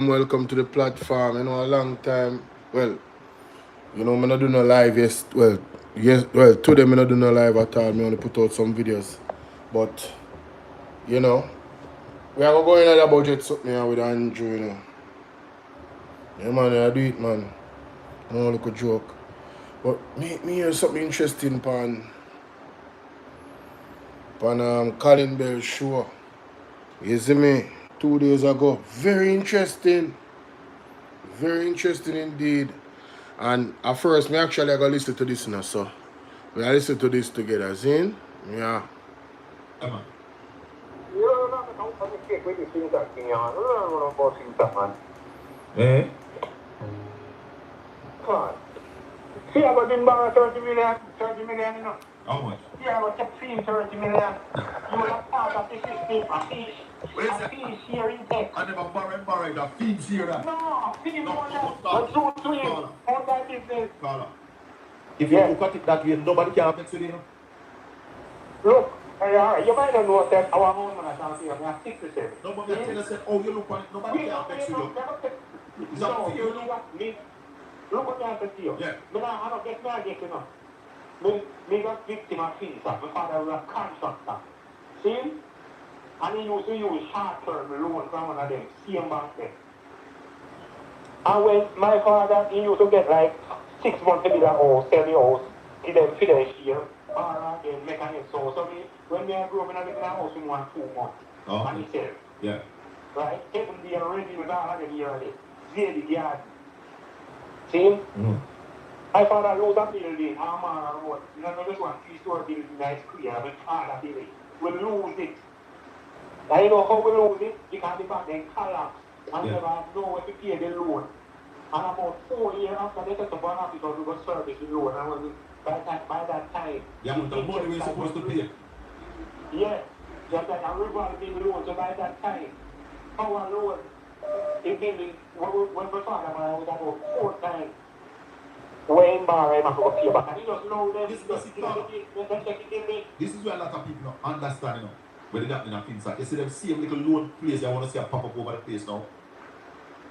Welcome to the platform. A long time. Well, me not do no live. Today me not do no live at all. Me only put out some videos. But you know, we are going in the budget something here with Andrew. Yeah, man, I do it, man. No look a joke. But me hear something interesting pan Colin Bell show. You see me? 2 days ago. Very interesting. Very interesting indeed. And at first, me actually I go listen to this now, so we are listen to this together. Zin? Yeah. Come on. You don't know how to check with the things that thing on. You don't know about things that man. Eh? Come on. See, I got in borrow 30 million, you know. How much? Yeah, I got kept seeing 30 million. You are part of the system, a fee share in tech. I never borrowed a fee share that. No, fee more than. Let's do it to him. All that business. If you look at it that way, nobody can fix it, you know. Look, you might not know that our own man is here. We are 6%. Nobody can tell us that, oh, you look on it, nobody can fix it, you. It's up to you, me. Look what I said to you. Yeah. I don't get magic, you know. Me got victim of things, my father was a contractor. See? And he used to use short-term loan from one of them, same bank there. And when my father, he used to get like 6 months to build a house, sell the house, he then finish here, or again make an so. So when we grew up in a house, we want 2 months. Oh. And he said, yeah. Right? Even the already with all of them here, they the yard. See? My father lose a building, Amara Road. You know, just one 3-story building that is clear, with father building. We lose it. And you know how we lose it? Because the bank then collapse. And we never know where to pay the loan. And about 4 years after they set up an office, we got service the loan. And when by that time, yeah, but the money we're supposed to pay. Yeah. Just like a revolving loan. So by that time, our loan, it building, when we found about it was about 4 times. When Barry must go pay back. And he just know them. This is where a lot of people don't understand, you know. When they got in a FinSac, you see them same little loan place, I want to see a pop up over the place now.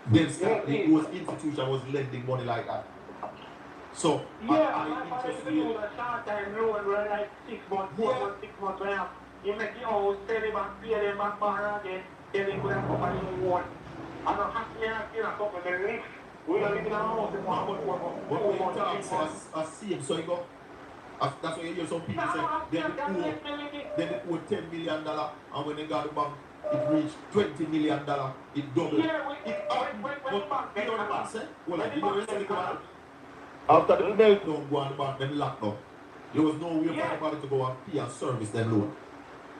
Then those institution was lending money like that. So, yeah, I interested in you. A short-time loan where like 6 months, 4 months, 6 months, where you make the house, sell them back, pay them back, borrow again, then they put them up on your own. I don't have to have a couple of live. We don't live in a house in 1 month, 4 months. But when you talk a same, so you go, that's why you hear some people say, they owe $10 million, and when they got the bank, it reached $20 million, it doubled. Yeah, but you know the bank say, well, you know the bank. After the meltdown go on the bank, then locked up. There was no way for anybody to go and pay and service them loan.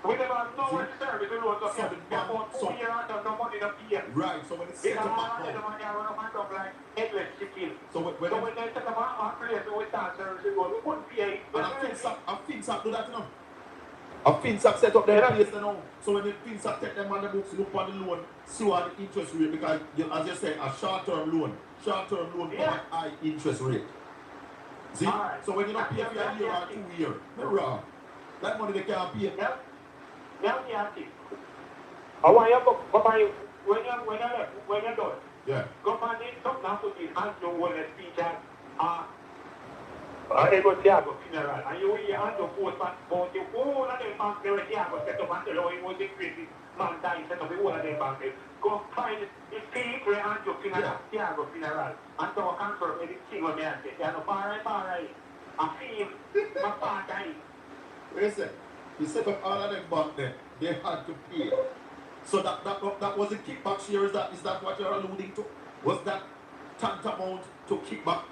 We never know when the service the loan, so the bank about 2 years after the money to pay. Right, so when it's set up back now. So when they set up a place, we start servicing loan, we couldn't pay. And a FinSac do that, you know. A FinSac set up their place, you know. So when the FinSac take them on the books, look on the loan, see what the interest rate, because as you say, a short-term loan come at high interest rate. See? Right. So when you don't pay for a year or 2 years, remember, that money they can't pay. Yeah, I want you to go by when you're done. Yeah. Go by the top now to the Andrew Wallace speech at Edward Thiago funeral. And you hear Andrew post about the whole of them bank there Thiago set up until he was the crazy man died set up the whole of them bank. Go find the people Andrew funeral, Thiago funeral. And so I confirm the king of the answer. They are no far right. I feel my father died. Listen. You set up all of them back there, they had to pay. So that was a kickback share, is that what you're alluding to? Was that tantamount to kickback?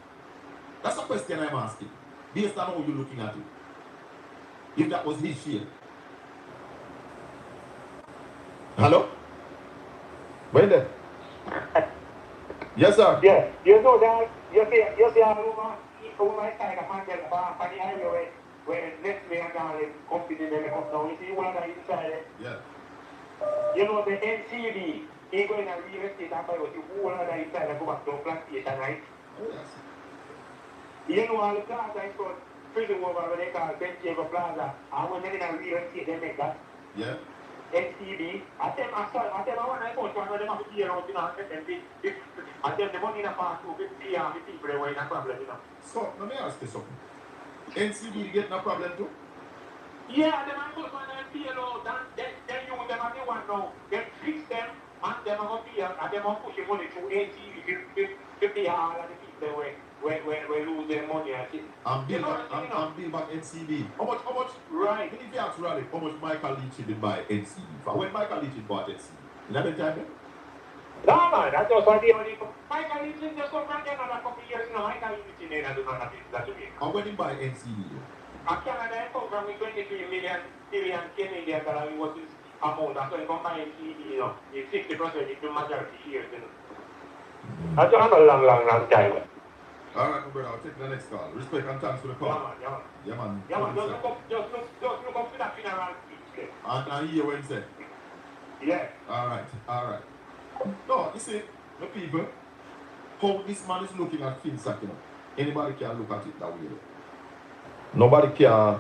That's a question I'm asking, based on how you're looking at it. If that was his share. Hello? When then? Yes, sir. Yeah, you know that, you see over my side of the bar, on the highway, where next way I'm going to company they come down. You see one of the inside? Yeah. You know the NCD, he go in a real estate and buy what you whole of the inside and go back to a plantation, right? Oh, yes. You know all the plaza is called prison over where they call Benchego Plaza. And when they're in a real estate, they make that. Yeah. NCB, I tell my one I coach one of them have to be around, you know, and then the money in a part to the people away in a problem, you know. So, let me ask you something. NCB getting a problem too? Yeah, them are good man and PLO, then you them are the one now. They fix them and them are going and them are pushing money through NCB to pay all of the people where lose their money and shit. And build back NCB. How much? Right. If you ask Raleigh, how much Michael Leach did buy NCB for? When Michael Leach bought NCB? You know the time? No man, that's just what the only Michael Leach just come from Canada a couple of years now. Michael Leach in there do not have that to me. And when he buy NCB? And Canada come from 23 billion Canadian dollars was his amount. That's why he come buy NCB, you know. It's 60% it's the majority shares, you know. That's a long time. Alright, my brother, I'll take the next call. Respect and thanks for the call. Yeah, man. Just look up to that funeral speech. And here Wednesday. Yeah. Alright. No, you see, the people, how this man is looking at FinSac, you know, anybody can look at it that way. Nobody can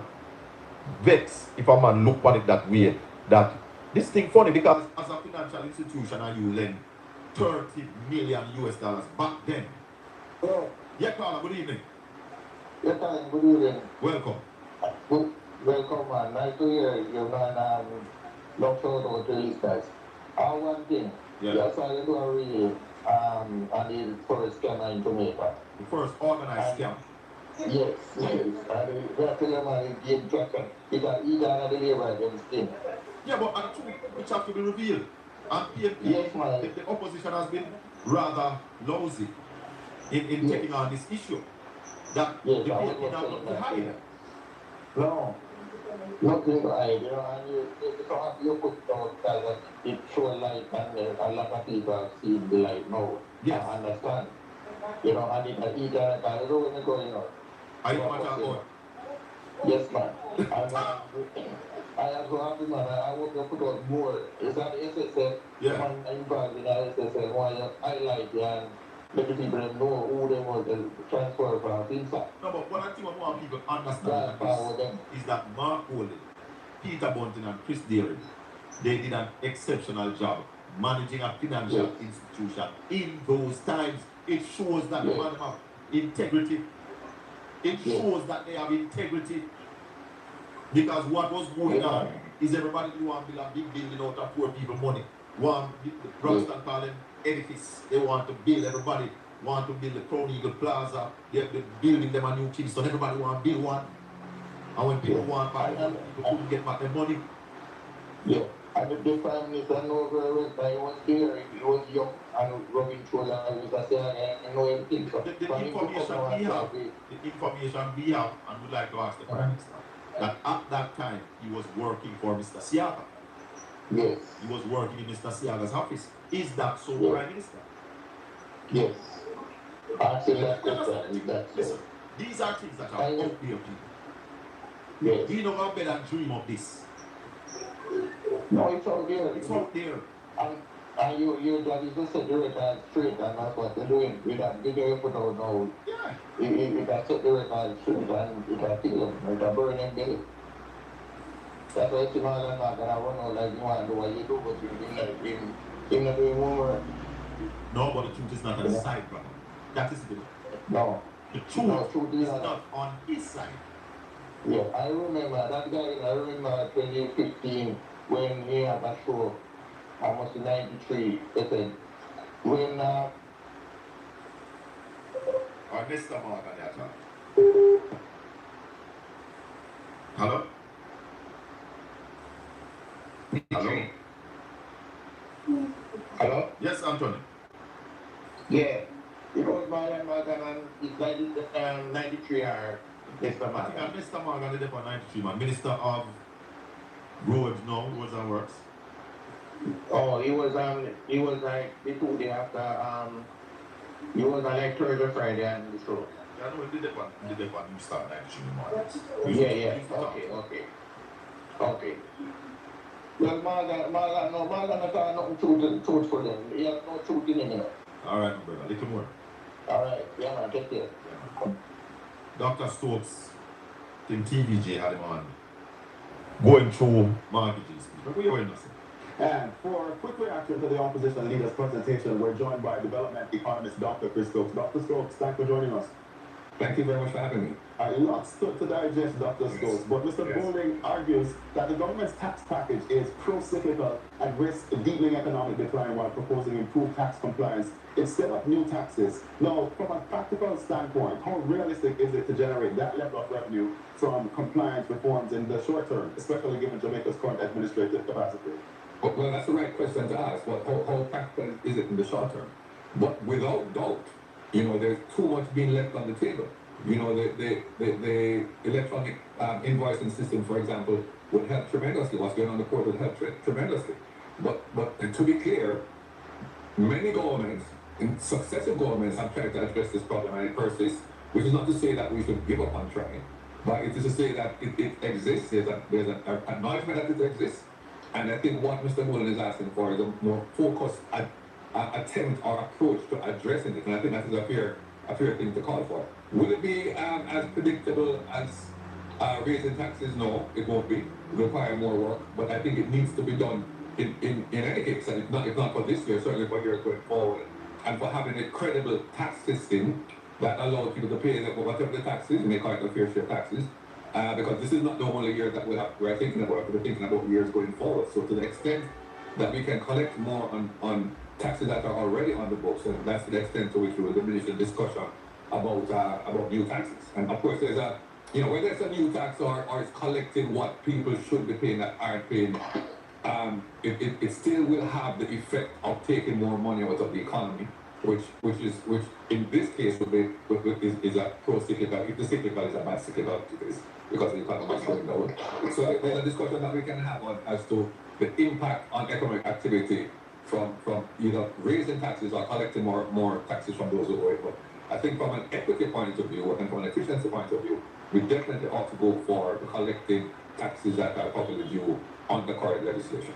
vex if a man look at it that way. That this thing funny because as a financial institution and you lend $30 million back then. Oh. Yeah, Carla, good evening. Yes, good evening. Welcome. Welcome, man. Nice to hear you, man. Look forward to the listeners. One thing. Yeah. Yes, I do a real on the first scammer in Jamaica. The first organized scam. Yes. And that's the man game traction. It's either the labor against him. Yeah, but the truth which have to be revealed. And PNP, yes, man. The opposition has been rather lousy in taking on this issue. That the PNP have not to hide. No. Nothing to hide, you know, and you put out that it shows light and a lot of people have seen the light now. Yes. I understand. You know, and it either I don't know going on. I know what I'm about. Yes, man. And I am so happy, man. I want to put out more. It's an SSF. Yeah. Man involved in the SSF. Why you highlight and let the people know who they want to transfer from FinSac. No, but what I think I want people to understand is that Mark Holding, Peter Bunting and Chris Deering, they did an exceptional job managing a financial institution in those times. It shows that the man have integrity. It shows that they have integrity. Because what was going on is everybody who want to build a big building out of poor people money. One, Rockstar call them edifice. They want to build, everybody want to build the Crown Eagle Plaza. They're building them a new Kingston. Everybody want to build one. And when people want back, people couldn't get back their money. Yeah. And the Prime Minister knows very well that he was there, he was young and rubbing through the I say, I know everything. So the information we have, and we'd like to ask the Prime Minister, that at that time he was working for Mr. Siaga. Yes. He was working in Mr. Siaga's office. Is that so, Prime Minister? Yes. Answer that question. Listen, these are things that are out there, people. Yes. We don't go bed and dream of this. No, it's out there. It's out there. And you that is just set the record straight, and that's what they're doing. With that video you put out now, Yeah. It can set the record straight and it can kill them, it can burn them belly. That's why it's not and not gonna run out like you want to do what you do, but you're not doing one work. No, but the truth is not on his side, brother. That is the No. The truth is not on his side. Yeah, I remember that guy, I remember 2015 when he had a show, almost 93, they said, when Or Mr. Morgan, Hello? Hello? Hello? Yes, Anthony. Yeah, it was Morgan and it's like 93 or Mr. I think Mr. Morgan is there for 93, man. Minister of Roads, no, Roads and Works. Oh, he was like the 2 days after, he was on like Thursday, Friday and the show. Yeah, no, he did that one New Star 93 morning. Yeah, okay. Well, Morgan not nothing truth for them. He has no truth in him, you know. Alright, my brother, a little more. Alright, yeah man, get there. Yeah. Dr. Stokes, Team TVJ had him on going through mortgages. What are you going to say? And for a quick reaction to the opposition leader's presentation, we're joined by development economist Dr. Chris Stokes. Dr. Stokes, thanks for joining us. Thank you very much for having me. Lots to digest, Dr. Stokes, but Mr. Bowling argues that the government's tax package is pro-cyclical and risks deepening economic decline while proposing improved tax compliance instead of new taxes. Now, from a practical standpoint, how realistic is it to generate that level of revenue from compliance reforms in the short term, especially given Jamaica's current administrative capacity? Well, that's the right question to ask. How practical is it in the short term? But without doubt, there's too much being left on the table. The electronic invoicing system, for example, would help tremendously. What's going on in the court would help tremendously. But to be clear, many governments, successive governments, have tried to address this problem and it persists, which is not to say that we should give up on trying, but it is to say that it exists. There's an acknowledgement that it exists. And I think what Mr. Mullen is asking for is a more focused attempt or approach to addressing it. And I think that is a fair thing to call for. Will it be as predictable as raising taxes? No, it won't be. It will require more work, but I think it needs to be done in any case, and if not for this year, certainly for years going forward. And for having a credible tax system that allows people to pay whatever the taxes, and they call it the fair share taxes, because this is not the only year that we're thinking about. We're thinking about years going forward. So to the extent that we can collect more on taxes that are already on the books, and that's the extent to which we will diminish the discussion about new taxes. And of course, there's whether it's a new tax or it's collecting what people should be paying that aren't paying, it still will have the effect of taking more money out of the economy, which in this case is a pro-cyclical. If the cyclical is a bad cyclical, it is because the economy is going down. So there's a discussion that we can have as to the impact on economic activity from either raising taxes or collecting more taxes from those who owe it. But I think from an equity point of view and from an efficiency point of view, we definitely ought to go for collecting taxes that are properly due on the current legislation.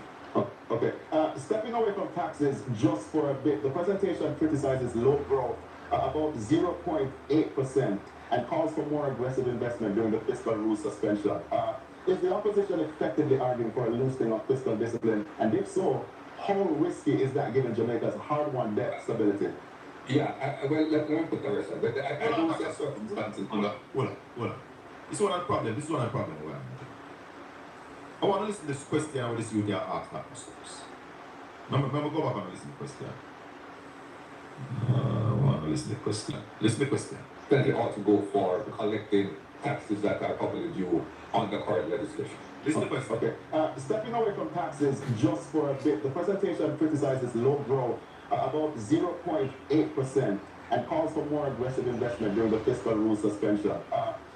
Okay. Stepping away from taxes just for a bit, the presentation criticizes low growth, about 0.8%, and calls for more aggressive investment during the fiscal rules suspension. Is the opposition effectively arguing for a loosening of fiscal discipline? And if so, how risky is that given Jamaica's hard-won debt stability? Yeah, well, let me put that aside. But I don't see circumstances on that. Hold on. This is one of the problem. I want to listen to this question with this youth here ask that questions. Remember, go back and listen to the question. I want to listen to the question. Listen to the question. Then they ought to go for collecting taxes that are properly due on the current legislation. Listen to the question. Okay. Stepping away from taxes just for a bit, the presentation criticizes low growth, about 0.8%, and calls for more aggressive investment during the fiscal rules suspension.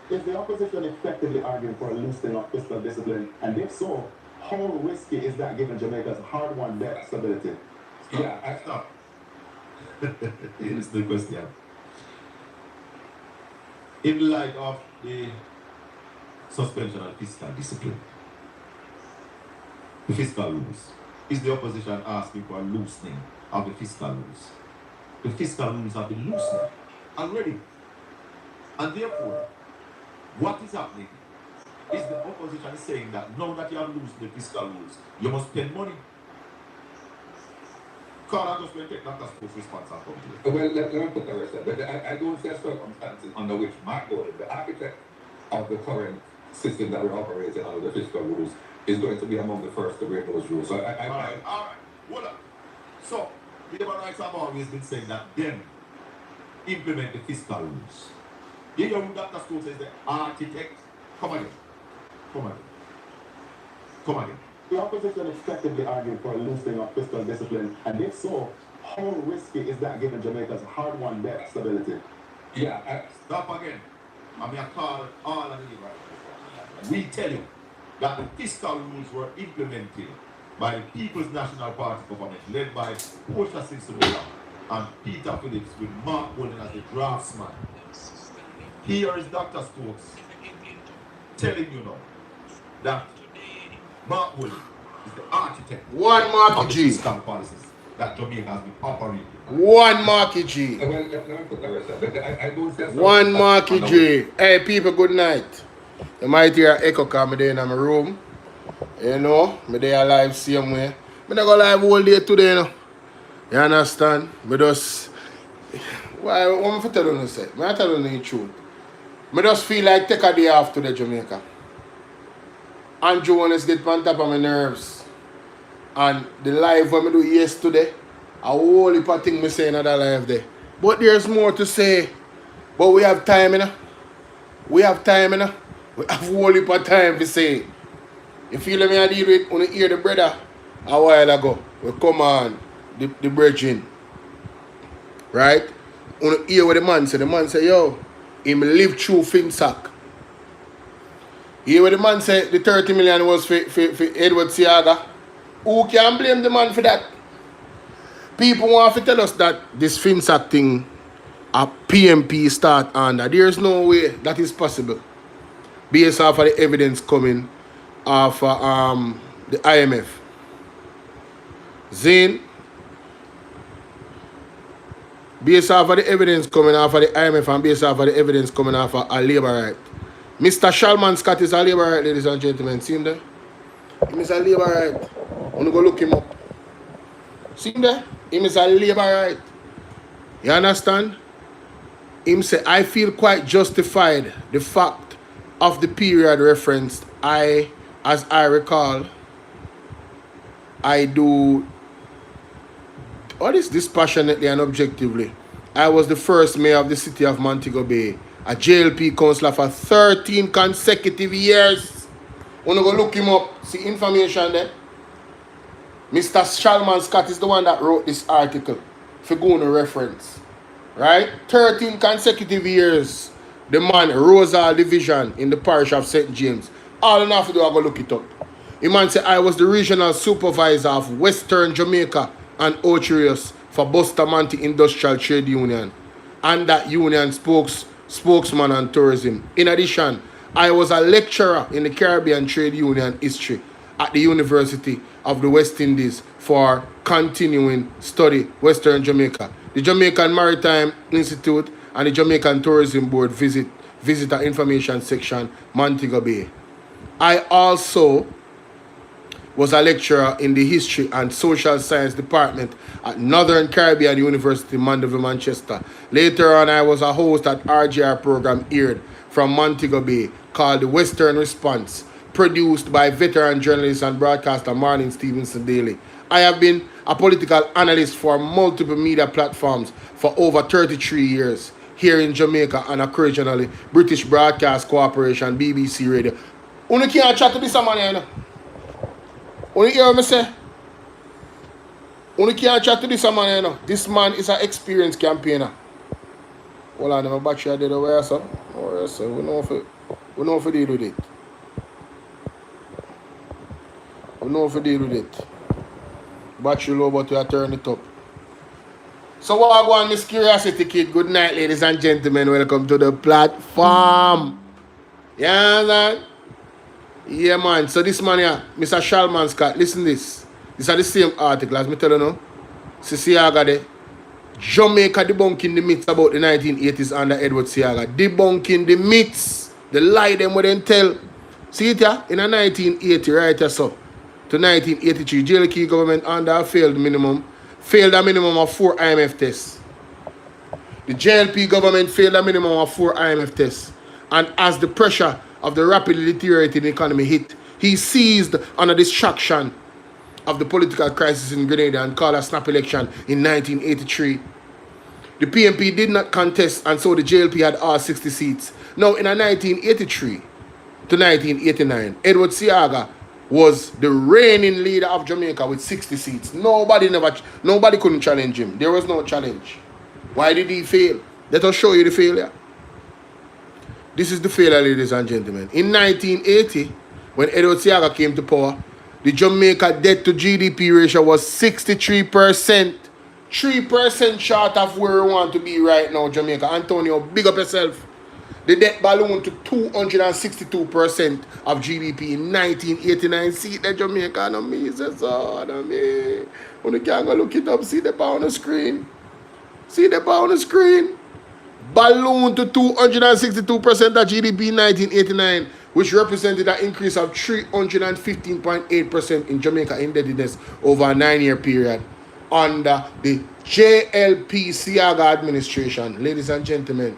Is the opposition effectively arguing for a loosening of fiscal discipline? And if so, how risky is that given Jamaica's hard-won debt stability? Stop. Here's the question. In light of the suspension of fiscal discipline, the fiscal rules, is the opposition asking for a loosening of the fiscal rules? The fiscal rules have been loosened already. And therefore, what is happening is the opposition saying that now that you have loosened the fiscal rules, you must spend money. Carl, I'm just going to take Dr. Stokes' response and come to it. Well, let me put that aside. But I don't see circumstances under which Mark Gordon, the architect of the current system that we're operating under the fiscal rules, is going to be among the first to break those rules. So all right. Hold on. So, the human rights have always been saying that them implement the fiscal rules. You know who Dr. Stokes is the architect? Come again. The opposition effectively arguing for a loosening of fiscal discipline, and if so, how risky is that given Jamaica's hard-won debt stability? Stop again. I mean, I call all of you right. We tell you that the fiscal rules were implemented by the People's National Party government, led by Portia Simpson and Peter Phillips, with Mark Golden as the draftsman. Here is Dr. Stokes telling you now that Mark Golden is the architect Marky of the fiscal policies that Jamaica has been operating. Marky G. One Marky G. Hey, people, good night. You might hear an echo come in my room. You know, me there live same way. not go live all day today, you know. You understand? Me just... Why, what am I tell you say? I tell you the truth. I just feel like take a day off today, Jamaica. Andrew wanna get on top of my nerves. And the live when I do yesterday, a whole heap of things I say in that live there. But there's more to say. But we have time, you know. We have time, you know. We have a whole heap of time to say. You feel me I deal with when you hear the brother a while ago. We come on, the brethren. Right? When you hear what the man say, yo, him live through FinSac. You hear what the man say, the 30 million was for Edward Siaga. Who can blame the man for that? People want to tell us that this FinSac thing, a PMP start under. There's no way that is possible. Based off of the evidence coming off the IMF. Zane, based off of the evidence coming off of the IMF and based off of the evidence coming off of a labor right. Mr. Shalman Scott is a labor right, ladies and gentlemen. See him there? He is a labor right. I'm going to go look him up. See him there? He is a labor right. You understand? Him say, I feel quite justified the fact of the period referenced. As I recall, I do what is dispassionately and objectively. I was the first mayor of the city of Montego Bay, a JLP councillor for 13 consecutive years. Wanna go look him up, see information there. Mr. Shalman Scott is the one that wrote this article. If you go on a reference. Right? 13 consecutive years. The man Rosal Division in the parish of St. James. All I have to do is go look it up. The man said I was the regional supervisor of Western Jamaica and Ocherius for Bustamante Industrial Trade Union and that union spokesman on tourism. In addition, I was a lecturer in the Caribbean Trade Union history at the University of the West Indies for continuing study Western Jamaica. The Jamaican Maritime Institute and the Jamaican Tourism Board visitor information section, Montego Bay. I also was a lecturer in the History and Social Science Department at Northern Caribbean University, Mandeville, Manchester. Later on, I was a host at RGR program aired from Montego Bay called The Western Response, produced by veteran journalist and broadcaster Marlene Stevenson Daly. I have been a political analyst for multiple media platforms for over 33 years here in Jamaica and occasionally British Broadcast Corporation, BBC Radio. You can't chat to this man, you know. You hear me say? You can't chat to this man, you know. This man is an experienced campaigner. Hold on, my battery dead over here, sir. Alright, sir. We know if we deal with it. We know if we deal with it. Battery low, but we are turn it up. So what I go on, Miss Curiosity Kid. Good night, ladies and gentlemen. Welcome to the platform. Yeah, man. Yeah, man. So this man here, Mr. Shalman Scott, listen to this. These are the same article as me tell you now. Siaga there. Jamaica debunking the myths about the 1980s under Edward Siaga. Debunking the myths. The lie them what they tell. See it here? In a 1980, right here, so. To 1983, JLK government under a failed a minimum of 4 IMF tests. The JLP government failed a minimum of 4 IMF tests. And as the pressure of the rapidly deteriorating economy hit, he seized on a distraction of the political crisis in Grenada and called a snap election in 1983. The PMP did not contest, and so the JLP had all 60 seats. Now, in a 1983 to 1989, Edward Siaga was the reigning leader of Jamaica with 60 seats. Nobody couldn't challenge him. There was no challenge. Why did he fail? Let us show you the failure. This is the failure, ladies and gentlemen. In 1980, when Edward Siaga came to power, the Jamaica debt to GDP ratio was 63%. 3% short of where we want to be right now, Jamaica. Antonio, big up yourself. The debt ballooned to 262% of GDP in 1989. See the Jamaica, no me, so no me. When you can't go look it up, see the bar on the screen. See the bar on the screen. Ballooned to 262% of GDP in 1989. which represented an increase of 315.8% in Jamaica indebtedness over a 9-year period under the JLP Siaga administration. Ladies and gentlemen,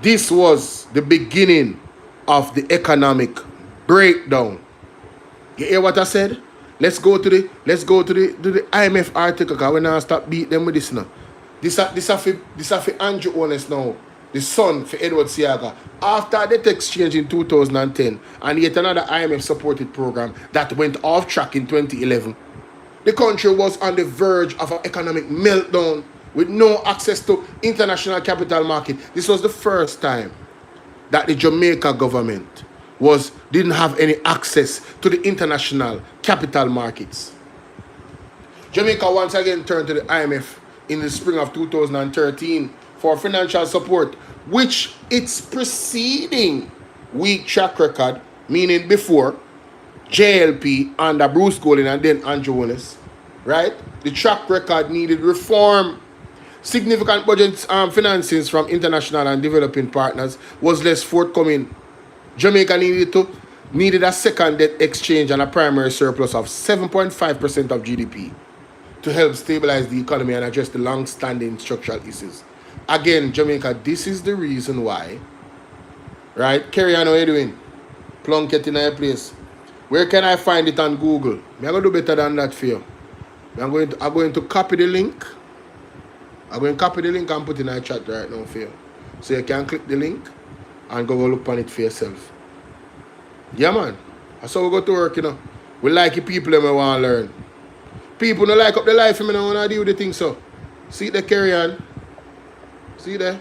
this was the beginning of the economic breakdown. You hear what I said? Let's go to the IMF article, because we now stop beat them with this now. This a for Andrew Honest now, the son for Edward Siaga. After the debt exchange in 2010 and yet another IMF supported program that went off track in 2011, the country was on the verge of an economic meltdown with no access to international capital market. This was the first time that the Jamaica government didn't have any access to the international capital markets. Jamaica once again turned to the IMF in the spring of 2013 for financial support, which its preceding weak track record, meaning before JLP under Bruce Golding and then Andrew Willis, right? The track record needed reform. Significant budget financings from international and developing partners was less forthcoming. Jamaica needed a second debt exchange and a primary surplus of 7.5% of GDP to help stabilize the economy and address the long-standing structural issues. Again, Jamaica, this is the reason why, right? Carry on, how you doing? Plunk it in a place. Where can I find it on Google? I'm going to do better than that for you. I'm going to copy the link. I'm going to copy the link and put it in our chat right now for you. So you can click the link and go look on it for yourself. Yeah, man. That's how we go to work, you know. We like the people that we want to learn. People don't like up the life, you know, when I do the thing so. See the carry on. See there?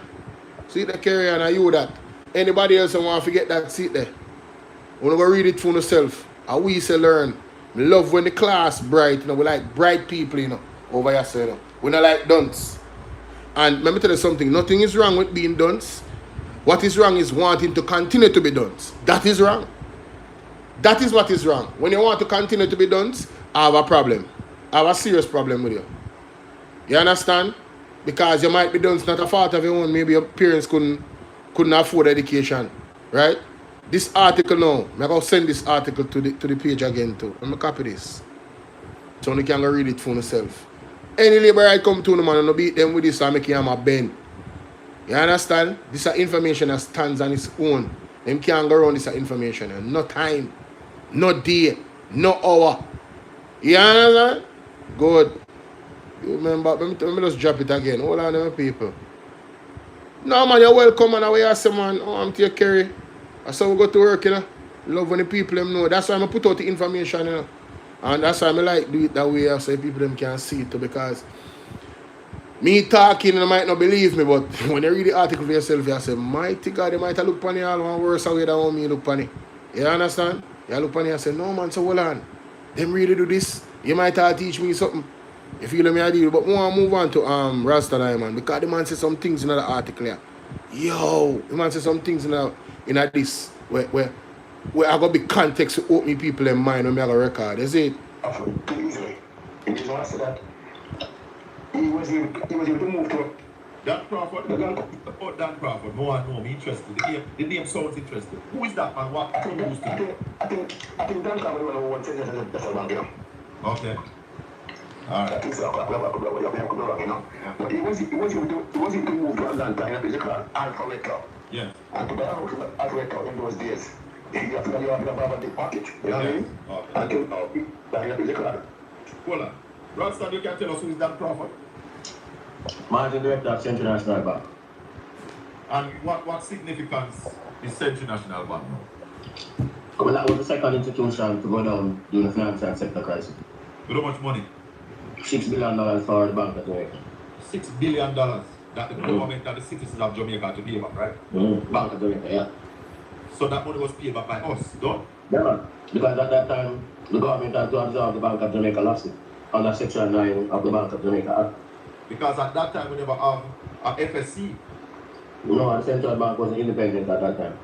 See the carry on, and you that. Anybody else who want to forget that, see there. We go read it for yourself. And we say learn. We love when the class bright, you know. We like bright people, you know, over here, so, you know. We don't like dunce. And let me tell you something, nothing is wrong with being dunce. What is wrong is wanting to continue to be dunce. That is wrong. That is what is wrong. When you want to continue to be dunce, I have a problem. I have a serious problem with you. You understand? Because you might be dunce, not a fault of your own. Maybe your parents couldn't afford education. Right? This article now, I'm going to send this article to the page again too. I'm going to copy this. So you can go read it for yourself. Any labor I come to, man, and beat them with this and make him a bend. You understand? This is information that stands on its own. Them can't go around this information. And no time, no day, no hour. You understand? Good. You remember, let me just drop it again. Hold on, them people. No, man, you're welcome, man. Away say, man. Oh, I'm take care. That's how we go to work, you know. Love when the people them know. That's why I put out the information, you know. And that's why I like do it that way so people them can see it too, because me talking and they might not believe me, but when you read the article for yourself, you say, mighty God, they might have looked on you all one worse way than me look on it. You understand? You look on you and say, no man, so hold on. Them really do this. You might have teach me something. You feel me I do, but we want to move on to Rasta man, because the man says some things in the article here. Yo, the man says some things in this where I got big context to open people in mind when I got a record. Is it? Easily. He just wants to that. He was able to move to Dan Crawford? Oh, Dan Crawford. No one know me interested. The name sounds interesting. Who is that and what produced him? I think Dan Crawford was one thing that's a wrong, you know. Okay. Alright. I think so. You know. But he was able to move to Atlanta in a place called Alpharetta. Yeah. And to buy a house in Alpharetta in those days, you have to have a big pocket. You know what I mean? Okay. Until buy a place called. Hold on. Rostan, you can tell us who is Dan Crawford? Managing Director of Central National Bank. And what significance is Central National Bank now? Well, that was the second institution to go down during the financial sector crisis. With how much money? $6 billion for the Bank of Jamaica. $6 billion that the government and the citizens of Jamaica to pay back, right? Bank of Jamaica, yeah. So that money was paid back by us, don't? Yeah, man. Because at that time, the government had to absorb the Bank of Jamaica losses under Section 9 of the Bank of Jamaica Act. Because at that time we never have a FSC. No, the central bank wasn't independent at that time.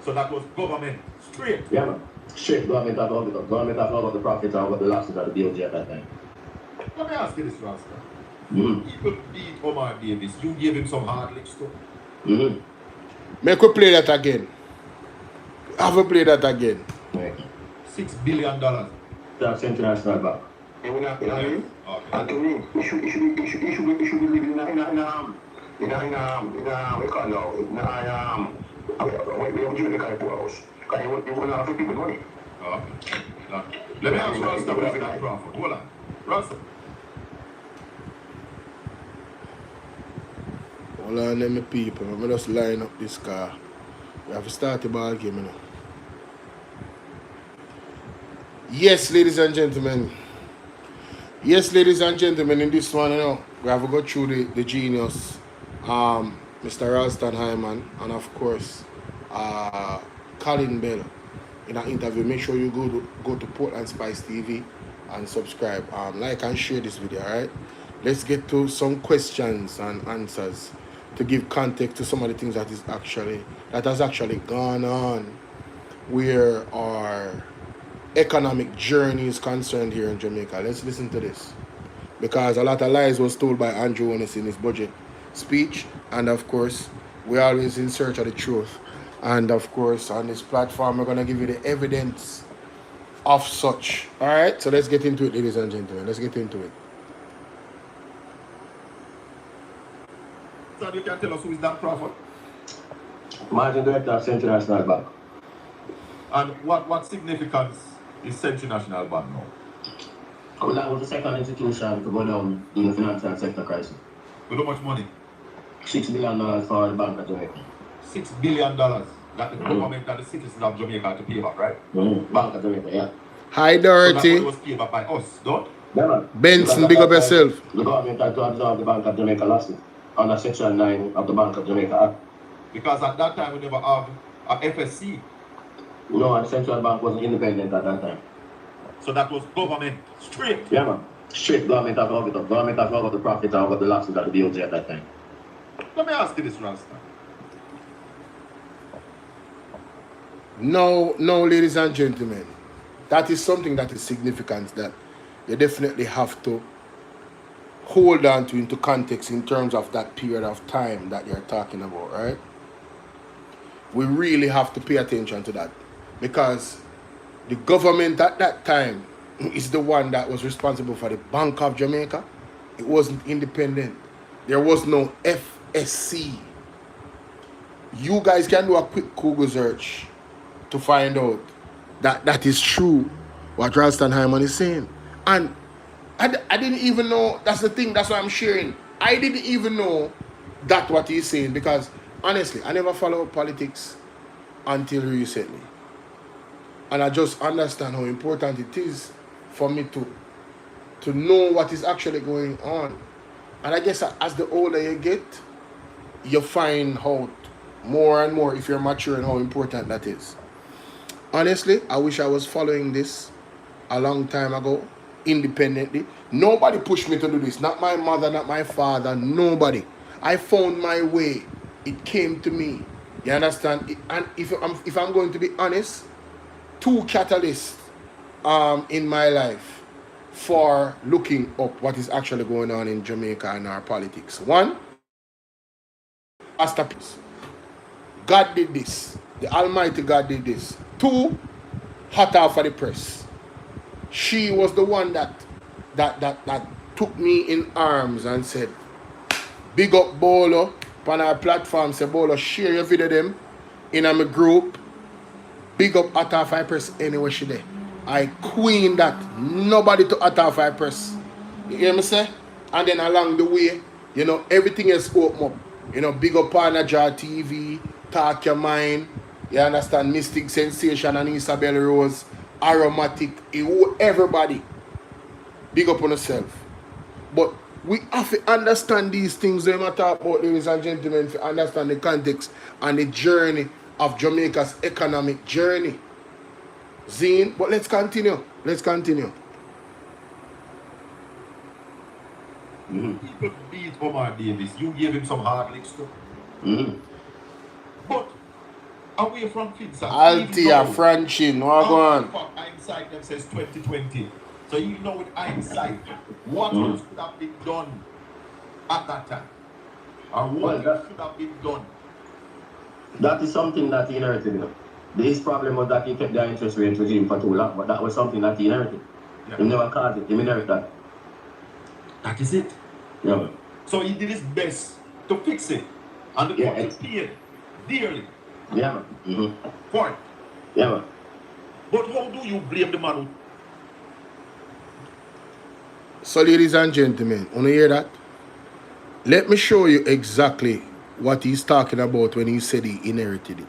So that was government, straight? Yeah, man. Straight government had all about the profits and what the losses of the BOJ at that time. Let me ask you this, Rasta. People beat Omar Davis. You gave him some hard licks too. Make we play that again. Have a play that again. Right. $6 billion. That's international bank. And we're not, you know what I mean? Okay. And to me, it should be living we call now, we have Jamaica poorhouse. Because you want to have people money. Okay. Now, let me ask Rasta what's that profit. Hold on. Rasta. Hold on, let me people. I'm just line up this car. We have to start the ball game, you know. Yes, ladies and gentlemen. Yes, ladies and gentlemen, in this one, you know, we have to go through the genius, Mr. Ralston Hyman, and of course, Colin Bell in an interview. Make sure you go to Portland Spice TV and subscribe. Like and share this video, alright? Let's get to some questions and answers to give context to some of the things that has actually gone on where our economic journey is concerned here in Jamaica. Let's listen to this, because a lot of lies was told by Andrew Honest in his budget speech, and of course we're always in search of the truth, and of course on this platform we're going to give you the evidence of such. All right, so let's get into it, ladies and gentlemen. Let's get into it. So you can tell us who is that prophet? Managing Director of Central National Bank. And what significance is Central National Bank now? Well, that was the second institution to go down in the financial sector crisis. With how much money? $6 billion for the Bank of Jamaica. $6 billion that the government and the citizens of Jamaica had to pay back, right? Bank of Jamaica, yeah. Hi, So Dorothy. that was paid back by us, don't? Yeah, man. Benson, big up yourself. The government had to absorb the Bank of Jamaica losses under Section 9 of the Bank of Jamaica Act. Because at that time we never have a FSC. No, and the central bank wasn't independent at that time. So that was government straight. Yeah, man. Straight government have over the government have over the profit and over the losses at the BOJ at that time. Let me ask you this, Rasta. No, ladies and gentlemen, that is something that is significant that you definitely have to hold on to into context in terms of that period of time that you're talking about, right? We really have to pay attention to that, because the government at that time is the one that was responsible for the Bank of Jamaica. It wasn't independent. There was no FSC. You guys can do a quick Google search to find out that that is true, what Ralston Hyman is saying. And I didn't even know, that's the thing, that's why I'm sharing. I didn't even know that what he's saying, because honestly, I never followed politics until recently. And I just understand how important it is for me to know what is actually going on. And I guess as the older you get, you find out more and more, if you're maturing, how important that is. Honestly, I wish I was following this a long time ago, independently. Nobody pushed me to do this. Not my mother, not my father, nobody. I found my way. It came to me. You understand? And if I'm going to be honest, two catalysts in my life for looking up what is actually going on in Jamaica and our politics. One, masterpiece. God did this. The Almighty God did this. Two, hot off of the press. She was the one that took me in arms and said, big up Bolo on our platform. Say, Bolo, share your video them in my group. Big up hot off of press anywhere she there. I queen that. Nobody to hot off of press. You hear me say? And then along the way, you know, everything else open up. You know, big up on Jar TV, Talk Your Mind. You understand? Mystic Sensation and Isabel Rose, Aromatic, everybody. Big up on yourself. But we have to understand these things when we talk about, ladies and gentlemen, to understand the context and the journey of Jamaica's economic journey. Zine, but let's continue. Let's continue. People beat Omar Davis. You gave him some hard licks too. But away from Fitza, Altia, Franchin, what go on? Hindsight them says 2020. So you know with hindsight, what else could have been done at that time? Or what should have been done? That is something that he inherited, you know. His problem was that he kept the interest rate regime for too long, but that was something that he inherited. Yeah. He never caused it, he inherited that. That is it. Yeah. So he did his best to fix it. And the country paid dearly. Yeah, man. Mm-hmm. For it. Yeah, man. But how do you blame the man who... So, ladies and gentlemen, want to hear that? Let me show you exactly what he's talking about when he said he inherited it.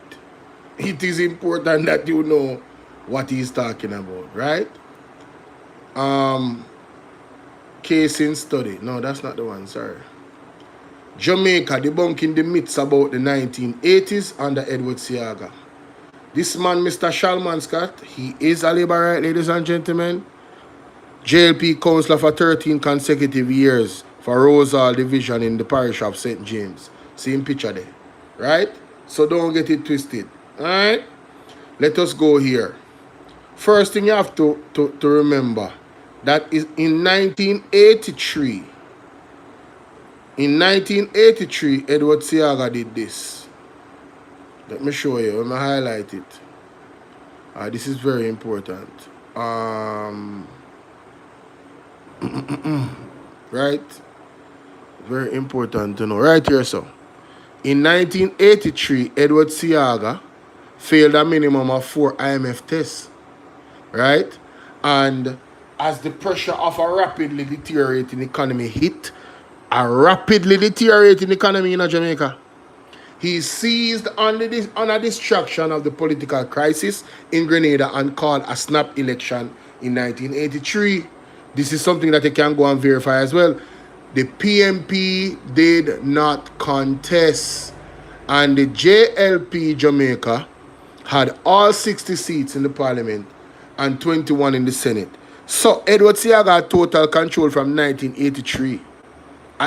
It is important that you know what he's talking about, right? Case in study. No, that's not the one, sorry. Jamaica debunking the myths about the 1980s under Edward Seaga. This man, Mr. Shalman Scott, he is a Labourite, ladies and gentlemen. JLP councillor for 13 consecutive years for Rosal Division in the parish of St. James. Same picture there, right? So don't get it twisted, all right? Let us go here. First thing you have to remember, that is in 1983. In 1983, Edward Seaga did this. Let me show you. Let me highlight it. This is very important. Right? Very important to know. Right here, so. In 1983, Edward Seaga failed a minimum of 4 IMF tests. Right? And as the pressure of a rapidly deteriorating economy hit, a rapidly deteriorating economy in Jamaica, he seized on a distraction of the political crisis in Grenada and called a snap election in 1983. This is something that you can go and verify as well. The PMP did not contest, and the JLP Jamaica had all 60 seats in the parliament and 21 in the Senate. So Edward Seaga had total control from 1983.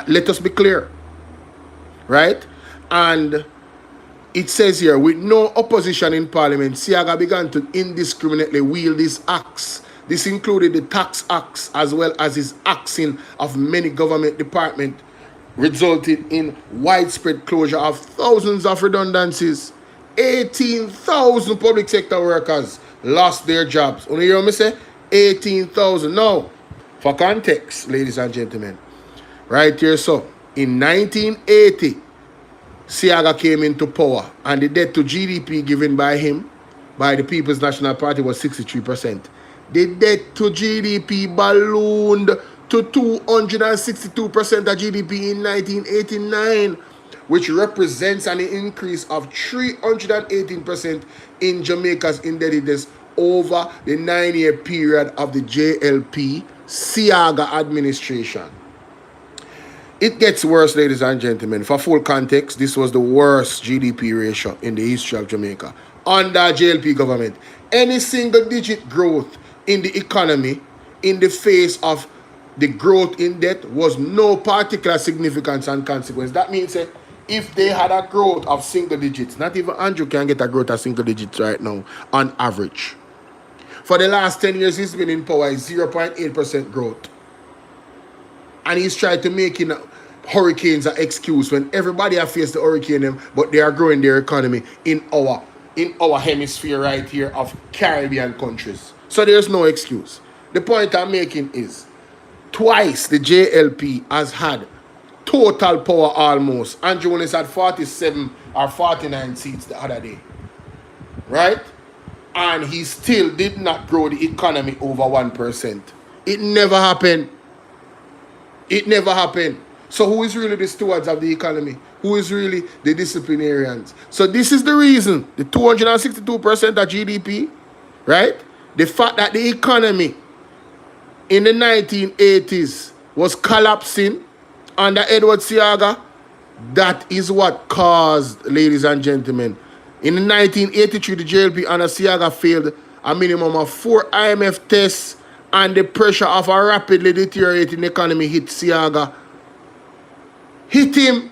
Let us be clear, right? And it says here, with no opposition in parliament, Seaga began to indiscriminately wield his axe. This included the tax axe as well as his axing of many government departments, resulted in widespread closure of thousands of redundancies. 18,000 public sector workers lost their jobs. Only hear me say 18,000. Now, for context, ladies and gentlemen, right here, so in 1980, Seaga came into power, and the debt to GDP given by him, by the People's National Party, was 63%. The debt to GDP ballooned to 262% of GDP in 1989, which represents an increase of 318% in Jamaica's indebtedness over the 9-year period of the JLP Seaga administration. It gets worse, ladies and gentlemen. For full context, this was the worst GDP ratio in the history of Jamaica under JLP government. Any single-digit growth in the economy in the face of the growth in debt was no particular significance and consequence. That means if they had a growth of single digits, not even Andrew can get a growth of single digits right now on average. For the last 10 years, he's been in power, 0.8% growth. And he's tried to make hurricanes an excuse when everybody has faced the hurricane, but they are growing their economy in our hemisphere right here of Caribbean countries. So there's no excuse. The point I'm making is twice the JLP has had total power almost. Andrew Willis had 47 or 49 seats the other day. Right? And he still did not grow the economy over 1%. It never happened. It never happened. So who is really the stewards of the economy? Who is really the disciplinarians? So this is the reason, the 262% of GDP, right? The fact that the economy in the 1980s was collapsing under Edward Seaga, that is what caused, ladies and gentlemen. In 1983, the JLP under Seaga failed a minimum of 4 IMF tests, and the pressure of a rapidly deteriorating economy hit Seaga. Hit him.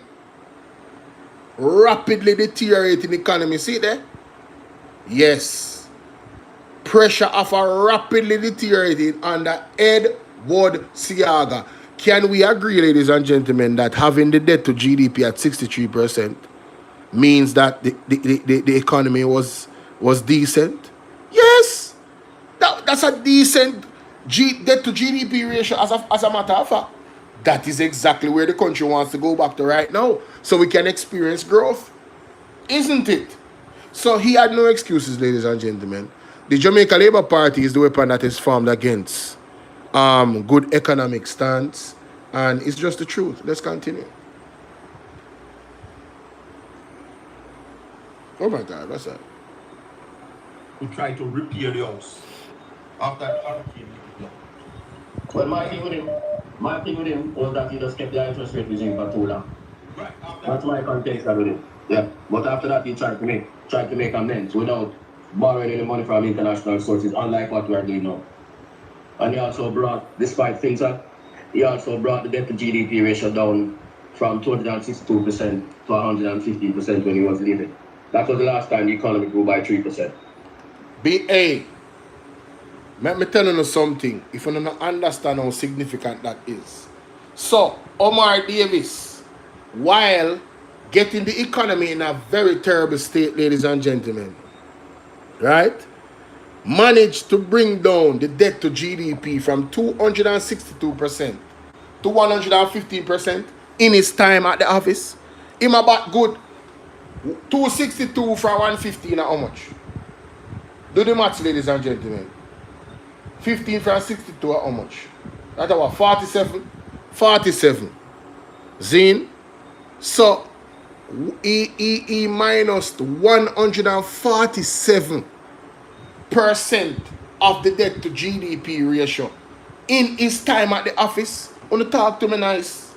Rapidly deteriorating economy. See there? Yes. Pressure of a rapidly deteriorating under Edward Seaga. Can we agree, ladies and gentlemen, that having the debt to GDP at 63% means that the economy was was decent. Yes, that's a decent debt to GDP ratio as a matter of fact. That is exactly where the country wants to go back to right now, so we can experience growth, isn't it? So he had no excuses, ladies and gentlemen. The Jamaica Labour Party is the weapon that is formed against good economic stance, and it's just the truth. Let's continue. Oh my God, what's that? To try to repair the house after the hurricane. Well, my thing with him was that he just kept the interest rate regime for too long. Right. That's my context with him. Yeah. But after that, he tried to make amends without borrowing any money from international sources, unlike what we are doing now. And he also brought, despite things that, he also brought the debt to GDP ratio down from 262% to 115% when he was leaving. That was the last time the economy grew by 3%. BA, let me tell you something, if you don't understand how significant that is. So, Omar Davis, while getting the economy in a very terrible state, ladies and gentlemen, right, managed to bring down the debt to GDP from 262% to 115% in his time at the office. Him about good 262 from 115 at how much? Do the maths, ladies and gentlemen. 15 from 62 at how much? That's about 47. 47. Zine. So he minus 147% of the debt to GDP ratio in his time at the office. Wanna talk to me nice?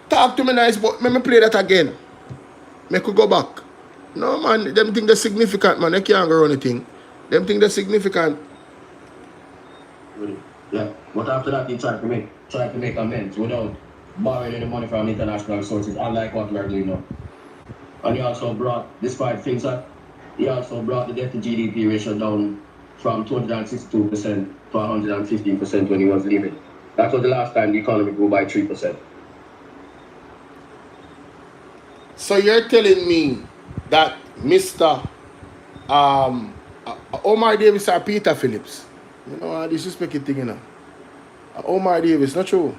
Talk to me nice, but let me play that again. Make you go back. No man, them think they're significant, man. They can't go on anything. Them think they're significant. Yeah. But after that, he tried to make amends without borrowing any money from international sources, unlike what we are doing now. And he also brought, despite things that, he also brought the debt to GDP ratio down from 262% to 115% when he was leaving. That was the last time the economy grew by 3%. So you're telling me that Mr. Omar Davis or Peter Phillips, you know, disrespect thing, you know. Omar Davis, not true.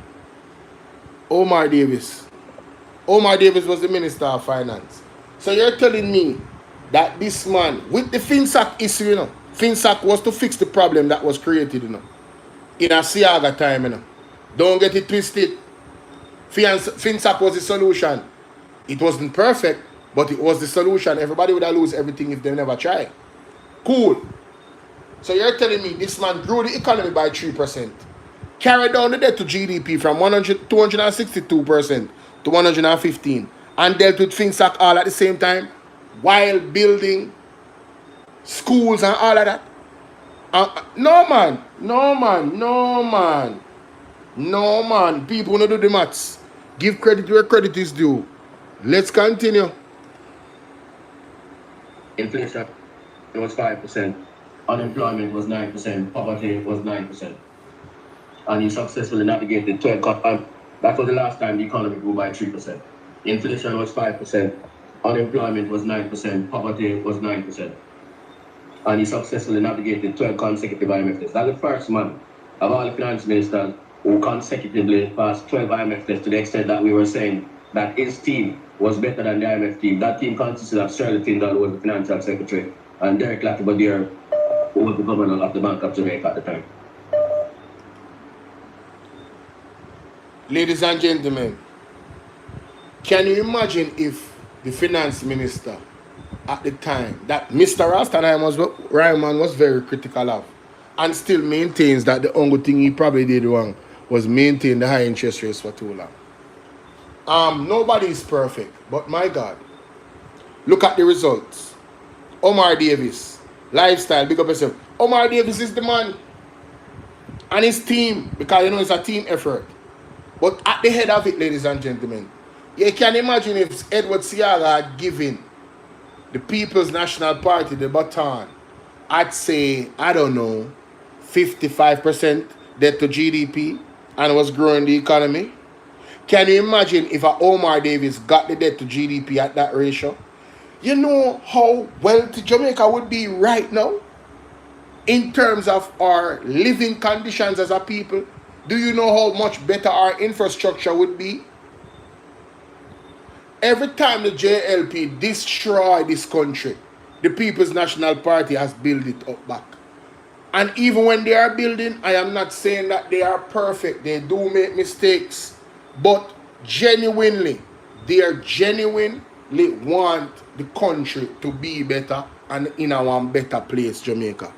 Omar Davis was the Minister of Finance. So you're telling me that this man, with the FinSac issue, you know, FinSac was to fix the problem that was created, you know, in a Siaga time, you know. Don't get it twisted. FinSac was the solution. It wasn't perfect, but it was the solution. Everybody would have lose everything if they never try. Cool. So you're telling me this man grew the economy by 3%, carried down the debt to GDP from 262% to 115%, and dealt with FinSac all at the same time, while building schools and all of that? No man. People don't do the maths. Give credit where credit is due. Let's continue. Inflation was 5%, unemployment was 9%, poverty was 9%. And he successfully navigated 12 cuts. That was the last time the economy grew by 3%. Inflation was 5%, unemployment was 9%, poverty was 9%. And he successfully navigated 12 consecutive IMF tests. That's the first man of all the finance ministers who consecutively passed 12 IMF tests, to the extent that we were saying that his team was better than the IMF team. That team consisted of Shirley Tyndall, who was the financial secretary, and Derek Latibodir, who was the governor of the Bank of Jamaica at the time. Ladies and gentlemen, can you imagine if the finance minister at the time that Mr. Ryman was very critical of, and still maintains that the only thing he probably did wrong was maintain the high interest rates for too long? Nobody is perfect, but my God, look at the results. Omar Davis, lifestyle, big up yourself. Omar Davis is the man, and his team, because you know it's a team effort. But at the head of it, ladies and gentlemen, you can imagine if Edward Seaga had given the People's National Party the baton, I'd say, I don't know, 55% debt to GDP, and was growing the economy. Can you imagine if Omar Davis got the debt to GDP at that ratio? You know how wealthy Jamaica would be right now in terms of our living conditions as a people? Do you know how much better our infrastructure would be? Every time the JLP destroy this country, the People's National Party has built it up back. And even when they are building, I am not saying that they are perfect. They do make mistakes. But genuinely, they are genuinely want the country to be better and in a one better place, Jamaica.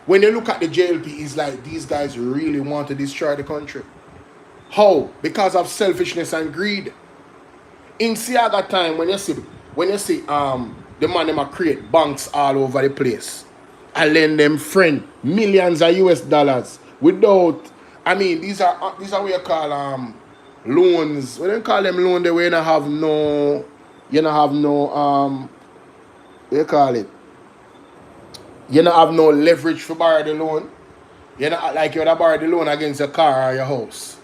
When you look at the JLP, it's like these guys really want to destroy the country. How? Because of selfishness and greed. In Siaga time, when you see the man them create banks all over the place, I lend them friend millions of US dollars without. I mean, these are what you call loans. We don't call them loan. They way you have no, what you call it? You don't have no leverage for borrow the loan. You not like you would borrow the loan against your car or your house.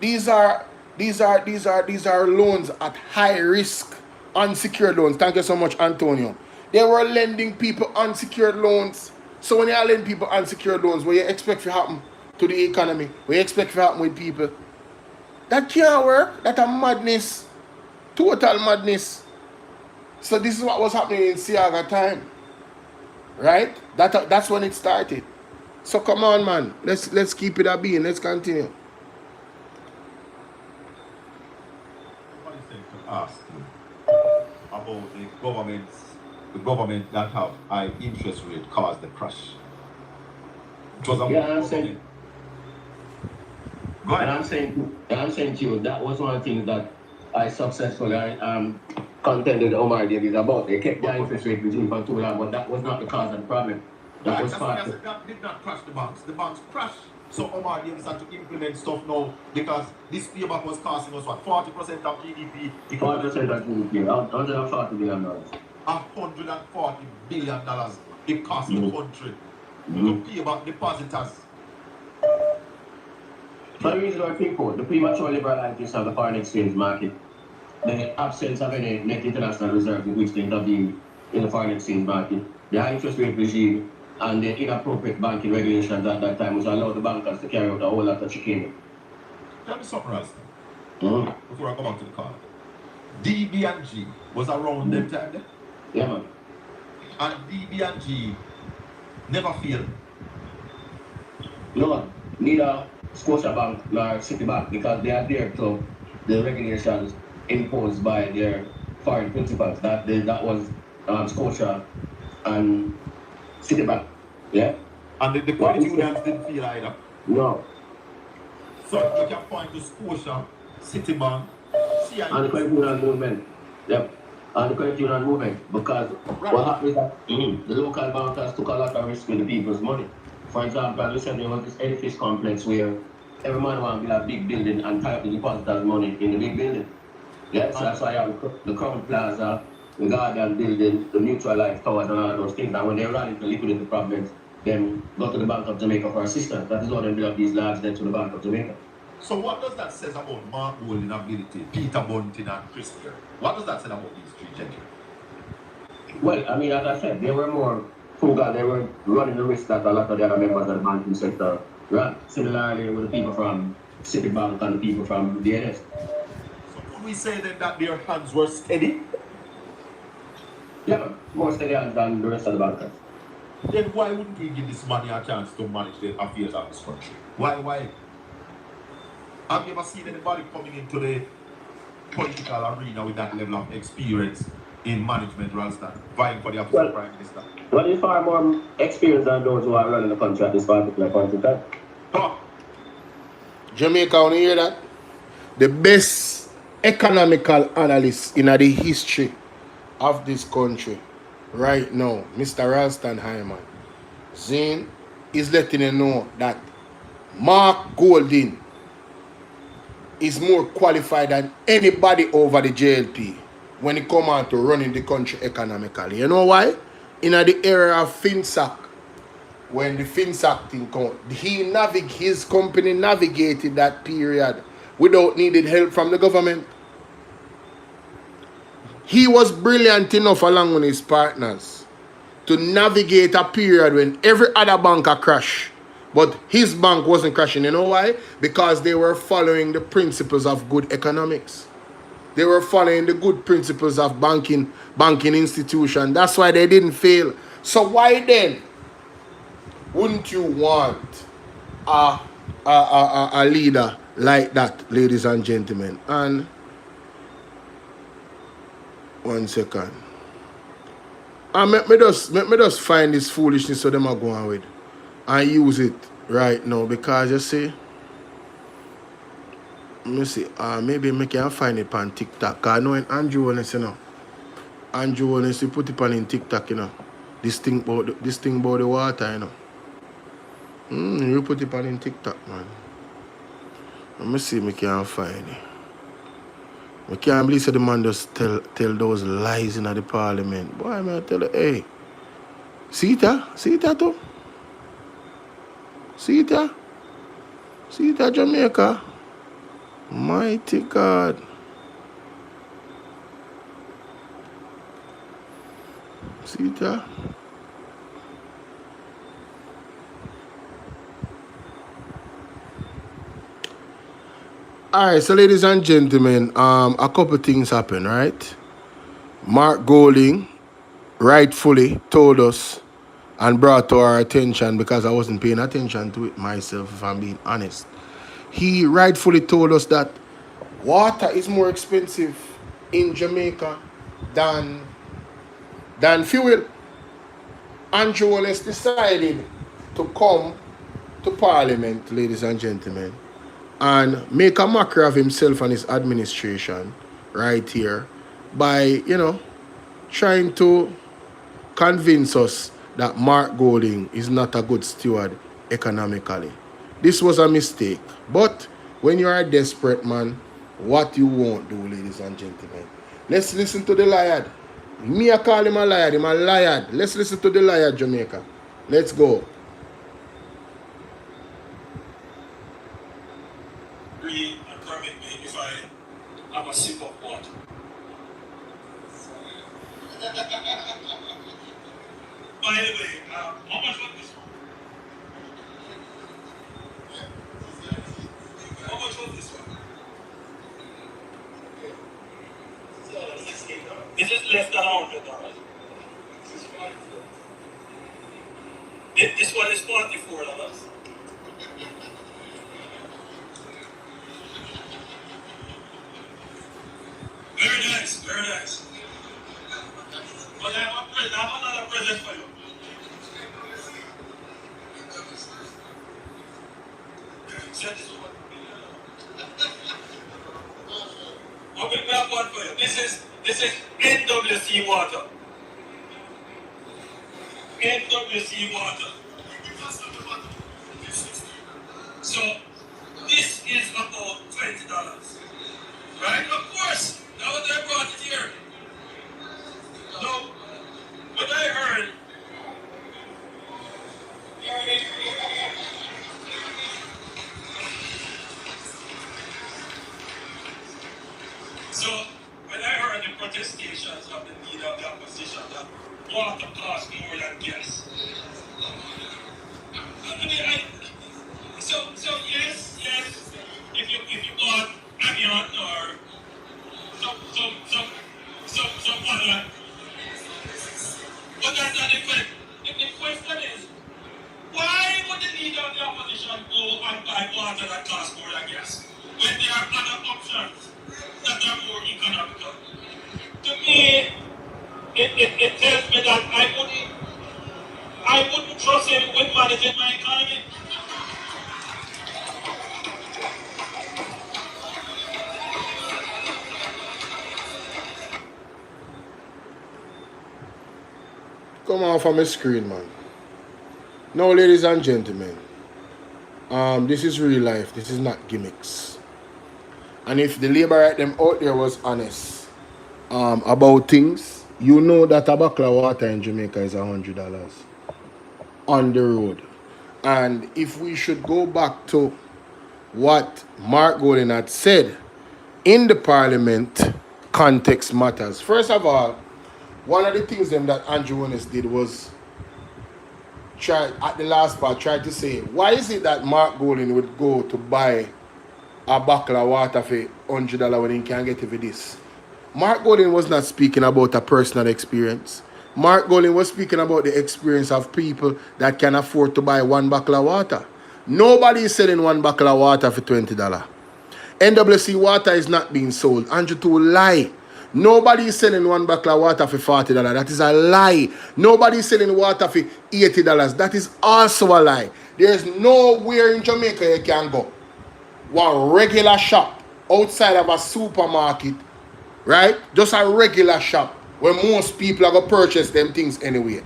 These are loans at high risk, unsecured loans. Thank you so much, Antonio. They were lending people unsecured loans. So when you are lending people unsecured loans, what you expect to happen to the economy? What you expect to happen with people? That can't work. That's a madness. Total madness. So this is what was happening in Siaga time. Right? That's when it started. So come on, man. Let's keep it a being. Let's continue. What is it to ask you about the government that have high interest rate caused the crash? It was I'm saying. And I'm saying to you, that was one of the things that I successfully contended Omar Davies about. They kept the interest rate regime for too long, but that was not the cause of the problem. That was part of that did not crash the banks. The banks crashed. So Omar Davies had to implement stuff now because this payback was costing us what, 40% of GDP? 40% of GDP, $140 billion. $140 billion it cost the country to pay back depositors. For the reason why people, the premature liberalization of the foreign exchange market, the absence of any net international reserve in which to intervene in the foreign exchange market, the high interest rate regime, and the inappropriate banking regulations at that time, which allowed the bankers to carry out a whole lot of chicanery. Tell me something else, before I come back to the card. DB&G was around them time then? Yeah, man. And DB&G never failed. No, neither Scotiabank nor Citibank, because they adhere to the regulations imposed by their foreign principals. That was Scotia and Citibank. Yeah? And the credit unions didn't feel either. No. So you can point to Scotia, Citibank, and the credit union movement. Yep. And the credit union movement. Because what happened is that the local bankers took a lot of risk with the people's money. For example, we said there was this edifice complex where every man wanted to build a big building and tie up the depositors' money in the big building. Yeah, so that's why you have the Crown Plaza, the Guardian Building, the Mutual Life Towers, and all those things. And when they rally to liquidate the problems, then go to the Bank of Jamaica for assistance. That is how they build up these large debts to the Bank of Jamaica. So what does that say about Mark Golding ability, Peter Bunting and Chris here? What does that say about these three gentlemen? Well, I mean, as I said, they were more frugal. They were running the risk that a lot of the other members of the banking sector ran. Similarly with the people from Citibank and the people from DNS. So could we say then that their hands were steady? Yeah, more steady hands than the rest of the bankers. Then why wouldn't we give this money a chance to manage the affairs of this country? Why? Have you ever seen anybody coming into the political arena with that level of experience in management rather than vying for the office of Prime Minister? Well, it's far more experience than those who are running the country at this particular point in time. Jamaica, want to hear that? The best economical analyst in the history of this country right now, Mr. Ralston Hyman, Zane is letting you know that Mark Golding is more qualified than anybody over the JLP when it comes on to running the country economically. You know why? In the era of FinSac, when the FinSac thing came, his company navigated that period without needed help from the government. He was brilliant enough along with his partners to navigate a period when every other bank a crash. But his bank wasn't crashing. You know why? Because they were following the principles of good economics. They were following the good principles of banking institution. That's why they didn't fail. So why then wouldn't you want a leader like that, ladies and gentlemen? And 1 second. And let me just find this foolishness so them are going with and use it right now, because you see, let me see, maybe I can find it on TikTok. Because I know when Andrew Holness, you know, Andrew Holness, you put it on in TikTok, you know, this thing about the water, you know. You put it on in TikTok, man. Let me see if I can find it. I can't believe that the man just tell those lies in the parliament. Boy, I tell you, hey, see that? See that too? See that? See that, Jamaica? Mighty God. See that? Alright, so ladies and gentlemen, a couple things happened, right? Mark Golding rightfully told us and brought to our attention, because I wasn't paying attention to it myself, if I'm being honest. He rightfully told us that water is more expensive in Jamaica than fuel. Andrew Wallace decided to come to Parliament, ladies and gentlemen, and make a mockery of himself and his administration right here by, you know, trying to convince us that Mark Golding is not a good steward economically. This was a mistake. But when you are a desperate man, what you won't do, ladies and gentlemen. Let's listen to the liar. Me, I call him a liar. Him a liar. Let's listen to the liar, Jamaica. Let's go. Read and permit me if I have a sip of water. By the way, how much was this one? How much was this one? This is less than $100. This one is $44. Very nice, very nice. But I have another present for you. Send this one. Okay, we have one for you. This is NWC water. NWC water. So this is about $20. Right? Of course. Now that I brought it here. So what I heard. So when I heard the protestations of the leader of the opposition that water costs more than gas. So yes, if you bought onion or some other, but that's not the question. The question is, why would the leader of the opposition go and buy water that costs more than gas when there are other options that are more economical? To me, it tells me that I wouldn't trust him with managing my economy. Come off of my screen, man. Now, ladies and gentlemen, this is real life. This is not gimmicks. And if the labor right them out there was honest about things, you know that a bottle of water in Jamaica is $100 on the road. And if we should go back to what Mark Golding had said in the Parliament, context matters. First of all, one of the things them that Andrew Willis did was try at the last part tried to say, why is it that Mark Golding would go to buy a bottle of water for $100 when he can't get it for this? Mark Golding was not speaking about a personal experience. Mark Golding was speaking about the experience of people that can afford to buy one bottle of water. Nobody is selling one bottle of water for $20. NWC water is not being sold. Andrew to lie. Nobody is selling one bottle of water for $40. That is a lie. Nobody is selling water for $80. That is also a lie. There is nowhere in Jamaica you can go. One regular shop outside of a supermarket, right? Just a regular shop where most people are going to purchase them things anyway.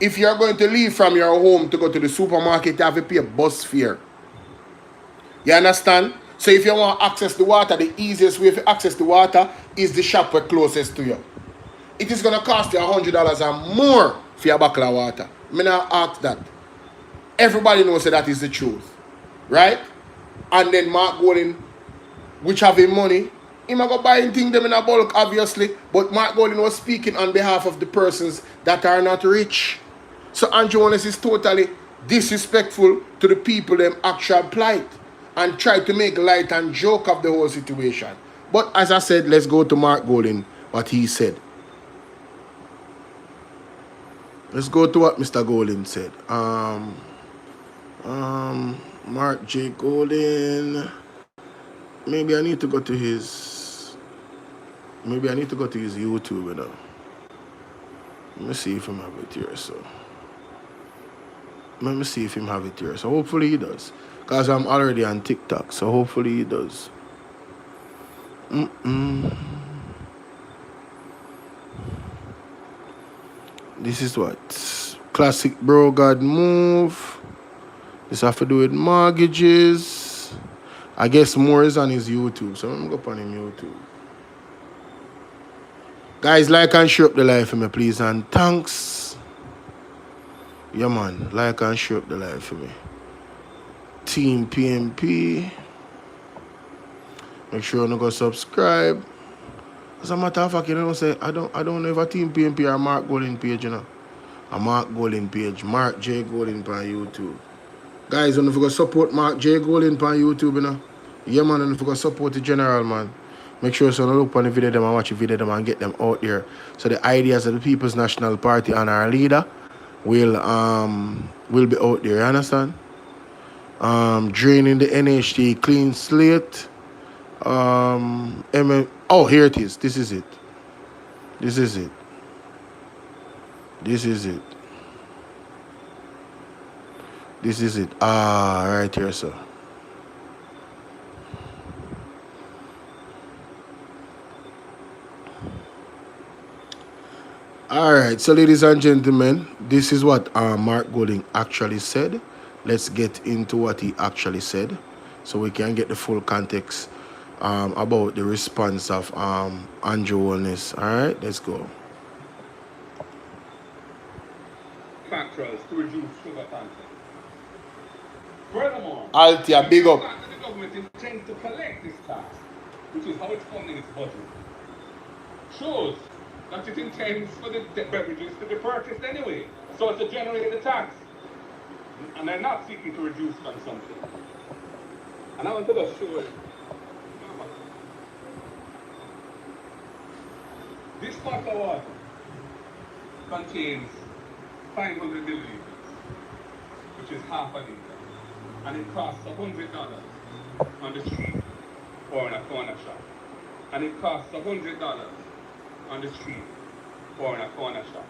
If you're going to leave from your home to go to the supermarket, you have to pay a bus fare. You understand? So if you want to access the water, the easiest way to access the water is the shop closest to you. It is going to cost you $100 or more for your bottle of water. I mean, I ask that. Everybody knows that is the truth. Right? And then Mark Golding, which having money, he might go buying things them in a bulk, obviously. But Mark Golding was speaking on behalf of the persons that are not rich. So Andrew Willis is totally disrespectful to the people them actual plight and try to make light and joke of the whole situation. But as I said, let's go to Mark Golding, what he said. Let's go to what Mr. Golding said. Mark J. Golding. Maybe I need to go to his YouTube, you know. Let me see if I have it here, so. Let me see if he have it here. So hopefully he does. Because I'm already on TikTok, so hopefully he does. This is what? Classic bro God move. This have to do with mortgages. I guess more is on his YouTube, so I'm going to go up on his YouTube. Guys, like and share up the live for me, please, and thanks. Yeah, man, like and share up the live for me. Team PMP. Make sure you go subscribe. As a matter of fact, you know, say I don't know if a Team PMP or Mark Golding page, you know. A Mark Golding page. Mark J. Golding on YouTube. Guys, don't forget to support Mark J. Golding on YouTube, you know. Yeah, man, don't forget to support the general, man. Make sure you look on the video them and watch the video them and get them out there. So the ideas of the People's National Party and our leader will be out there, you understand? Draining the NHT clean slate. Oh, here it is. This is it. This is it. This is it. This is it. Ah, right here, sir. Alright, so ladies and gentlemen, this is what Mark Golding actually said. Let's get into what he actually said so we can get the full context about the response of Andrew Willis. Alright, let's go. Factors to reduce sugar content. Furthermore, Altia, big up. The government intends to collect this tax, which is how it's funding its budget. Shows that it intends for the beverages to be purchased anyway, so as to generate the tax. And they're not seeking to reduce consumption. And I want to just show you. This bottle of water contains 500 milliliters, which is half a liter. And it costs $100 on the street or in a corner shop. And it costs $100 on the street or in a corner shop.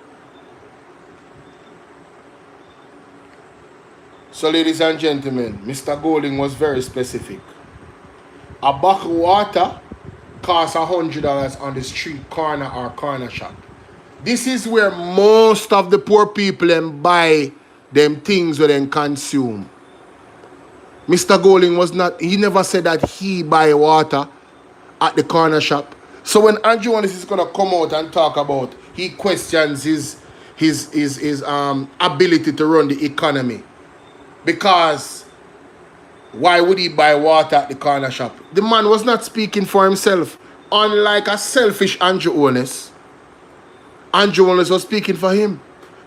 So ladies and gentlemen, Mr. Golding was very specific. A bottle of water costs $100 on the street corner or corner shop. This is where most of the poor people them buy them things where they consume. Mr. Golding was not, he never said that he buy water at the corner shop. So when Andrew Willis is gonna come out and talk about, he questions his ability to run the economy. Because why would he buy water at the corner shop? The man was not speaking for himself. Unlike a selfish Andrew Holness was speaking for him.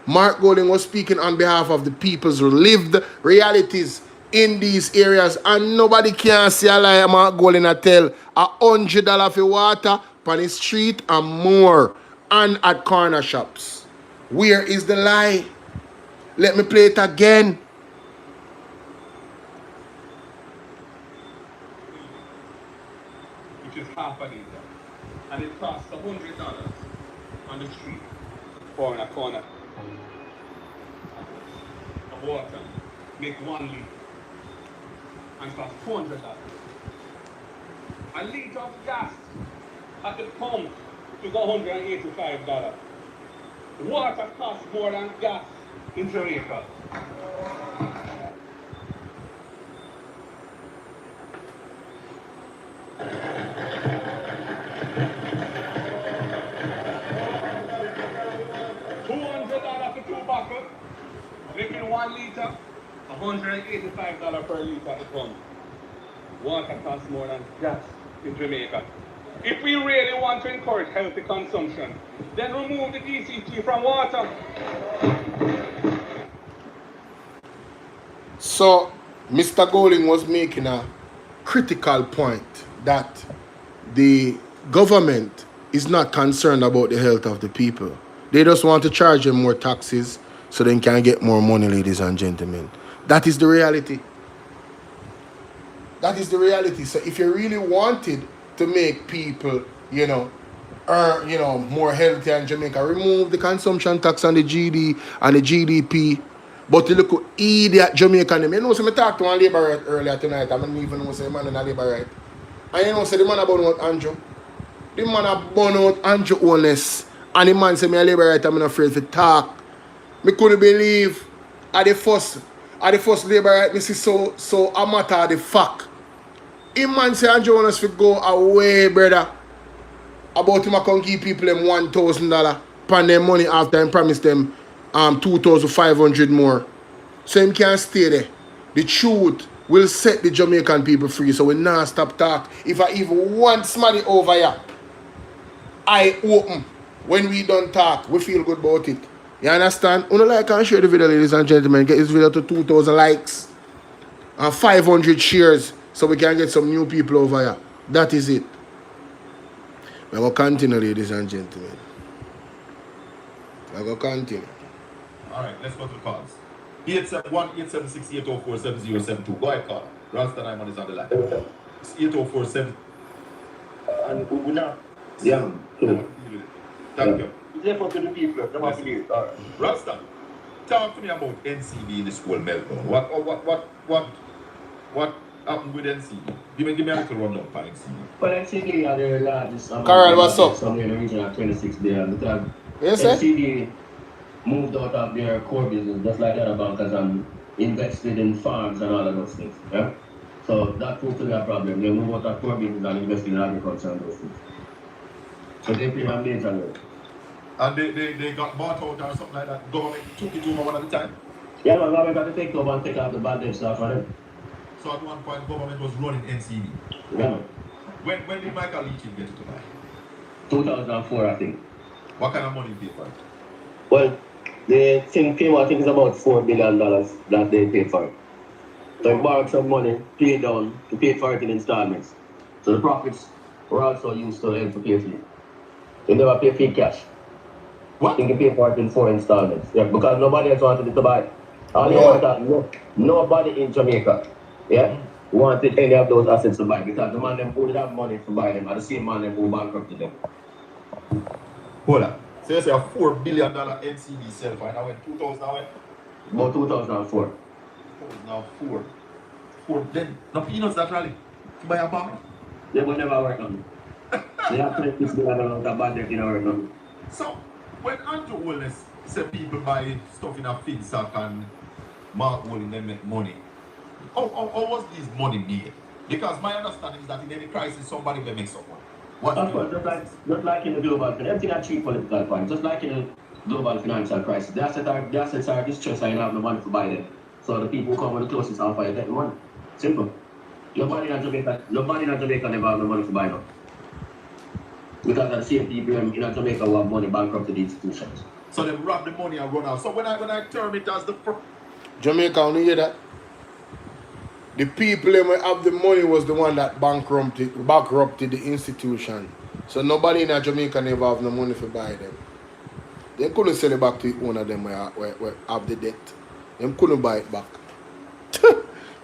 Mark Golding was speaking on behalf of the people's lived realities in these areas. And nobody can say a lie. Mark Golding a tell $100 for water on the street and more, and at corner shops. Where is the lie? Let me play it again. Which is half a liter. And it costs $100 on the street or in a corner of water. Make 1 liter. And it costs $200. A liter of gas at the pump is $185. Water costs more than gas in Jamaica. $200 for 2 bottles, making 1 liter, $185 per liter at the pump. Water costs more than gas in Jamaica. If we really want to encourage healthy consumption, then remove the DCT from water. So, Mr. Golding was making a critical point that the government is not concerned about the health of the people. They just want to charge them more taxes so they can get more money, ladies and gentlemen. That is the reality. That is the reality. So if you really wanted to make people, more healthy in Jamaica, remove the consumption tax on the GD and the GDP. But you look at idiot Jamaican. You know, so I talked to one labor right earlier tonight. I don't even know say man in a labor right. And you know, say the man about out Andrew. The man about out Andrew Holness. And the man say me a labor right, I'm not afraid to talk. Me couldn't believe at the first labor right, me see so a matter of the fact. The man say Andrew Holness fi go away, brother. About him I can give people them $1,000 pan their money after him promise them 2,500 more. So him can't stay there. The truth will set the Jamaican people free. So we not stop talk. If I even want somebody over here, I open. When we don't talk, we feel good about it. You understand? You like and share the video, ladies and gentlemen. Get this video to 2,000 likes and 500 shares so we can get some new people over here. That is it. We will continue, ladies and gentlemen. We will continue. Alright, let's go to the calls. 871-876-804-7072. Go ahead, call. Rasta Diamond is on the line. It's 804-7. And we now. Yeah. Thank you. Therefore, to the people, they want to be. Rasta, talk to me about NCB in this whole meltdown. What happened with NCB? Give me a little rundown for NCB. Well, NCB are the largest. Carl, what's up? Somewhere in the region of 26 there. Because Yes, sir? NCB moved out of their core business, just like the other bankers, and invested in farms and all of those things. Yeah? So that proved to be a problem. They moved out of core business and invested in agriculture and those things. So they play a major role. And they got bought out or something like that. Government took it over one at a time. Yeah, man, government got to take over and take out the bad debt stuff for them. So at one point, government was running NCB. Yeah, man. When did Michael Leachin get it to buy? 2004, I think. What kind of money did they pay for it? Well, the thing came, I think, is about $4 billion that they paid for it. So they borrowed some money, paid down, to pay for it in installments. So the profits were also used to help to pay for it. They never pay free cash. What? They can pay for it in 4 installments. Yeah, because nobody else wanted it to buy. All they wanted, nobody in Jamaica, wanted any of those assets to buy, because the man them who did have money to buy them are the same man them who bankrupted them. Hold on. So you say a $4 billion NCB sell for, and I went 2000, I went? About 2004. 2004. Then, no peanuts that rally. To buy a bomb. They will never work on it. They have $26 billion of bad debt in our work on it. So, when Andrew Holness said people buy stuff in a feed sack and Mark Golding them make money, how was this money made? Because my understanding is that in any crisis, somebody will make some money. Of course, just like in the global, everything are cheap political point. Just like in the global financial crisis, the assets are distressed and you have no money to buy them. So the people who come with the closest offer, you get the money. Simple. Nobody in Jamaica never have no money to buy them. Because of the same people in Jamaica who have money bankrupted the institutions. So they rob the money and run out. So when I term it as the Jamaica, only hear that? The people who have the money was the one that bankrupted the institution. So nobody in Jamaica never have no money to buy them. They couldn't sell it back to one of them where have the debt. They couldn't buy it back.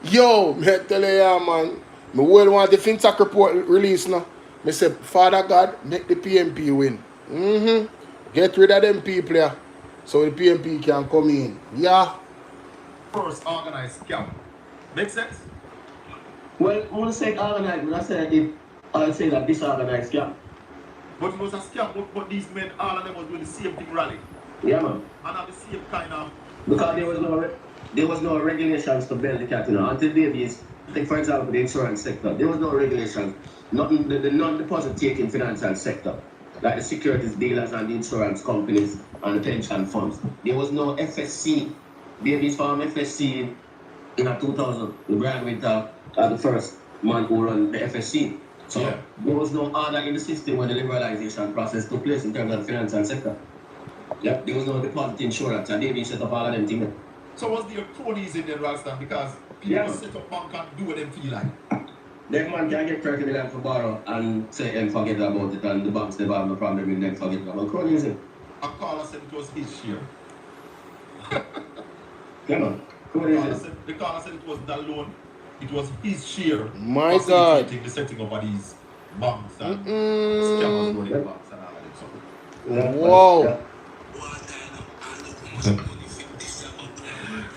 Yo, me tell you, man. Me well want the FinTech report release now. Me say, Father God, make the PMP win. Get rid of them people here. So the PMP can come in. Yeah. first organized scam. Make sense? Well, I want to say organized, but I say that disorganized scam. But it was a scam, but these men, all of them was doing the same thing rally. Yeah, man. And have the same kind of... Because there was no regulations to build the cat, you know. Until Davies, take for example the insurance sector, there was no regulations. Nothing, the non-deposit taking financial sector, like the securities dealers and the insurance companies and the pension funds. There was no FSC. Davies found FSC in 2000. The Brian Winter the first man who ran the FSC. So there was no order in the system when the liberalization process took place in terms of the financial sector. Yeah, there was no deposit insurance, and Davies set up all of them things. So was there cronies in there, Ralston? Because people set up bank and do what they feel like. That man can get 30 million for borrow and say and forget about it, and the banks never have no problem with them forget about cronies. A caller said it was his share. Yeah, man. The caller said it was the loan. It was his share. My God. The setting up of these banks and scammers running banks and all that. Whoa.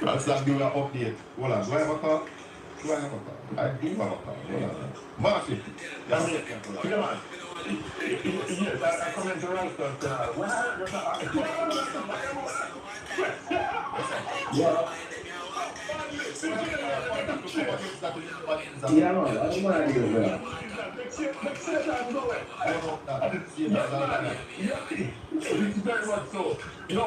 Ralston, give an update. Hold on. Do I have a call? I do have a call. Hold on. Marcy. Yeah, man. Yes, I comment to Ralston. Yeah, man. I don't want to do that. Very much so. No,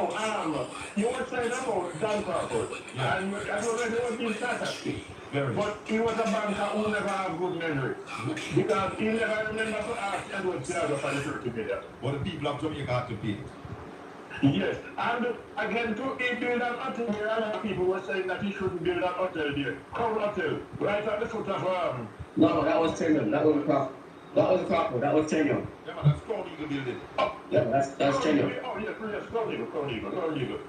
you were saying about Dan Crawford, and I don't know if it was being sarcastic, but he was a banker who never had good memory, because he never remember to ask Edward Thiago for the 30 million. But the people of Jamaica had to pay. Yes, and again, too, he built an hotel here, and people were saying that he shouldn't build an hotel there. Crown Hotel, right at the foot of No, that was tenure. That was a crop. That was a crop. That was tenure. Yeah, man, that's Crown Eagle building. Yeah, that's tenure. Oh, yes, Crown Eagle.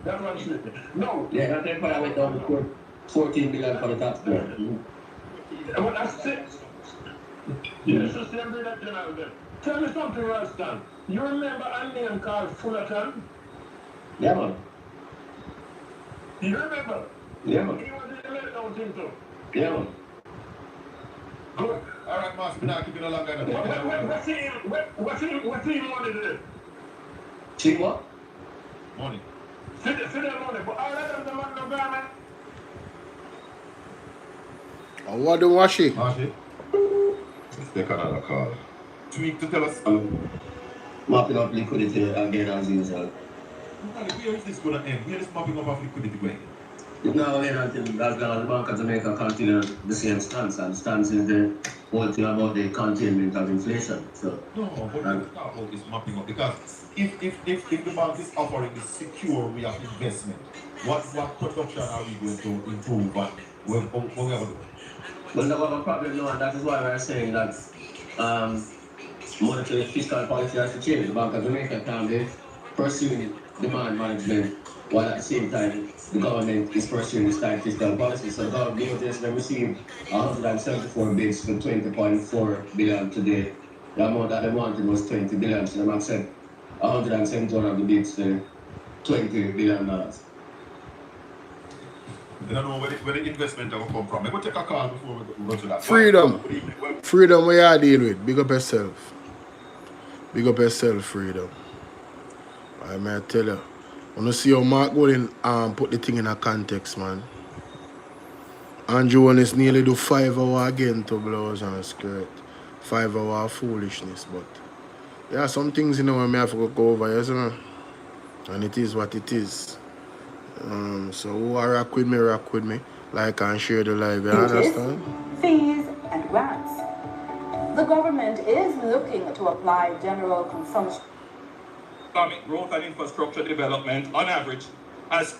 That's what I'm saying. No. Yeah, that empire went down to 14 billion for the taxpayer. Well, that's it. Yes, the same thing that general then. Tell me something, Ralston. You remember a name called Fullerton? Yeah, man. You remember? Yeah, man. He was in the letdown team too. Yeah, man. Good. All right, Master, we're not keeping no longer. What's he money there? See what? Money. See the money, but all of them the money no government. What do Washi? Mashi, let's take another call. Tweak to tell us. Mapping up liquidity again as usual. Where is this going to end? Where is mapping up of liquidity going? It's now end until as long as the Bank of Jamaica continue the same stance, and the stance is the whole thing about the containment of inflation. So no, but let's talk about this mapping up, because if the bank is offering a secure way of investment, what production are we going to improve and what we have to do? Well, we have a problem now, and that is why we are saying that monetary fiscal policy has to change. The Bank of Jamaica can be pursuing demand management, while at the same time the government is pursuing this tight fiscal policy. So government has received 174 bids for 20.4 billion today. The amount that they wanted was 20 billion, so they have said 171 of the bids for $20 billion. I don't know where the investment will come from. I'm going to take a call before we go to that. Freedom, what you deal with? Big up yourself. Big up yourself, Freedom. I may tell you. I want to see how Mark Golden put the thing in a context, man. Andrew is nearly do 5 hours again to blouse and skirt. 5 hours foolishness, but yeah, some things, you know, I may have to go over, yes, man. And it is what it is. So who are rock with me, like and share the live, you understand? Fees and grants. The government is looking to apply general consumption. Economic growth and infrastructure development, on average, as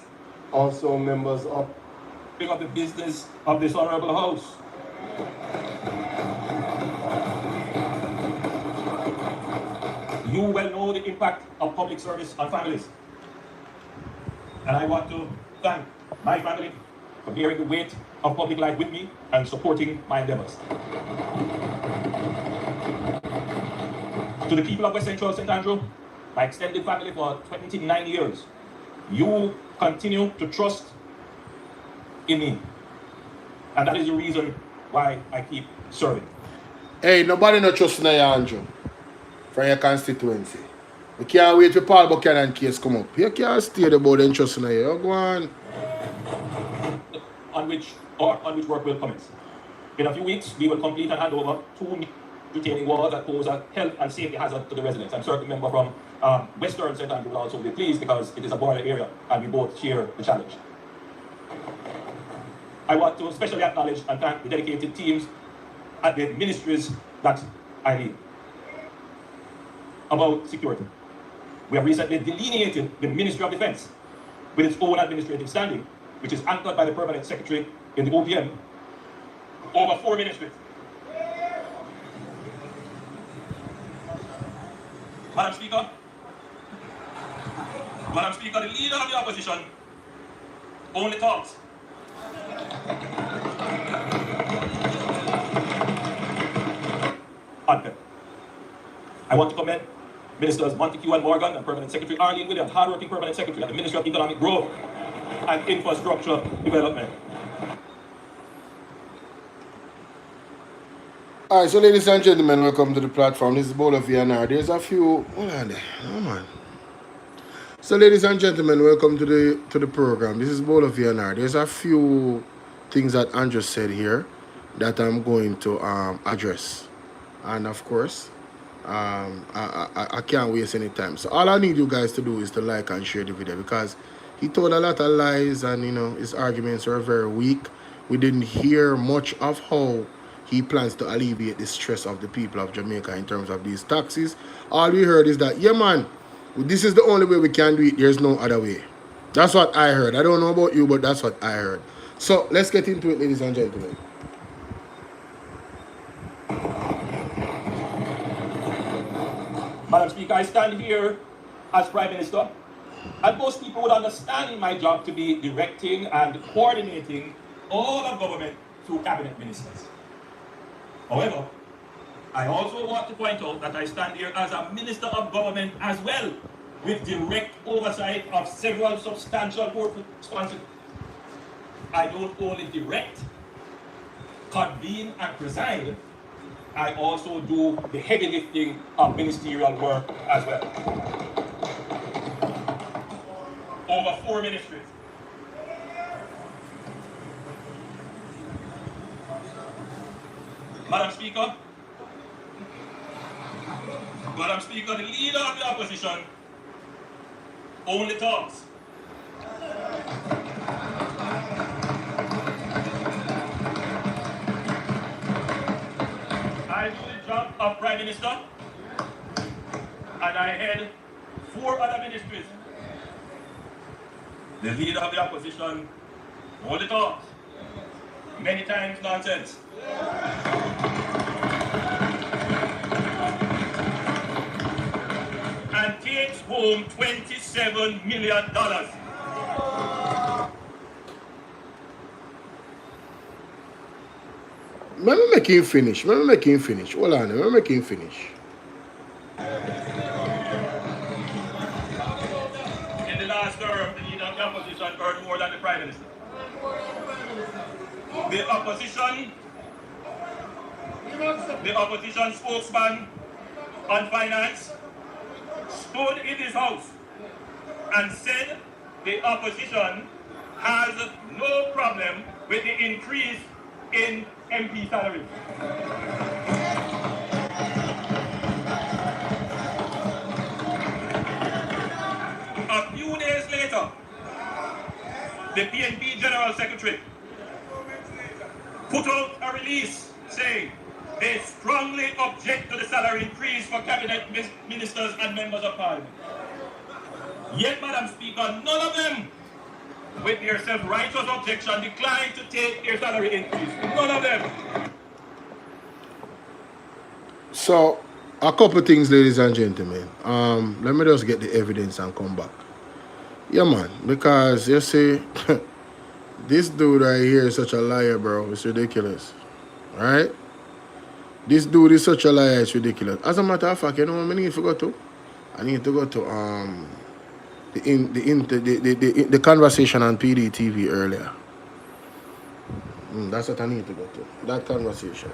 Also members of the business of this honorable house. You well know the impact of public service on families. And I want to thank my family for bearing the weight of public life with me and supporting my endeavors. To the people of West Central St. Andrew, my extended family for 29 years, you continue to trust in me. And that is the reason why I keep serving. Hey, nobody no trust in you, Andrew, from your constituency. We can't wait for Paul Buchanan case come up. You can't stay there about and trust in you. You go on. On which work will commence. In a few weeks, we will complete and hand over 2 retaining walls that pose a health and safety hazard to the residents. I'm certain member from Western St. Andrew will also be pleased because it is a border area and we both share the challenge. I want to especially acknowledge and thank the dedicated teams at the ministries that I lead. About security. We have recently delineated the Ministry of Defense with its own administrative standing, which is anchored by the permanent secretary in the OPM over 4 ministries. Madam Speaker, the leader of the opposition only talks. I want to commend Ministers Montague and Morgan and Permanent Secretary Arlene Williams, hardworking Permanent Secretary at the Ministry of Economic Growth and Infrastructure Development. Alright, so ladies and gentlemen, welcome to the platform. This is BOLO V&R. There's a few. Hold on there. Oh man. So ladies and gentlemen, welcome to the program. This is BOLO V&R. There's a few things that Andrew said here that I'm going to address. And of course, I can't waste any time. So all I need you guys to do is to like and share the video, because he told a lot of lies and, you know, his arguments were very weak. We didn't hear much of how he plans to alleviate the stress of the people of Jamaica in terms of these taxes. All we heard is that, yeah man, this is the only way we can do it. There's no other way. That's what I heard. I don't know about you, but that's what I heard. So let's get into it, ladies and gentlemen. Madam Speaker, I stand here as Prime Minister, and most people would understand my job to be directing and coordinating all of government through cabinet ministers. However, I also want to point out that I stand here as a Minister of Government as well, with direct oversight of several substantial corporate responsibilities. I don't only direct, convene, and preside, I also do the heavy lifting of ministerial work as well. Over 4 ministries. Madam Speaker, the leader of the opposition only talks. I do the job of Prime Minister, and I head 4 other ministries. The leader of the opposition only talks. Many times nonsense. And takes home $27 million. Let me make him finish. Hold on, let me make him finish. In the last term, the leader of the opposition earned more than the Prime Minister. The opposition spokesman on finance stood in his house and said the opposition has no problem with the increase in MP salary. A few days later, the PNP General Secretary put out a release saying They strongly object to the salary increase for cabinet ministers and members of parliament. Yet, Madam Speaker, none of them, with their self-righteous objection, declined to take their salary increase. None of them. So, a couple things, ladies and gentlemen. Let me just get the evidence and come back. Yeah, man, because you see, this dude right here is such a liar, bro. It's ridiculous. Right? This dude is such a liar, it's ridiculous. As a matter of fact, you know what I need to go to? I need to go to the conversation on PDTV earlier. That's what I need to go to. That conversation.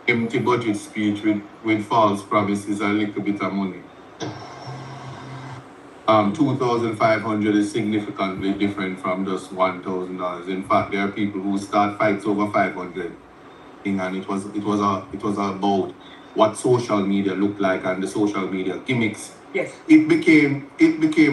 Empty budget speech with false promises and a little bit of money. 2,500 is significantly different from just $1,000. In fact, there are people who start fights over 500, and it was about what social media looked like and the social media gimmicks. Yes. It became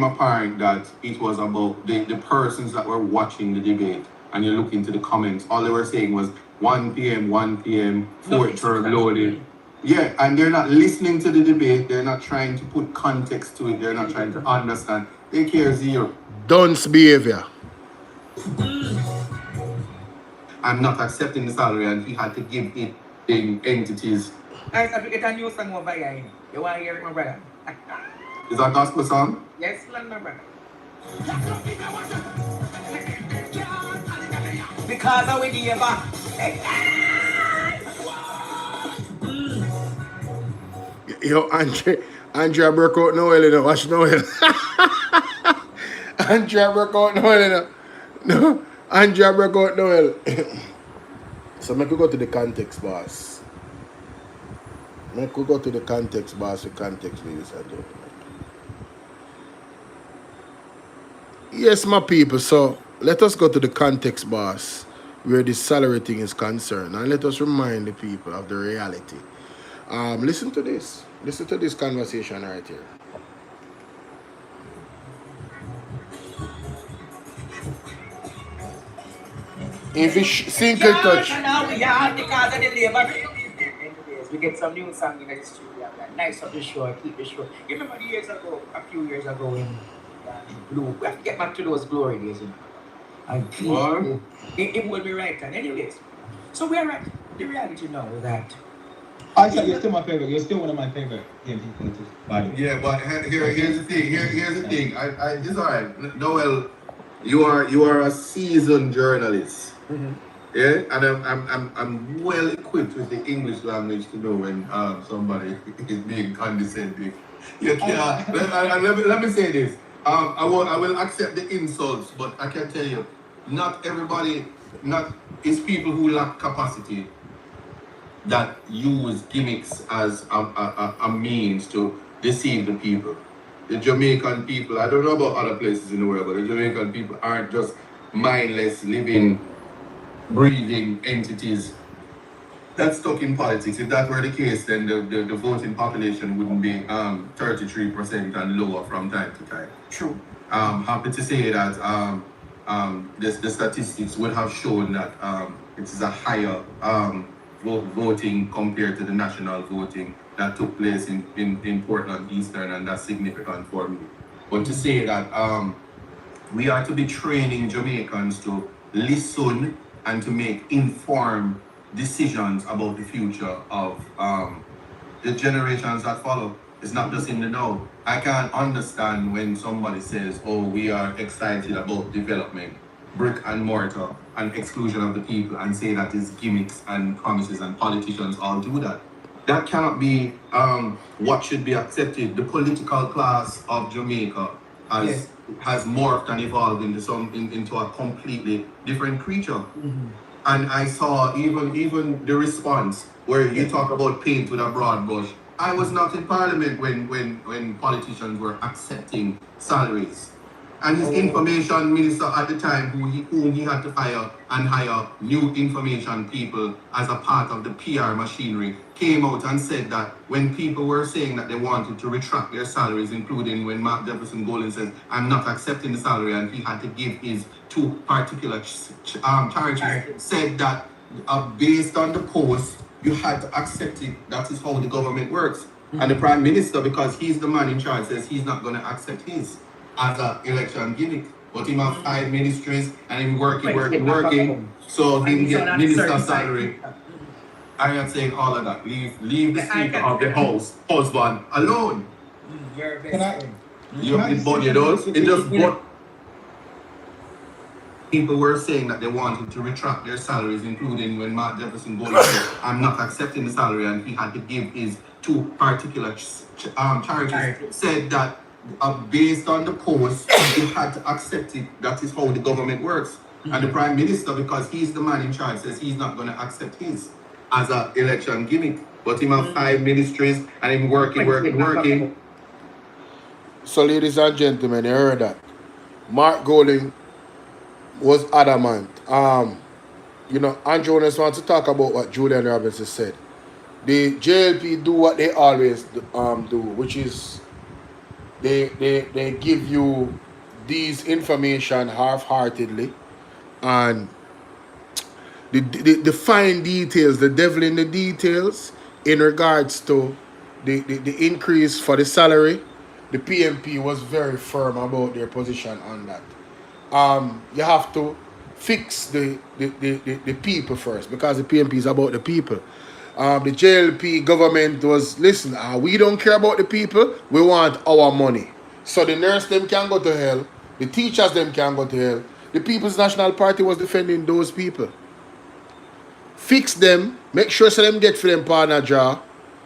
apparent that it was about the persons that were watching the debate, and you look into the comments, all they were saying was 1 p.m., fourth term loaded. Yeah, and they're not listening to the debate, they're not trying to put context to it, they're not trying to understand. They care zero. Dunce behavior. I'm not accepting the salary, and he had to give it in entities. Guys, I get a new song over here. You want to hear it, my brother? Is that gospel song? Yes, my brother. Because I will give back. Yo, Andrea broke out Noel, you know. Watch Noel. Andrea broke out Noel, you know. No, Andrea broke out Noel. So make we go to the context, boss. Make we go to the context, boss. The context, ladies and gentlemen. Yes, my people. So let us go to the context, boss, where this salary thing is concerned, and let us remind the people of the reality. Listen to this. Listen to this conversation right here. If you single touch. Now we are because of the labor. Anyways, we get some new song in the studio. Nice up the show, keep the show. You remember the years ago, a few years ago in Blue, we have to get back to those glory days. You know? And it will be right. And anyways, so we are at the reality now that. Actually, you're still my favorite. You're still one of my favorite games. Yeah, but here's the thing. Here's the thing. It's all right. Noel, you are a seasoned journalist. Mm-hmm. Yeah, and I'm well equipped with the English language to know when somebody is being condescending. You can't. Let me say this. I will accept the insults, but I can tell you, not everybody, it's people who lack capacity that use gimmicks as a means to deceive the people. The Jamaican people, I don't know about other places in the world, but the Jamaican people aren't just mindless, living, breathing entities that's stuck in politics. If that were the case, then the voting population wouldn't be 33% and lower from time to time. True. Happy to say that the statistics would have shown that it is a higher voting compared to the national voting that took place in Portland Eastern, and that's significant for me. But to say that we are to be training Jamaicans to listen and to make informed decisions about the future of the generations that follow. It's not just in the now. I can't understand when somebody says, oh, we are excited about development, brick and mortar, and exclusion of the people, and say that is gimmicks and promises, and politicians all do that. That cannot be what should be accepted. The political class of Jamaica has morphed and evolved into a completely different creature. Mm-hmm. And I saw even the response where you talk about paint with a broad brush. I was not in parliament when politicians were accepting salaries. and his information minister at the time, whom he had to fire and hire new information people as a part of the PR machinery, came out and said that when people were saying that they wanted to retract their salaries, including when Mark Jefferson Golden says, I'm not accepting the salary, and he had to give his two particular charities, said that based on the post, you had to accept it. That is how the government works. And the Prime Minister, because he's the man in charge, says he's not going to accept his as an election gimmick. But he have 5 ministries and he working, so he can get minister salary. I'm not saying all of that. Leave the Speaker of the House, husband, alone. You have the body of those. It just what people were saying that they wanted to retract their salaries, including when Mark Jefferson Golden said, I'm not accepting the salary, and he had to give his 2 particular charities, said that based on the post, he had to accept it. That is how the government works. And the Prime Minister, because he's the man in charge, says he's not going to accept his as an election gimmick. But he have 5 ministries and him working. So, ladies and gentlemen, you heard that. Mark Golding was adamant. You know, Andrew Jonas wants to talk about what Julian Robinson said. The JLP do what they always do, which is they give you these information half-heartedly, and the fine details, the devil in the details in regards to the increase for the salary. The PMP was very firm about their position on that. You have to fix the people first, because the PMP is about the people. The JLP government was, listen, we don't care about the people, we want our money. So the nurse them can go to hell, the teachers them can go to hell. The People's National Party was defending those people. Fix them, make sure so them get for them partner draw,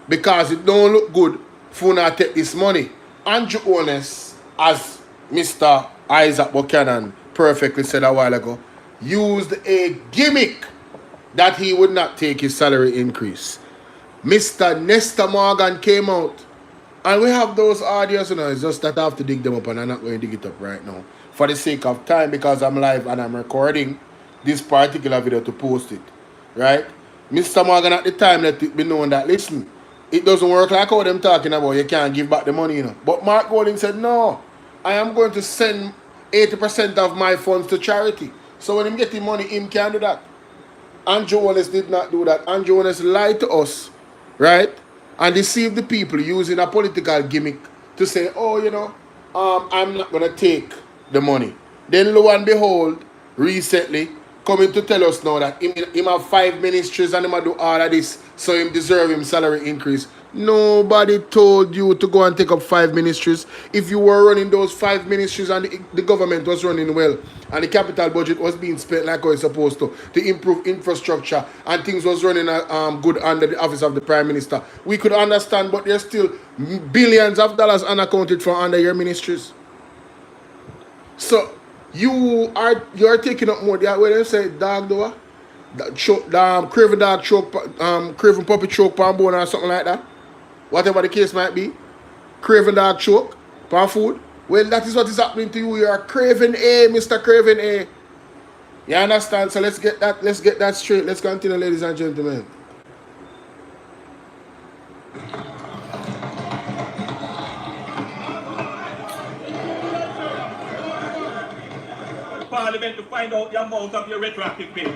because it don't look good for not take this money. Andrew Jonas, as Mr. Isaac Buchanan perfectly said a while ago, used a gimmick that he would not take his salary increase. Mr. Nestor Morgan came out, and we have those audios, you know, it's just that I have to dig them up, and I'm not going to dig it up right now for the sake of time, because I'm live and I'm recording this particular video to post it, right? Mr. Morgan at the time let it be known that, listen, it doesn't work like how them talking about, you can't give back the money, you know. But Mark Golding said, no, I am going to send 80% of my funds to charity. So when him getting money, him can do that. Andrew Jonas did not do that. Andrew Jonas lied to us, right? And deceived the people using a political gimmick to say, oh, you know, I'm not going to take the money. Then lo and behold, recently, coming to tell us now that him have 5 ministries and him do all of this, so him deserve him salary increase. Nobody told you to go and take up 5 ministries. If you were running those 5 ministries and the government was running well, and the capital budget was being spent like how it's supposed to improve infrastructure, and things was running good under the office of the Prime Minister, we could understand, but there's still billions of dollars unaccounted for under your ministries. So you're taking up more. Where they say dog do craven dog choke, craven puppy choke pan bone or something like that. Whatever the case might be, craven dog choke pan food. Well, that is what is happening to you. You are craven A, Mr. Craven A. You understand? So let's get that straight. Let's continue, ladies and gentlemen. Parliament to find out the amount of your retroactive pay.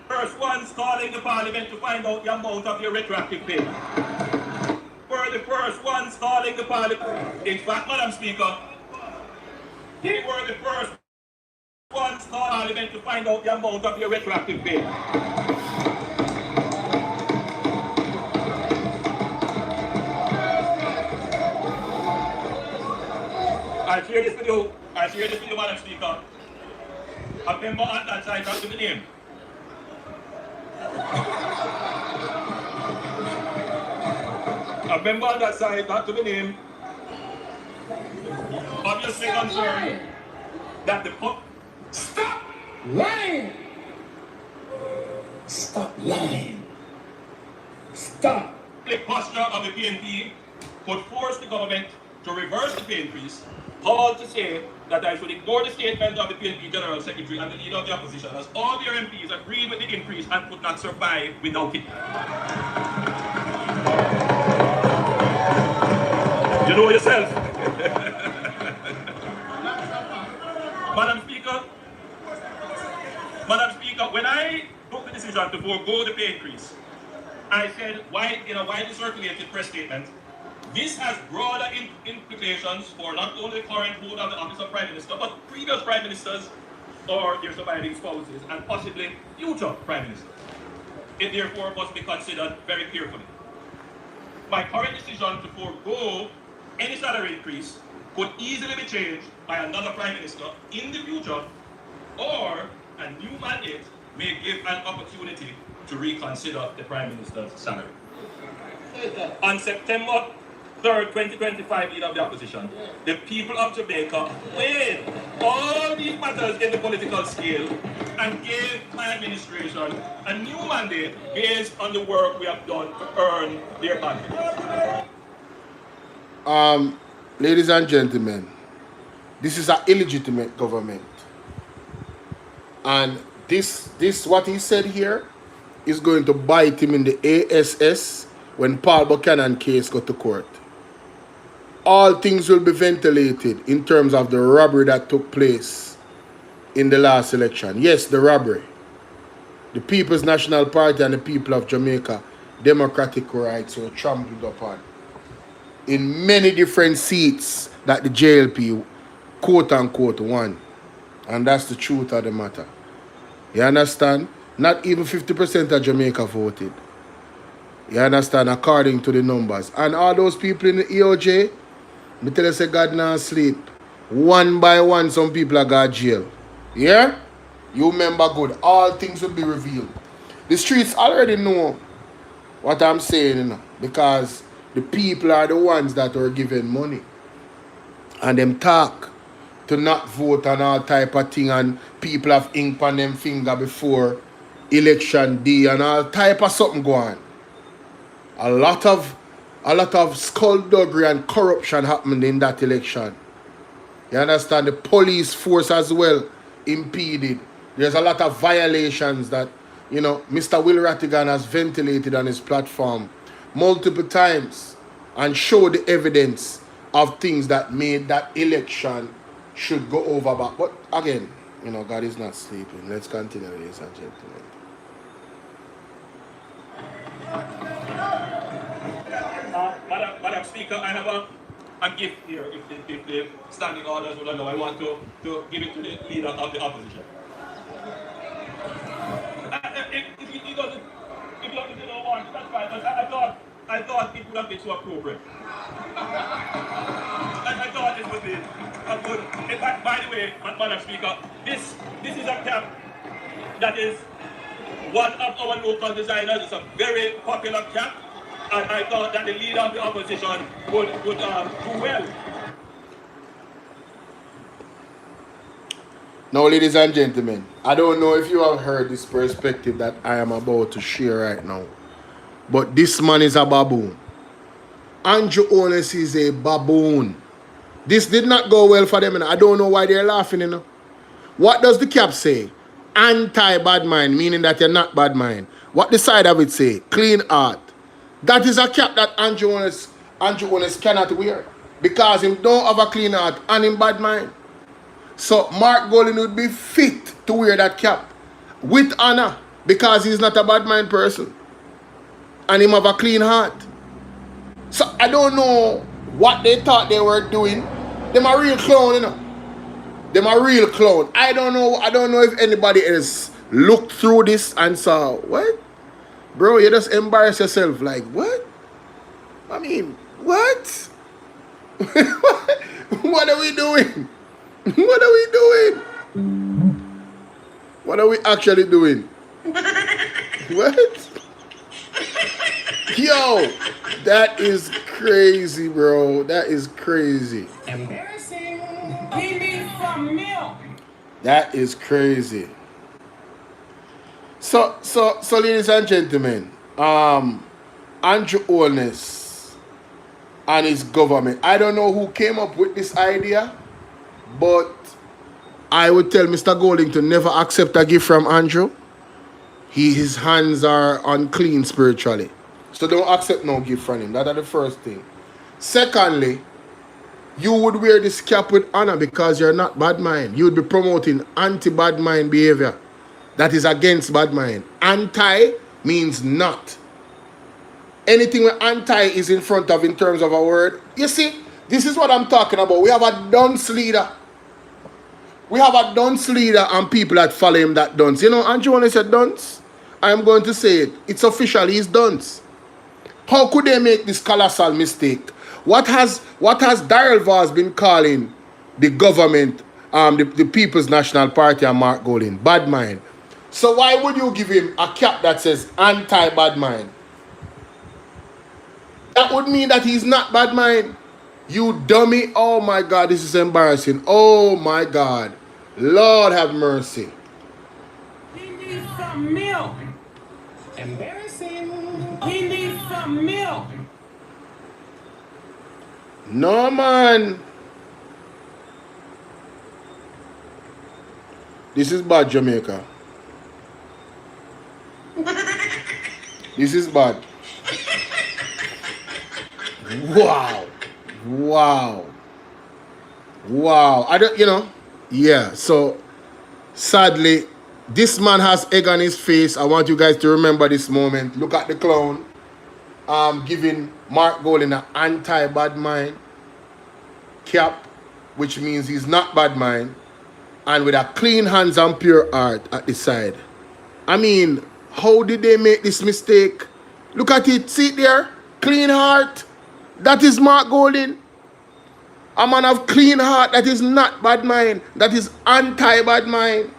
First one's calling the Parliament to find out the amount of your retroactive pay. We're the first ones calling the Parliament. In fact, Madam Speaker, they were the first ones calling the Parliament to find out the amount of your retroactive pay. I'll share this video. Madam Speaker. A member on that side, I'll give the name. A member on that side, not to the name. Obviously concerned that the stop lying! Stop lying! Stop! The posture of the PNP could force the government to reverse the pay increase called to say that I should ignore the statement of the PNP General Secretary and the leader of the opposition, as all the MPs agreed with the increase and could not survive without it. You know yourself. Madam Speaker, when I took the decision to forego the pay increase, I said, why the circulated press statement? This has broader implications for not only the current holder of the office of Prime Minister, but previous Prime Ministers or their surviving spouses, and possibly future Prime Ministers. It therefore must be considered very carefully. My current decision to forego any salary increase could easily be changed by another Prime Minister in the future, or a new mandate may give an opportunity to reconsider the Prime Minister's salary. On September 3rd, 2025, leader of the opposition, the people of Jamaica weighed all these matters in the political scale and gave my administration a new mandate based on the work we have done to earn their confidence. Ladies and gentlemen, this is an illegitimate government. And this what he said here is going to bite him in the ASS when Paul Buchanan case go to court. All things will be ventilated in terms of the robbery that took place in the last election. Yes, the robbery. The People's National Party and the people of Jamaica, democratic rights were trampled upon in many different seats that the JLP quote-unquote won. And that's the truth of the matter. You understand? Not even 50% of Jamaica voted. You understand? According to the numbers. And all those people in the EOJ, me tell you say God not sleep. One by one, some people are got jail. Yeah? You remember good. All things will be revealed. The streets already know what I'm saying, you know, because the people are the ones that are given money. And them talk to not vote and all type of thing, and people have ink on them finger before election day and all type of something go on. A lot of skullduggery and corruption happened in that election. You understand? The police force as well impeded. There's a lot of violations that, you know, Mr. Will Rattigan has ventilated on his platform multiple times and showed the evidence of things that made that election should go over back. But again, you know, God is not sleeping. Let's continue, ladies and gentlemen. Madam Speaker, I have a gift here. If the standing orders would allow, I want to give it to the leader of the opposition. If he doesn't want it, that's fine. But I thought it would have been so appropriate. I thought it would be a good. In fact, by the way, Madam Speaker, this is a cap that is one of our local designers. It's a very popular cap, and I thought that the leader of the opposition would do well. Now, ladies and gentlemen, I don't know if you have heard this perspective that I am about to share right now, but this man is a baboon. Andrew Holness is a baboon. This did not go well for them, and I don't know why they're laughing, you know. What does the cap say? Anti-bad mind, meaning that you're not bad mind. What the side of it say? Clean heart. That is a cap that Andrew Holness cannot wear, because he don't have a clean heart and him bad mind. So Mark Golden would be fit to wear that cap with honor, because he's not a bad mind person and him have a clean heart. So I don't know what they thought they were doing. Them a real clown, you know. Them a real clown. I don't know if anybody else looked through this and saw, what? Bro, you just embarrass yourself. Like, what? I mean, what? What are we doing? What are we doing? What are we actually doing? What? Yo, that is crazy, bro. That is crazy. Embarrassing. We need some milk. That is crazy. So, ladies and gentlemen, Andrew Holness and his government. I don't know who came up with this idea, But I would tell Mr. Golding to never accept a gift from Andrew. His hands are unclean spiritually. So don't accept no gift from him. That's the first thing. Secondly, you would wear this cap with honor because you're not bad mind. You would be promoting anti-bad mind behavior. That is against bad mind. Anti means not. Anything where anti is in front of in terms of a word. You see, this is what I'm talking about. We have a dunce leader. We have a dunce leader and people that follow him that dunce. You know, Andrew only said dunce. I'm going to say it. It's official. He's dunce. How could they make this colossal mistake? What has Daryl Vaz been calling the government, the People's National Party and Mark Golding? Bad mind. So why would you give him a cap that says anti-bad mind? That would mean that he's not bad mind. You dummy. Oh my God, this is embarrassing. Oh my God. Lord have mercy. He needs some milk. Embarrassing. He needs some milk. No, man. This is bad, Jamaica. This is bad. Wow. Wow. Wow. I don't, you know. Yeah, so sadly, this man has egg on his face. I want you guys to remember this moment. Look at the clown. Giving Mark Golding an anti-bad mind cap, which means he's not bad mind, and with a clean hands and pure heart at the side. I mean, how did they make this mistake? Look at it. See it there? Clean heart. That is Mark Golding. A man of clean heart that is not bad mind. That is anti-bad mind.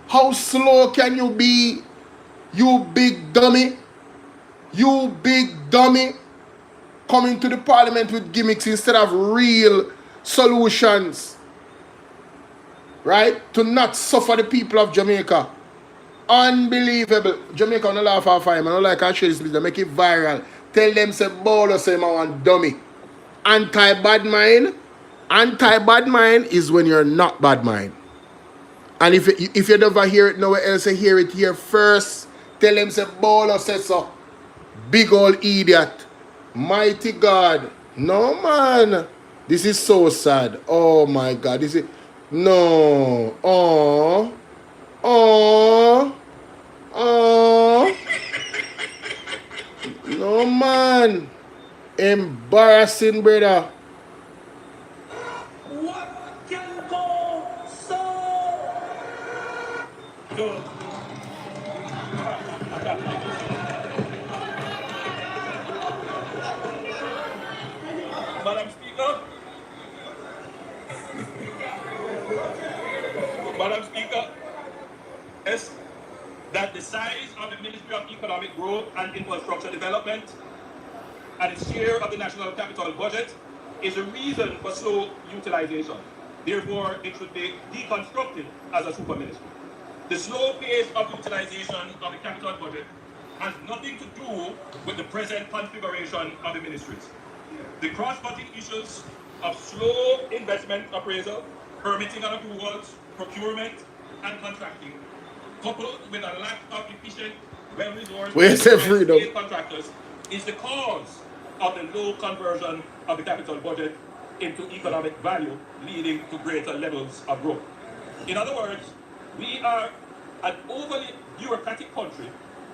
How slow can you be, you big dummy? You big dummy. Coming to the parliament with gimmicks instead of real solutions. Right? To not suffer the people of Jamaica. Unbelievable. Jamaica on the laugh off him. I don't like I share this video. Make it viral. Tell them say Bolo say I want dummy. Anti-bad mind. Anti-bad mind is when you're not bad mind. And if you never hear it nowhere else, you hear it here first. Tell them say Bolo says so. Big old idiot. Mighty God. No, man. This is so sad. Oh, my God. This is... No. Oh. Oh. Oh. No, man. Embarrassing, brother. What can go so? Good. Madam Speaker. Madam Speaker. Yes, that the size of the Ministry of Economic Growth and Infrastructure Development and its share of the national capital budget is a reason for slow utilization. Therefore, it should be deconstructed as a super ministry. The slow pace of utilization of the capital budget has nothing to do with the present configuration of the ministries. The cross-cutting issues of slow investment appraisal, permitting and approvals, procurement and contracting, coupled with a lack of efficient, well-resourced contractors, is the cause of the low conversion of the capital budget into economic value, leading to greater levels of growth. In other words, we are an overly bureaucratic country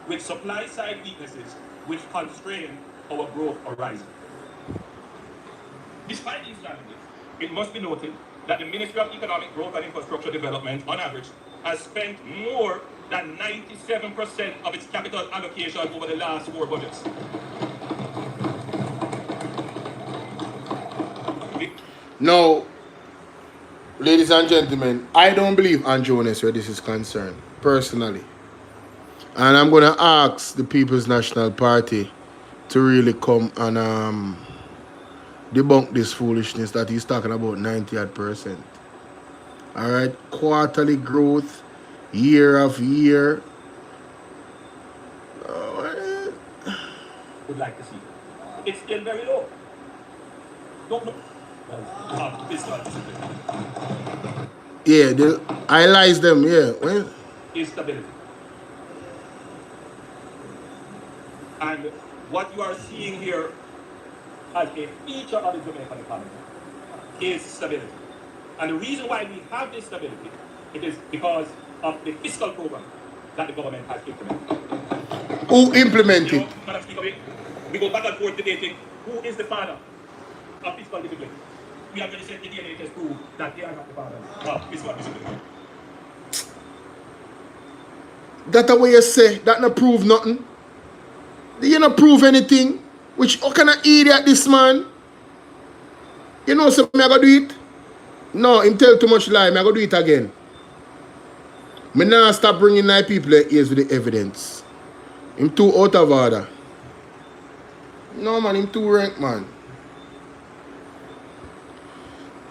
with supply-side weaknesses which constrain our growth horizon. Despite these challenges, it must be noted that the Ministry of Economic Growth and Infrastructure Development, on average, has spent more than 97% of its capital allocation over the last 4 budgets. Now, ladies and gentlemen, I don't believe Andrew Jones where this is concerned, personally. And I'm going to ask the People's National Party to really come and debunk this foolishness that he's talking about 90%. All right, quarterly growth, year of year. Would like to see. It's still very low. Don't look. of fiscal discipline. Yeah, they analyze them, yeah. Well, Is stability. And what you are seeing here as a feature of the Jamaican economy is stability. And the reason why we have this stability, it is because of the fiscal program that the government has implemented. who implemented? You know, Madam Speaker, we go back and forth debating who is the father of fiscal discipline. We have already said the DNA test prove that they are not the father of fiscal discipline. That's the way you say, that not prove nothing. You not prove anything. Which, what kind of idiot this man? You know something I gotta do it? No, him tell too much lie, I gotta do it again. Me now stop bringing my people ears with the evidence. Him too out of order. No man, him too rank, man.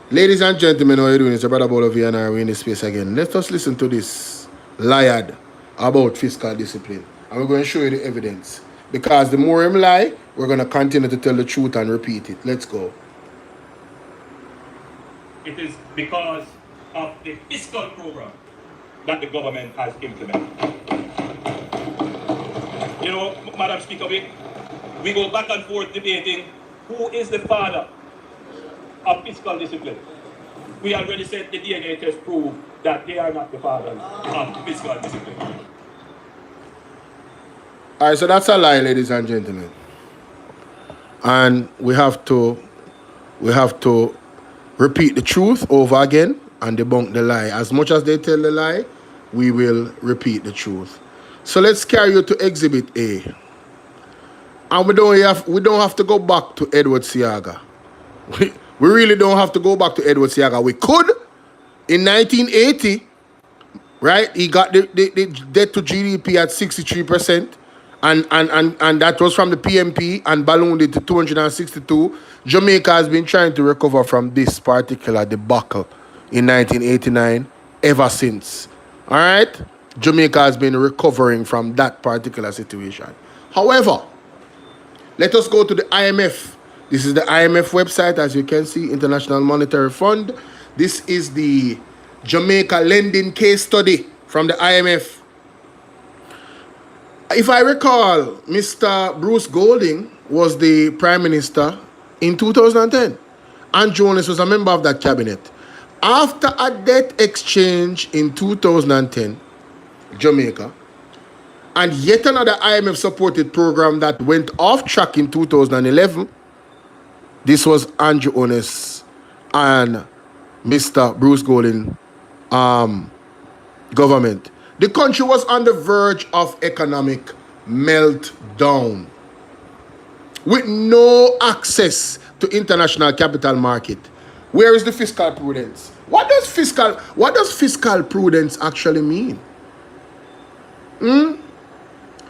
Ladies and gentlemen, how are you doing? It's your brother BOLO V&R. We're in this space again. Let us listen to this liar about fiscal discipline. And we're going to show you the evidence. Because the more him lie, we're going to continue to tell the truth and repeat it. Let's go. It is because of the fiscal program that the government has implemented. You know, Madam Speaker, we go back and forth debating who is the father of fiscal discipline. We already said the DNA test prove that they are not the fathers of fiscal discipline. Alright, so that's a lie, ladies and gentlemen. And we have to repeat the truth over again and debunk the lie. As much as they tell the lie, we will repeat the truth. So let's carry you to Exhibit A. And we don't have to go back to Edward Seaga. We really don't have to go back to Edward Seaga. We could in 1980, right? He got the debt to GDP at 63%, and that was from the PMP and ballooned it to 262. Jamaica has been trying to recover from this particular debacle in 1989 ever since. All right? Jamaica has been recovering from that particular situation. However, let us go to the IMF. This is the IMF website, as you can see, International Monetary Fund. This is the Jamaica lending case study from the IMF. If I recall, Mr. Bruce Golding was the Prime Minister in 2010. And Jonas was a member of that cabinet. After a debt exchange in 2010, Jamaica, and yet another IMF-supported program that went off track in 2011, this was Andrew Onis and Mr. Bruce Golding government. The country was on the verge of economic meltdown with no access to international capital market. Where is the fiscal prudence? What does fiscal prudence actually mean?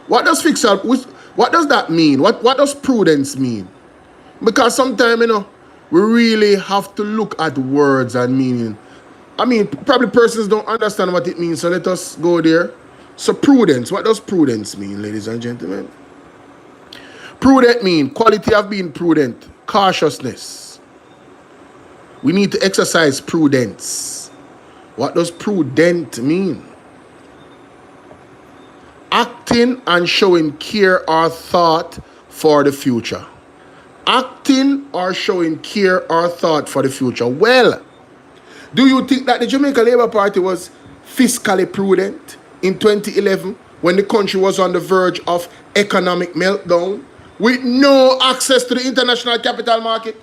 What does that mean? What does prudence mean? Because sometimes, you know, we really have to look at words and meaning. I mean, probably persons don't understand what it means, so let us go there. So prudence, what does prudence mean, ladies and gentlemen? Prudent mean quality of being prudent, cautiousness. We need to exercise prudence. What does prudent mean? Acting and showing care or thought for the future. Acting or showing care or thought for the future. Well, do you think that the Jamaica Labour Party was fiscally prudent in 2011 when the country was on the verge of economic meltdown with no access to the international capital market?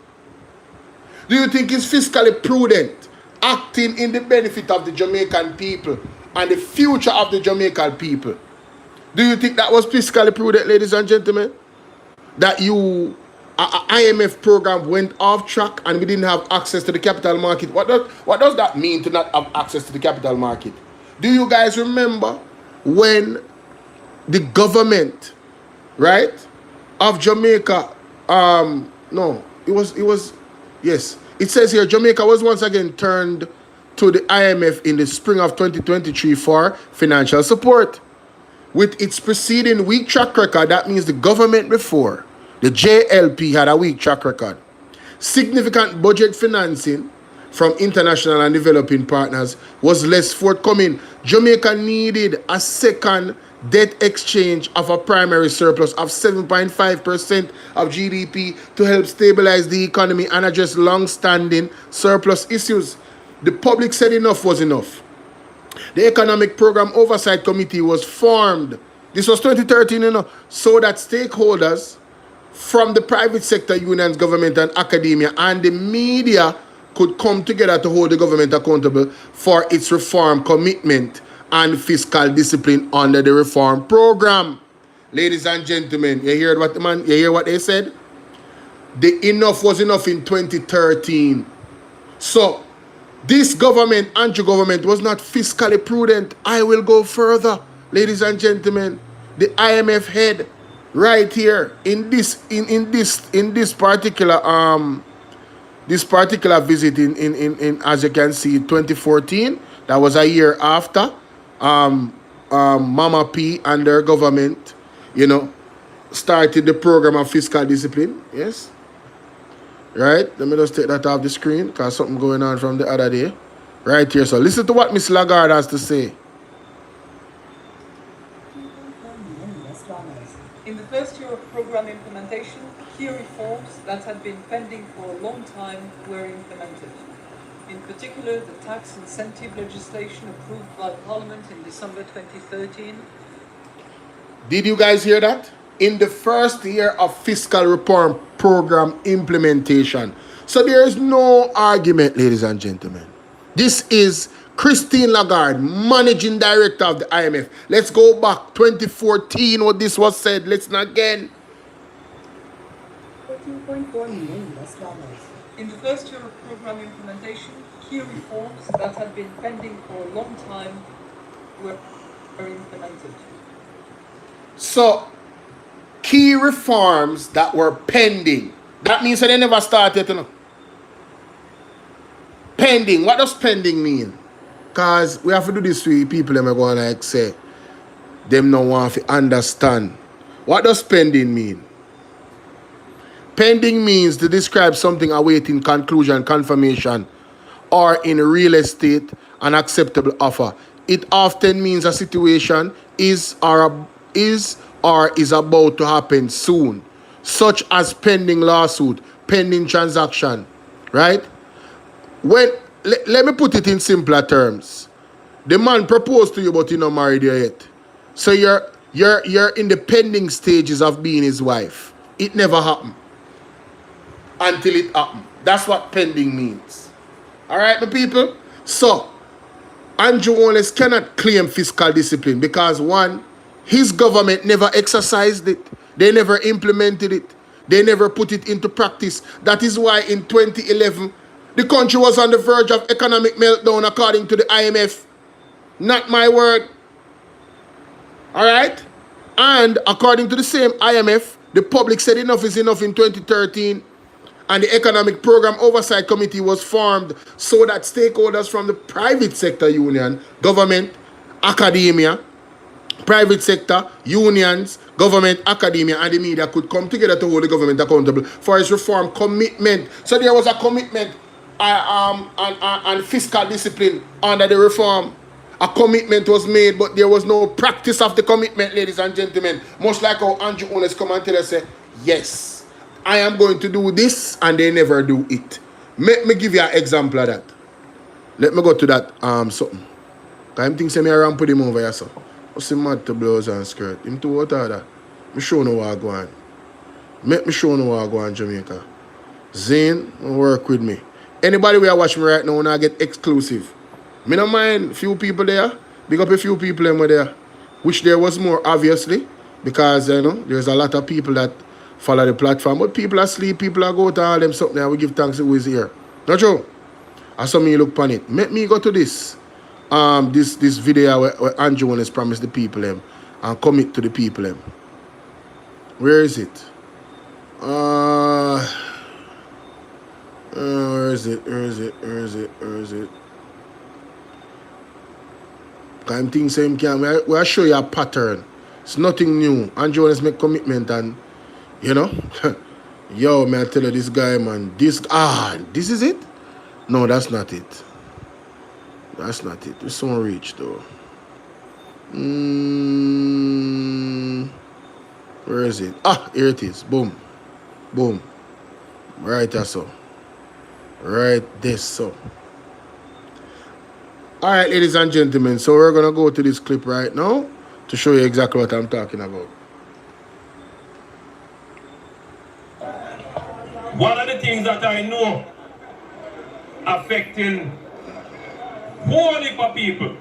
Do you think it's fiscally prudent, acting in the benefit of the Jamaican people and the future of the Jamaican people? Do you think that was fiscally prudent, ladies and gentlemen? That IMF program went off track and we didn't have access to the capital market? What does that mean to not have access to the capital market? Do you guys remember when the government, right, of Jamaica, yes, it says here, Jamaica was once again turned to the IMF in the spring of 2023 for financial support. With its preceding weak track record, that means the government before, the JLP, had a weak track record. Significant budget financing from international and developing partners was less forthcoming. Jamaica needed a second debt exchange of a primary surplus of 7.5% of GDP to help stabilize the economy and address long-standing surplus issues. The public said enough was enough. The Economic Program Oversight Committee was formed. This was 2013, so that stakeholders from the private sector, unions, government, and academia, and the media could come together to hold the government accountable for its reform commitment and fiscal discipline under the reform program. Ladies and gentlemen, you hear what they said? The enough was enough in 2013. So this government, anti-government, was not fiscally prudent. I will go further, ladies and gentlemen. The IMF head, right here in this particular visit in as you can see, 2014. That was a year after Mama P and their government, started the program of fiscal discipline. Yes. Right? Let me just take that off the screen because something going on from the other day. Right here. So listen to what Miss Lagarde has to say. In the first year of program implementation, key reforms that had been pending for a long time were implemented. In particular, the tax incentive legislation approved by Parliament in December 2013. Did you guys hear that? In the first year of fiscal reform program implementation. So there is no argument, ladies and gentlemen. This is Christine Lagarde, Managing Director of the IMF. Let's go back 2014 what this was said. Let's not again. $14.4 million. In the first year of program implementation, key reforms that had been pending for a long time were implemented. So, key reforms that were pending. That means that they never started, Pending. What does pending mean? Because we have to do this with people that are going to say, them no want to understand. What does pending mean? Pending means to describe something awaiting conclusion, confirmation, or in real estate, an acceptable offer. It often means a situation is or is about to happen soon, such as pending lawsuit, pending transaction, right? Let me put it in simpler terms. The man proposed to you, but you're not married yet. So you're in the pending stages of being his wife. It never happened until it happened. That's what pending means. All right, my people. So Andrew Holness cannot claim fiscal discipline because one, his government never exercised it. They never implemented it. They never put it into practice. That is why in 2011, the country was on the verge of economic meltdown according to the IMF. Not my word. All right? And according to the same IMF, the public said enough is enough in 2013. And the Economic Program Oversight Committee was formed so that stakeholders from the private sector union, government, academia, private sector, unions, government, academia, and the media could come together to hold the government accountable for its reform commitment. So there was a commitment on fiscal discipline under the reform. A commitment was made, but there was no practice of the commitment, ladies and gentlemen. Much like how Andrew Holness come and tell us, say, yes, I am going to do this, and they never do it. Let me give you an example of that. Let me go to that something. Because I'm thinking me around put him over here, so. What's the matter to blouse and skirt? Him too what other? Me show no what I go on. Make me show no what I go on Jamaica. Zane, work with me. Anybody who watch me right now when I get exclusive. Me no mind few people there. Big up a few people in there. Which there was more obviously. Because there's a lot of people that follow the platform. But people are asleep, people are go to all them something and we give thanks to who is here. Not true? I saw me look on it. Make me go to this. This video where Andrew Holness promised the people and commit to the people Where is it? Where is it? I'm thinking same can we'll show you a pattern. It's nothing new. Andrew Holness make commitment and you Yo, man, I tell you, this guy, man, this is it? No, that's not it. That's not it. This one reach though. Where is it? Here it is. Boom. Boom. Right there, so. Right this, so. Alright, ladies and gentlemen, so we're gonna go to this clip right now to show you exactly what I'm talking about. One of the things that I know affecting whole heap of people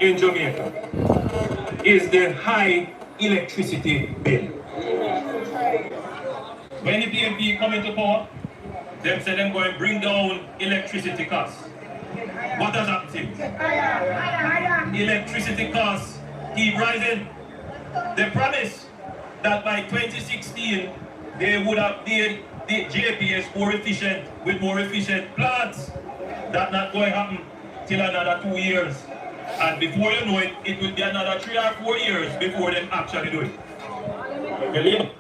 in Jamaica is the high electricity bill. When the PMP come into power, them say them going to bring down electricity costs. What has happened? Electricity costs keep rising. They promised that by 2016 they would have made the JPS more efficient with more efficient plants. That's not going to happen till another 2 years. And before you know it, it will be another 3 or 4 years before they actually do it. The Labour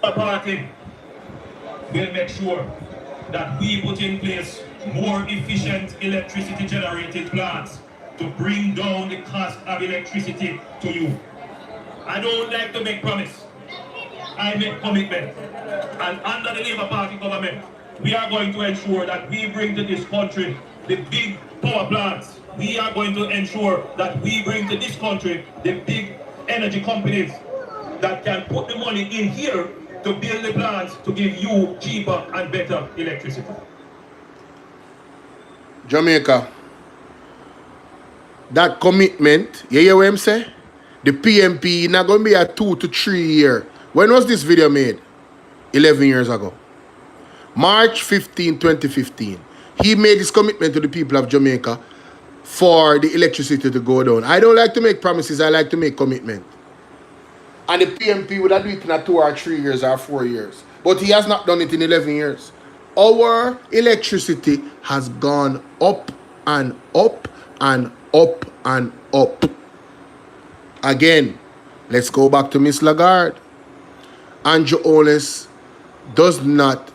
Party will make sure that we put in place more efficient electricity generated plants to bring down the cost of electricity to you. I don't like to make promise. I make commitment. And under the Labour Party government, we are going to ensure that we bring to this country the big power plants. We are going to ensure that we bring to this country the big energy companies that can put the money in here to build the plants to give you cheaper and better electricity. Jamaica, that commitment, you hear what I'm saying? The PMP not going to be a 2 to 3 year. When was this video made? 11 years ago. March 15, 2015. He made his commitment to the people of Jamaica for the electricity to go down. I don't like to make promises, I like to make commitment. And the PMP would have done it in a 2 or 3 years or 4 years. But he has not done it in 11 years. Our electricity has gone up and up and up and up. Again, let's go back to Miss Lagarde. Andrew Holness does not,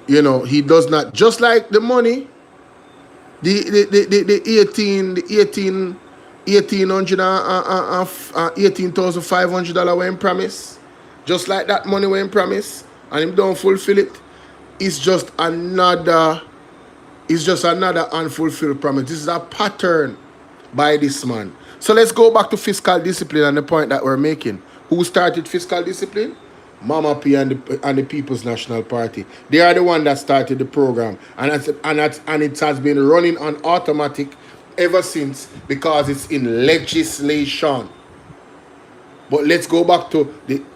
he does not, just like the money, the $18,500 when promise, just like that money when promise, and him don't fulfill it. It's just another unfulfilled promise. This is a pattern by this man. So let's go back to fiscal discipline and the point that we're making. Who started fiscal discipline? Mama P and the People's National Party. They are the one that started the program, and it has been running on automatic ever since because it's in legislation. But let's go back to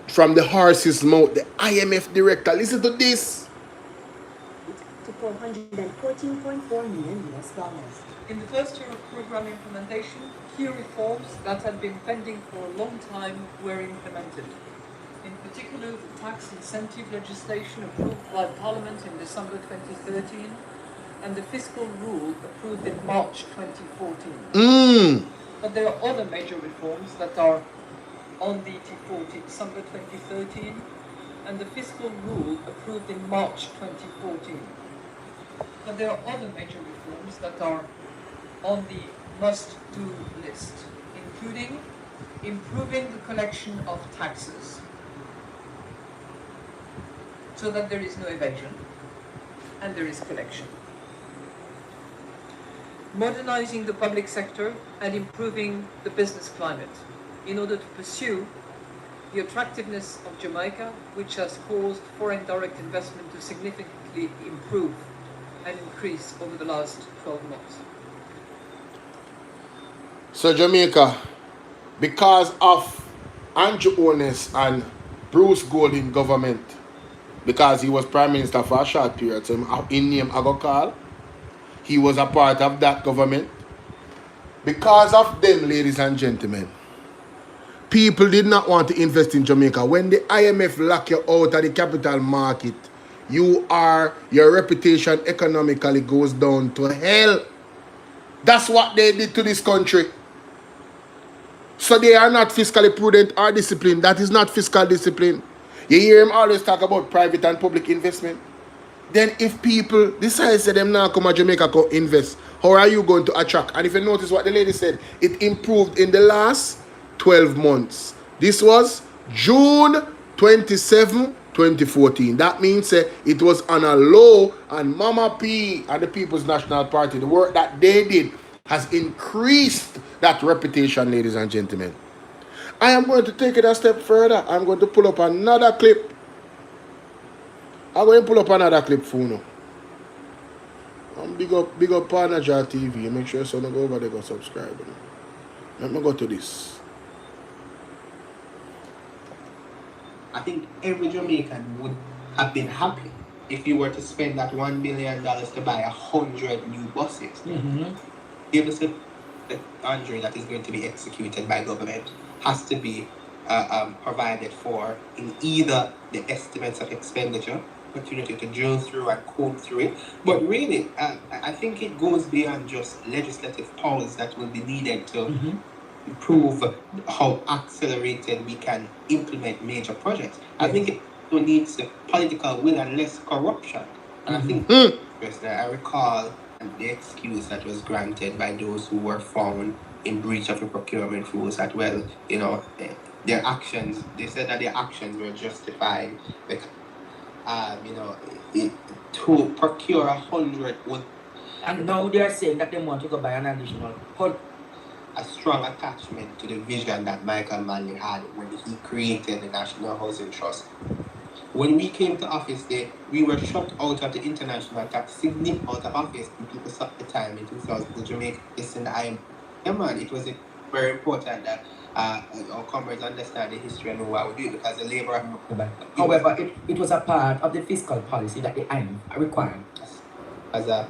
from the horse's mouth, the IMF director. Listen to this. To $414.4 million. In the first year of program implementation, key reforms that had been pending for a long time were implemented. In particular, the tax incentive legislation approved by Parliament in December 2013 and the fiscal rule approved in March 2014. But there are other major reforms that are on DT40 December 2013 and the fiscal rule approved in March 2014. But there are other major reforms that are on the must-do list, including improving the collection of taxes so that there is no evasion and there is collection. Modernizing the public sector and improving the business climate in order to pursue the attractiveness of Jamaica, which has caused foreign direct investment to significantly improve and increase over the last 12 months. So Jamaica, because of Andrew Holness and Bruce Golding government, because he was Prime Minister for a short period, so in name I go call, he was a part of that government. Because of them, ladies and gentlemen, people did not want to invest in Jamaica. When the IMF lock you out of the capital market, your reputation economically goes down to hell. That's what they did to this country. So they are not fiscally prudent or disciplined. That is not fiscal discipline. You hear him always talk about private and public investment. Then if people decide to them now come to Jamaica go invest, how are you going to attract? And if you notice what the lady said, it improved in the last 12 months. This was June 27, 2014. That means it was on a low, and Mama P and the People's National Party, the work that they did has increased that reputation, ladies and gentlemen. I am going to take it a step further. I'm going to pull up another clip. I'm going to pull up another clip for you. Big up Partner Jar TV. Make sure someone go over there go subscribe. Let me go to this. I think every Jamaican would have been happy if you were to spend that $1 billion to buy 100 new buses. Give us the 100 that is going to be executed by government has to be provided for in either the estimates of expenditure, opportunity to drill through and comb through it. But really, I think it goes beyond just legislative powers that will be needed to prove how accelerated we can implement major projects. I think it needs political will and less corruption. And I think I recall the excuse that was granted by those who were found in breach of the procurement rules that, well, you know, their actions, they said that their actions were justified because, you know, to procure 100 would... And now they are saying that they want to go buy an additional 100. A strong attachment to the vision that Michael Manley had when he created the National Housing Trust. When we came to office there, we were shut out of the international tax, significant out of office, and people saw the time in 2000, the Jamaica is in the IMF. Yeah, man, it was very important that our comrades understand the history and know why we do it, because the labor... However, it was a part of the fiscal policy that the IMF required. As a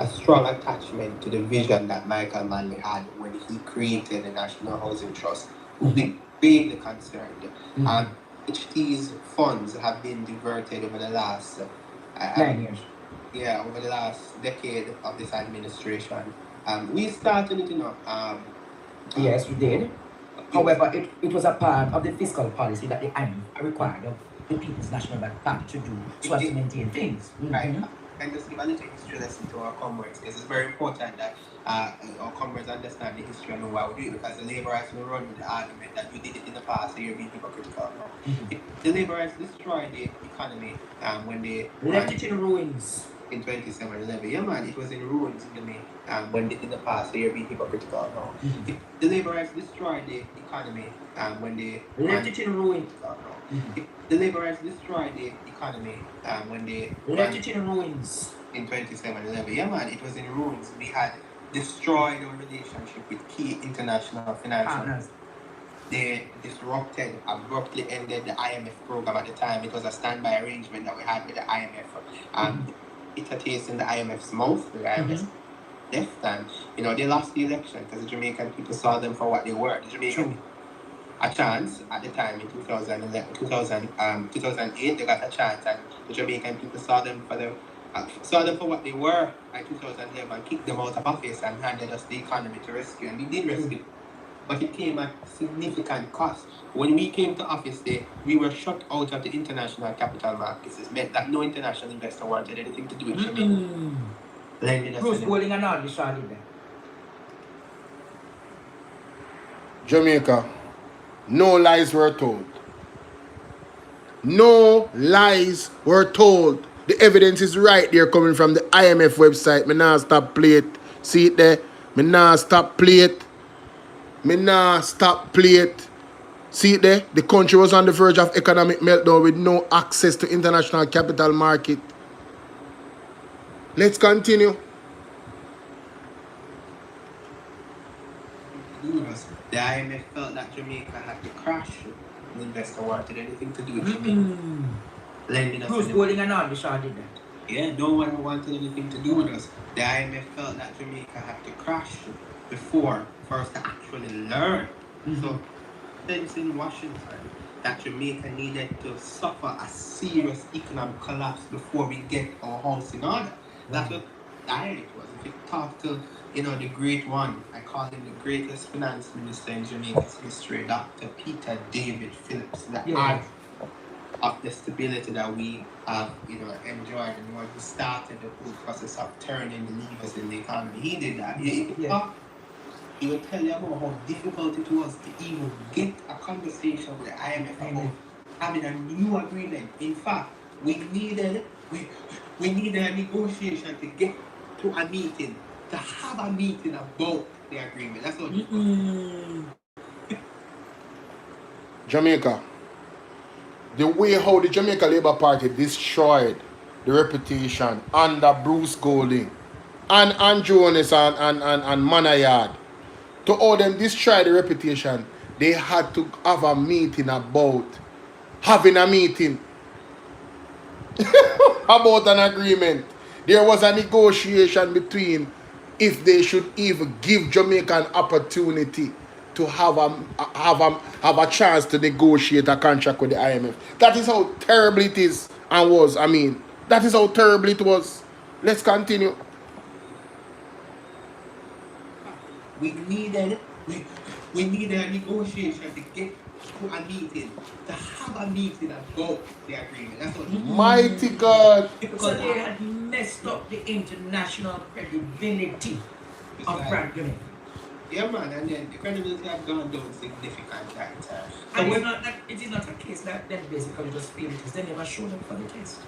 strong attachment to the vision that Michael Manley had when he created the National Housing Trust, they greatly concerned. Which these funds have been diverted over the last 9 years. Yeah, over the last decade of this administration. We started it, you know. Yes, we did. However, it was a part of the fiscal policy that the IMF required of the People's National Party to do so as to maintain things. Right. And just give a little history lesson to our comrades. It's very important that our comrades understand the history and know why we do it, because the laborers will run with the argument that you did it in the past, so you're being hypocritical now. The laborers destroyed the economy when they left it in ruins. In 2711. Yeah, man, it was in ruins in the main when they did in the past, so you're being hypocritical now. The laborers destroyed the economy when they left it in ruins. The laborers destroyed the economy when they left it in ruins. In 2711. Yeah, man, it was in ruins. We had destroyed our relationship with key international financial partners. They disrupted, abruptly ended the IMF program at the time. It was a standby arrangement that we had with the IMF. It a taste in the IMF's mouth, the IMF's left, and you know, they lost the election because the Jamaican people saw them for what they were. The Jamaican a chance at the time in 2008, they got a chance, and the Jamaican people saw them for what they were in 2011 and kicked them out of office and handed us the economy to rescue, and we did rescue. But it came at significant cost. When we came to office there, we were shut out of the international capital markets. It meant that no international investor wanted anything to do with Jamaica. Bruce Bowling and all this did that. Jamaica, no lies were told. No lies were told. The evidence is right there coming from the IMF website. Me nah stop play it. See it there? Me nah stop play it. Me nah stop play it. See it there? The country was on the verge of economic meltdown with no access to international capital market. Let's continue. The IMF felt that Jamaica had to crash. No investor wanted anything to do with Jamaica. Lending us Bruce Bowling and all this did that. Yeah, no one wanted anything to do with us. The IMF felt that Jamaica had to crash before for us to actually learn. So, since in Washington, that Jamaica needed to suffer a serious economic collapse before we get our house in order. That's what it was. If you talk to, you know, the great one, I call him the greatest finance minister in Jamaica's history, Dr. Peter David Phillips. of the stability that we have, enjoyed, and when we started the whole process of turning the levers in the economy. He did that. He would tell you about how difficult it was to even get a conversation with the IMF about having a new agreement. In fact, we needed a negotiation to get to a meeting, to have a meeting about the agreement. That's what Jamaica. The way how the Jamaica Labour Party destroyed the reputation under Bruce Golding and Jonas and Manayard. To all them destroy the reputation, they had to have a meeting about having a meeting about an agreement. There was a negotiation between if they should even give Jamaica an opportunity to have a chance to negotiate a contract with the IMF. That is how terrible it is and was. I mean, that is how terrible it was. Let's continue. We needed a negotiation to get to a meeting, to have a meeting about the agreement. That's what Mighty God. So they had messed up the international credibility of Frank Jamaica. Yeah, man, and then the credibility have gone down significantly at the time. And it is not a case that them basically just failed because they never showed up for the test.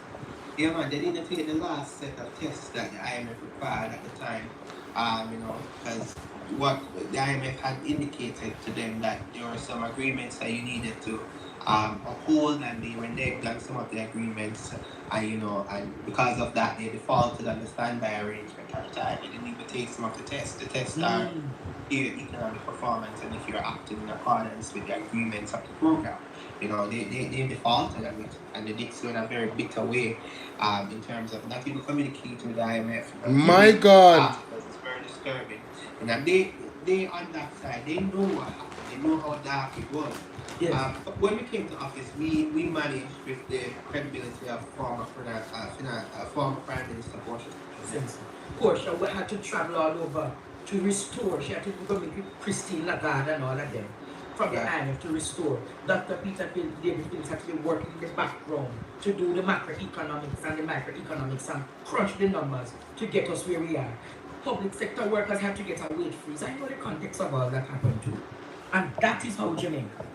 Yeah, man, they didn't take the last set of tests that the IMF required at the time. Because what the IMF had indicated to them that there were some agreements that you needed to uphold, and they reneged on some of the agreements, and because of that they defaulted on the standby arrangement at the time. They didn't even take some of the tests. The tests are your economic performance and if you're acting in accordance with the agreements of the program. They defaulted on it, and they did so in a very bitter way in terms of not even communicating with the IMF. My God. It's very disturbing. And they on that side, they know what happened. They know how dark it was. Yes. When we came to office, we managed with the credibility of former Prime Minister Portia had to travel all over to restore. She had to go with Christine Lagarde and all of them from the IMF to restore. Dr. Peter David Phillips had to be working in the background to do the macroeconomics and the microeconomics and crunch the numbers to get us where we are. Public sector workers had to get a wage freeze. I know the context of all that happened too. And that is how Jamaica,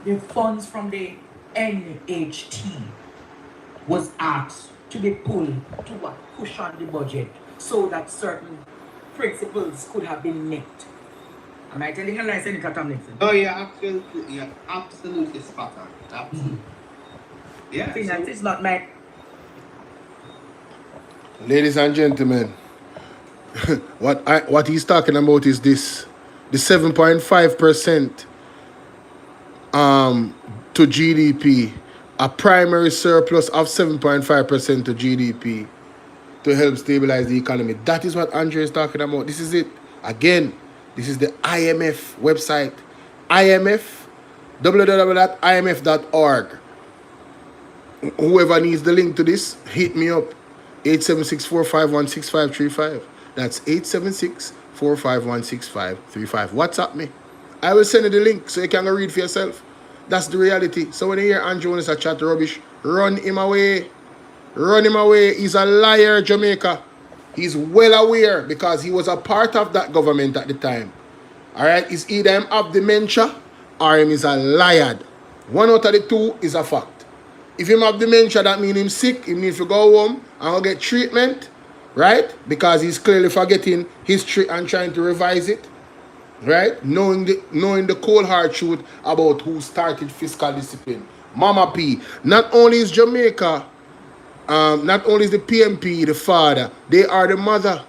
the funds from the NHT was asked to be pulled to push on the budget so that certain principles could have been met. Am I telling a lie, Senator Tomlinson? Oh, yeah, absolutely spot on. Absolutely. Yeah. Finance is not my... Ladies and gentlemen, what he's talking about is this. The 7.5% to GDP, a primary surplus of 7.5% to GDP to help stabilize the economy. That is what Andre is talking about. This is it. Again, this is the IMF website. IMF, www.imf.org. Whoever needs the link to this, hit me up. 876-451-6535. That's 876-451-6535. WhatsApp me. I will send you the link so you can go read for yourself. That's the reality. So when you hear Andrew Jones a chat rubbish, run him away. Run him away. He's a liar, Jamaica. He's well aware because he was a part of that government at the time. Alright? It's either him have dementia or him is a liar. One out of the two is a fact. If him have dementia, that means him sick. He needs to go home and go get treatment. Right? Because he's clearly forgetting history and trying to revise it. Right? Knowing the cold hard truth about who started fiscal discipline. Mama P. Not only is Jamaica, not only is the PMP the father, they are the mother.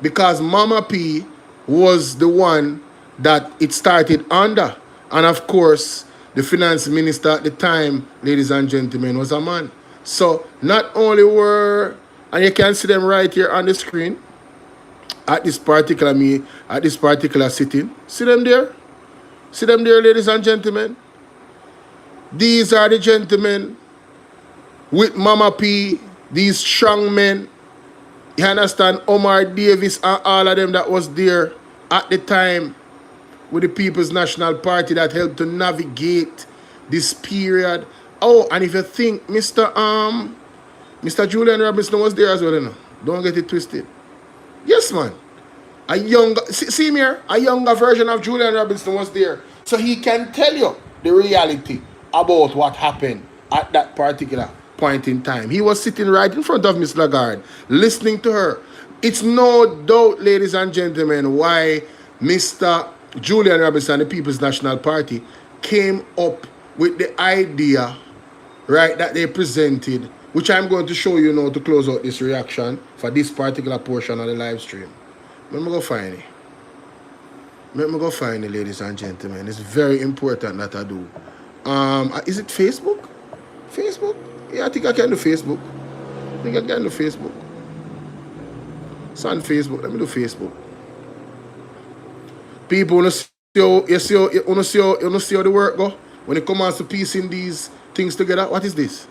Because Mama P was the one that it started under. And of course, the finance minister at the time, ladies and gentlemen, was a man. So not only were, and you can see them right here on the screen, at this particular sitting. See them there? See them there, ladies and gentlemen? These are the gentlemen with Mama P, these strong men. You understand? Omar Davis and all of them that was there at the time with the People's National Party that helped to navigate this period Oh, and if you think Mr. Julian Robinson was there as well, you know. Don't get it twisted. Yes, man. A younger, see me here, a younger version of Julian Robinson was there. So he can tell you the reality about what happened at that particular point in time. He was sitting right in front of Miss Lagarde, listening to her. It's no doubt, ladies and gentlemen, why Mr. Julian Robinson, the People's National Party, came up with the idea, right, that they presented, which I'm going to show you now to close out this reaction for this particular portion of the live stream. Let me go find it. Let me go find it, ladies and gentlemen. It's very important that I do. Is it Facebook? Facebook? Yeah, I think I can do Facebook. I think I can do Facebook. It's on Facebook. Let me do Facebook. People, you see how the work go? When it comes to piecing these things together, what is this?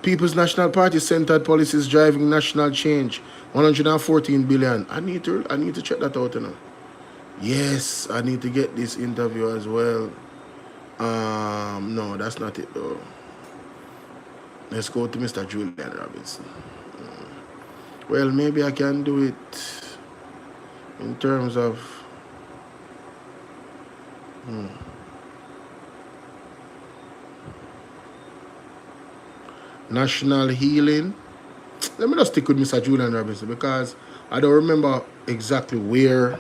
People's National Party centered policies driving national change. 114 billion. I need to check that out, you know. Yes, I need to get this interview as well. No, that's not it though. Let's go to Mr. Julian Robinson. Well, maybe I can do it in terms of national healing. Let me just stick with Mr. Julian Robinson because I don't remember exactly where,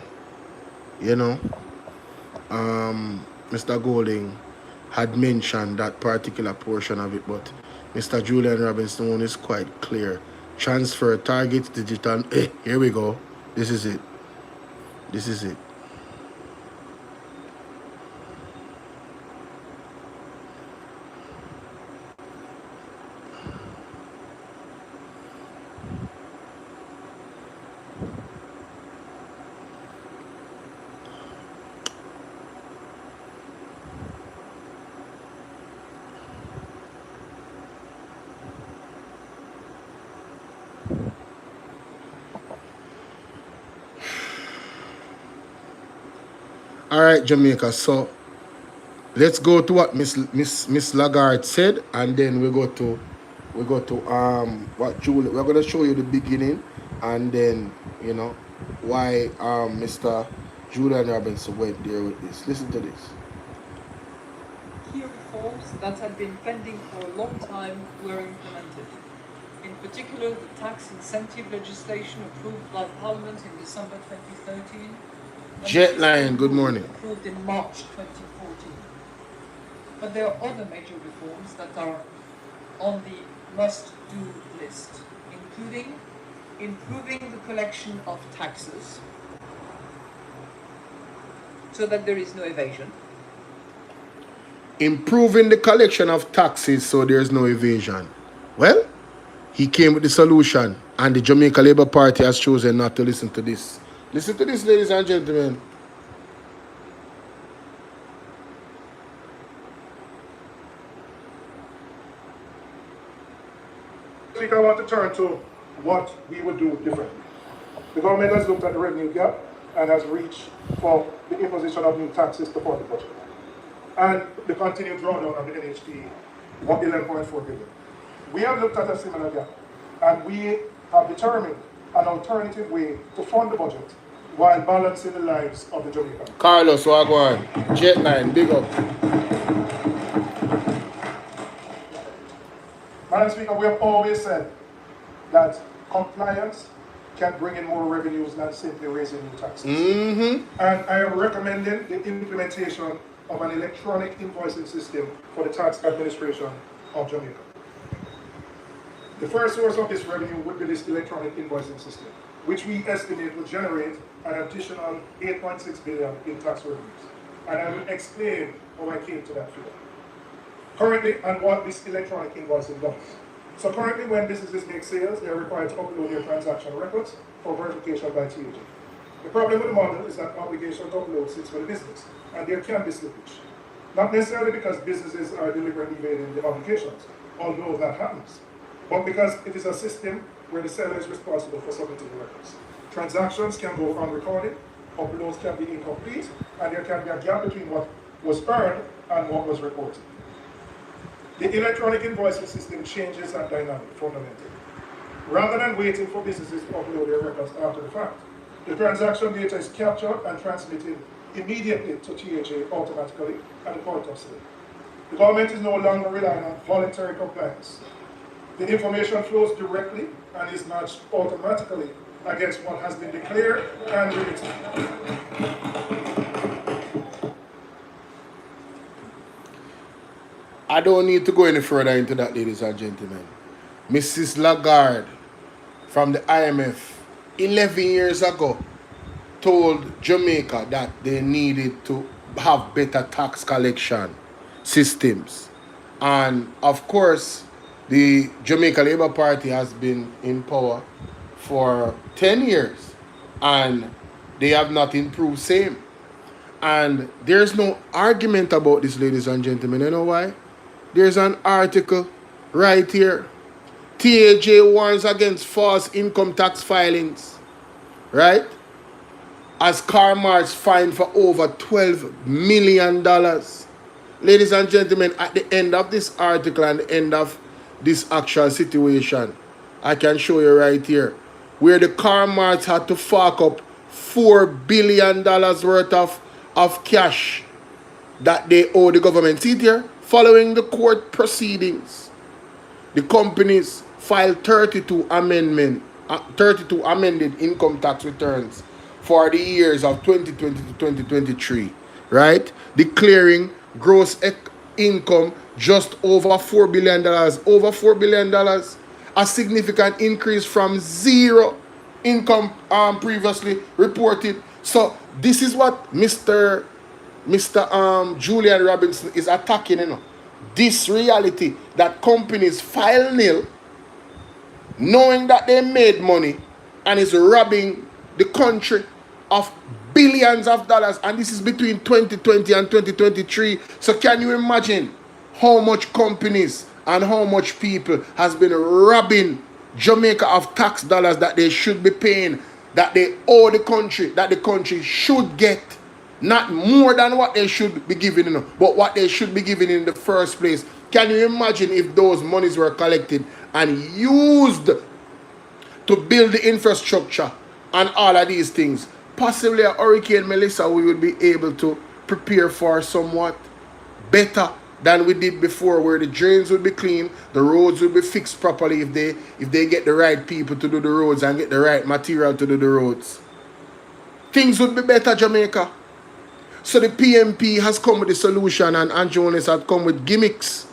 you know, Mr. Golding had mentioned that particular portion of it, but Mr. Julian Robinson one is quite clear. Transfer, target, digital. Here we go. This is it. This is it. All right, Jamaica. So let's go to what Miss Lagarde said, and then we go to what Julie. We're gonna show you the beginning, and then you know why Mr. Julian Robinson went there with this. Listen to this. Key reforms that had been pending for a long time were implemented. In particular, the tax incentive legislation approved by Parliament in December 2013. Jetline, good morning. Approved in March 2014. But there are other major reforms that are on the must-do list, including improving the collection of taxes so that there is no evasion. Improving the collection of taxes so there's no evasion. Well, he came with the solution, and the Jamaica Labour Party has chosen not to listen to this. Listen to this, ladies and gentlemen. I think I want to turn to what we would do differently. The government has looked at the revenue gap and has reached for the imposition of new taxes to support the budget. And the continued drawdown of the NHP, 11.4 billion. We have looked at a similar gap, and we have determined an alternative way to fund the budget while balancing the lives of the Jamaicans. Carlos Wagwan, Jetline, big up. Madam Speaker, we have always said that compliance can bring in more revenues than simply raising new taxes. And I am recommending the implementation of an electronic invoicing system for the tax administration of Jamaica. The first source of this revenue would be this electronic invoicing system, which we estimate would generate an additional 8.6 billion in tax revenues. And I will explain how I came to that figure. Currently, and what this electronic invoicing does. So currently, when businesses make sales, they are required to upload their transaction records for verification by TAG. The problem with the model is that obligation to upload sits with the business, and there can be slippage. Not necessarily because businesses are deliberately evading the obligations, although that happens, but because it is a system where the seller is responsible for submitting the records. Transactions can go unrecorded, uploads can be incomplete, and there can be a gap between what was earned and what was reported. The electronic invoicing system changes and dynamic fundamentally. Rather than waiting for businesses to upload their records after the fact, the transaction data is captured and transmitted immediately to THA automatically at the point of sale. The government is no longer relying on voluntary compliance. The information flows directly and is matched automatically against what has been declared and remitted. I don't need to go any further into that, ladies and gentlemen. Mrs. Lagarde from the IMF 11 years ago told Jamaica that they needed to have better tax collection systems. And of course, the Jamaica Labour Party has been in power for 10 years and they have not improved same. And there's no argument about this, ladies and gentlemen. You know why? There's an article right here. TAJ warns against false income tax filings. Right? As car marts fined for over $12 million. Ladies and gentlemen, at the end of this article and the end of this actual situation, I can show you right here, where the car marts had to fork up $4 billion worth of cash that they owe the government. See it here? Following the court proceedings, the companies filed 32 amended income tax returns for the years of 2020 to 2023, right? Declaring gross income just over $4 billion. Over $4 billion, a significant increase from zero income previously reported. So this is what Mr. Julian Robinson is attacking, you know. This reality that companies file nil, knowing that they made money and is robbing the country of billions of dollars, and this is between 2020 and 2023. So can you imagine how much companies and how much people has been robbing Jamaica of tax dollars that they should be paying, that they owe the country, that the country should get? Not more than what they should be giving, you know, but what they should be giving in the first place. Can you imagine if those monies were collected and used to build the infrastructure and all of these things? Possibly a Hurricane Melissa, we would be able to prepare for somewhat better than we did before, where the drains would be clean, the roads would be fixed properly if they get the right people to do the roads and get the right material to do the roads. Things would be better, Jamaica. So the PMP has come with the solution, and Andrew Jones has come with gimmicks,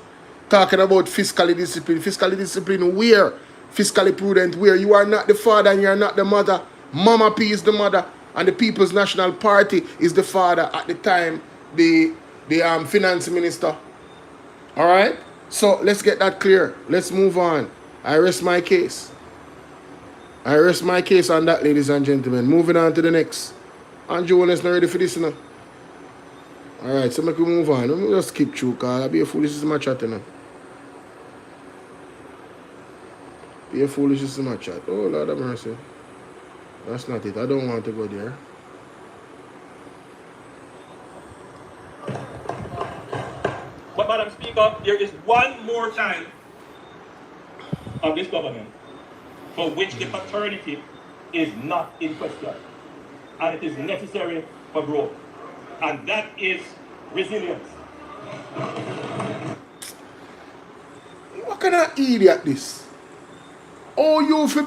talking about fiscally discipline. Fiscally discipline where? Fiscally prudent where? You are not the father and you are not the mother. Mama P is the mother and the People's National Party is the father at the time, the finance minister. Alright? So let's get that clear. Let's move on. I rest my case. I rest my case on that, ladies and gentlemen. Moving on to the next. Andrew Jones is not ready for this, you know. Alright, so make we move on. Let me just skip through, because I'll be a foolish as my chat, you know. Be a foolish as my chat. Oh, Lord have mercy. That's not it. I don't want to go there. But, Madam Speaker, there is one more time of this government for which the paternity is not in question, and it is necessary for growth. And that is resilience. What kind of idiot this? Oh, you for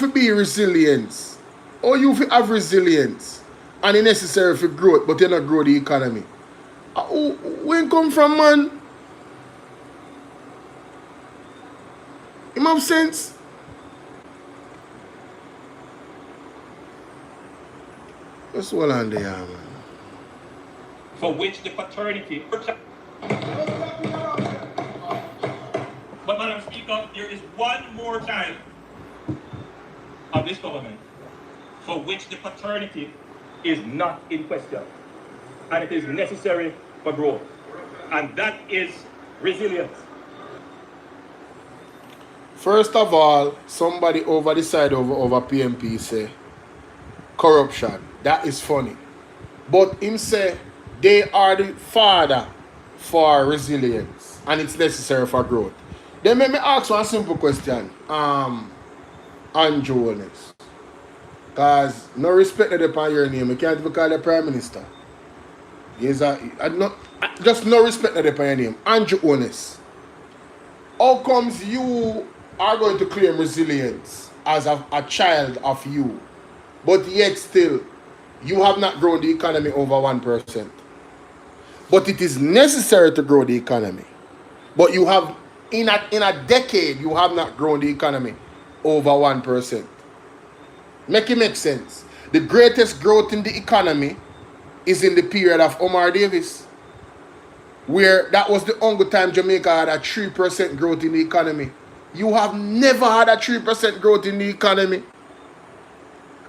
be resilience. Oh, you for have resilience. And it's necessary for growth, but you not grow the economy. Where come from, man? It makes sense. What's going on there, man? For which the paternity. But, Madam Speaker, there is one more time of this government for which the paternity is not in question, and it is necessary for growth, and that is resilience. First of all, somebody over the side over PMP say corruption. That is funny. But him say they are the father for resilience and it's necessary for growth. Then let me ask one simple question. Andrew Honest. Because no respect upon your name. You can't even call the Prime Minister. Just no respect upon your name. Andrew Honest. How comes you are going to claim resilience as a child of you, but yet still you have not grown the economy over 1%? But it is necessary to grow the economy. But you have, in a decade, you have not grown the economy over 1%. Make it make sense. The greatest growth in the economy is in the period of Omar Davis, where that was the only time Jamaica had a 3% growth in the economy. You have never had a 3% growth in the economy.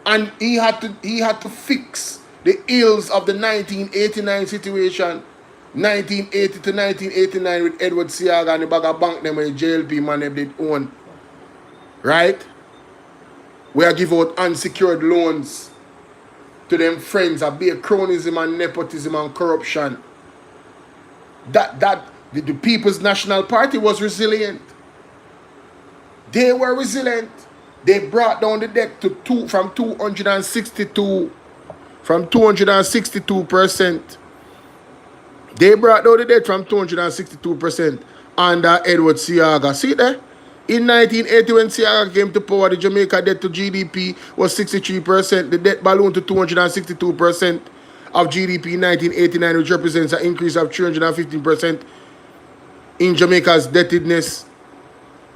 And he had to fix the ills of the 1989 situation. 1980 to 1989 with Edward Seaga and the bag of bank them with JLP man they did own. Right? We are give out unsecured loans to them friends of be cronyism and nepotism and corruption. The People's National Party was resilient. They were resilient. They brought down the debt to from 262%. They brought down the debt from 262% under Edward Seaga. See there? In 1980, when Seaga came to power, the Jamaica debt to GDP was 63%. The debt ballooned to 262% of GDP in 1989, which represents an increase of 315% in Jamaica's indebtedness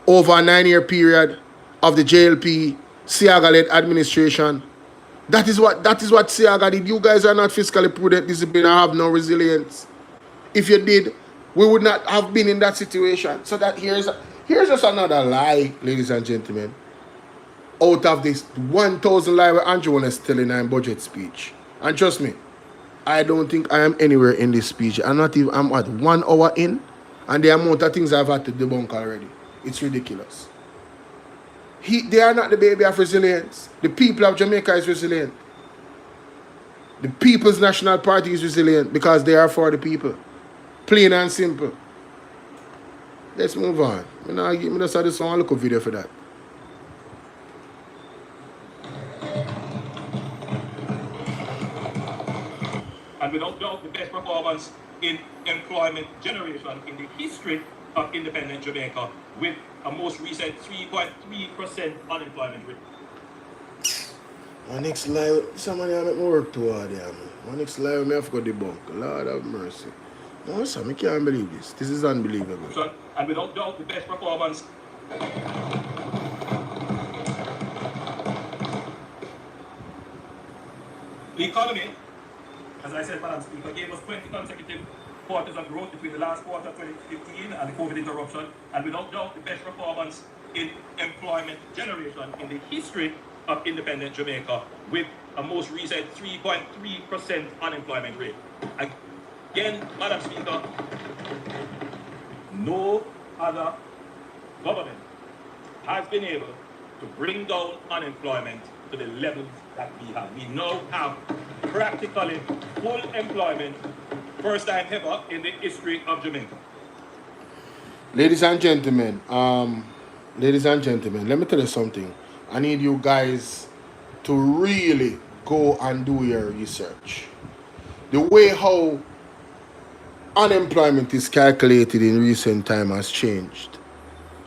over a 9-year period of the JLP Seaga-led administration. That is what Seaga did. You guys are not fiscally prudent, disciplined, and have no resilience. If you did, we would not have been in that situation. So that here's just another lie, ladies and gentlemen. Out of this 1,000 lie where Andrew was telling in budget speech. And trust me, I don't think I am anywhere in this speech. I'm at 1 hour in, and the amount of things I've had to debunk already. It's ridiculous. They are not the baby of resilience. The people of Jamaica is resilient. The People's National Party is resilient because they are for the people. Plain and simple. Let's move on. I just had this one look at video for that. And without doubt, the best performance in employment generation in the history of independent Jamaica, with a most recent 3.3% unemployment rate. My next live, somebody have make me work too hard there, man. My next live, I have to go debunk. Lord have mercy. No, sir, I can't believe this. This is unbelievable. And without doubt, the best performance. The economy, as I said, Madam Speaker, gave us 20 consecutive quarters of growth between the last quarter of 2015 and the COVID interruption, and without doubt the best performance in employment generation in the history of independent Jamaica, with a most recent 3.3% unemployment rate. Again, Madam Speaker, no other government has been able to bring down unemployment to the levels that we have. We now have practically full employment, first time ever in the history of Jamaica. Ladies and gentlemen, let me tell you something. I need you guys to really go and do your research. The way how unemployment is calculated in recent time has changed.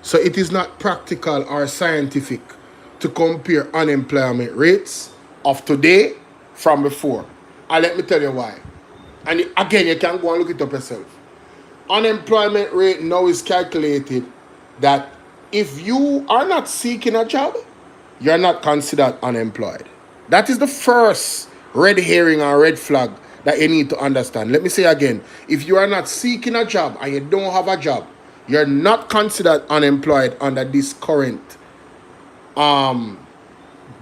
So it is not practical or scientific to compare unemployment rates of today from before. And let me tell you why. And again, you can go and look it up yourself. Unemployment rate now is calculated that if you are not seeking a job, you're not considered unemployed. That is the first red herring or red flag that you need to understand. Let me say again, if you are not seeking a job and you don't have a job, you're not considered unemployed under this current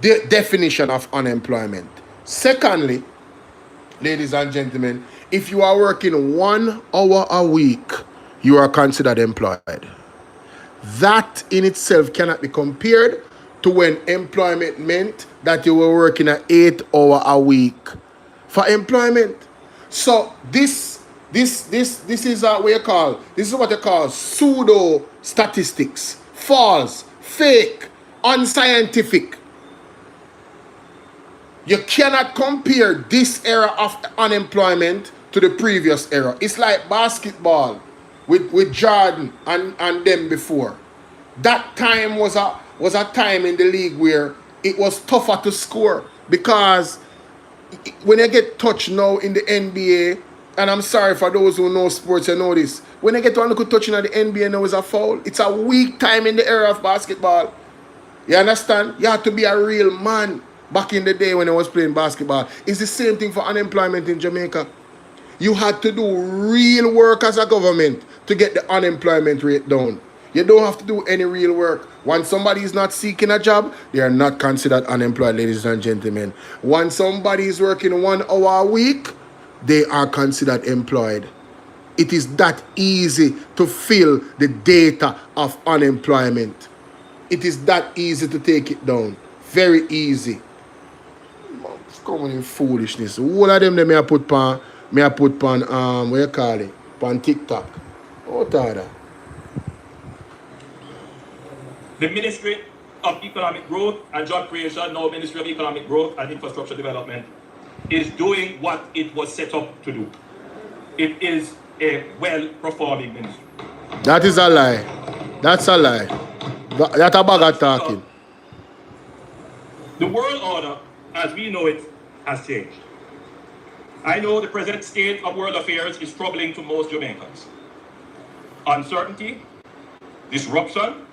definition of unemployment. Secondly, ladies and gentlemen, if you are working 1 hour a week, you are considered employed. That in itself cannot be compared to when employment meant that you were working an 8 hour a week for employment. So this This is this is what you call pseudo statistics. False, fake, unscientific. You cannot compare this era of unemployment to the previous era. It's like basketball with Jordan and them before. That time was a time in the league where it was tougher to score because when you get touched now in the NBA, and I'm sorry for those who know sports, you know this. When you get one look touching at the NBA now is a foul. It's a weak time in the era of basketball. You understand? You have to be a real man back in the day when I was playing basketball. It's the same thing for unemployment in Jamaica. You had to do real work as a government to get the unemployment rate down. You don't have to do any real work. Once somebody is not seeking a job, they are not considered unemployed, ladies and gentlemen. Once somebody is working 1 hour a week, they are considered employed. It is that easy to fill the data of unemployment. It is that easy to take it down. Very easy. It's coming in foolishness. All of them may I put on what you call it? On TikTok. What are that? The Ministry of Economic Growth and Job Creation, now Ministry of Economic Growth and Infrastructure Development, is doing what it was set up to do. It is a well-performing ministry. That is a lie. That's a lie. That's a bag of talking. The world order, as we know it, has changed. I know the present state of world affairs is troubling to most Jamaicans. Uncertainty, disruption,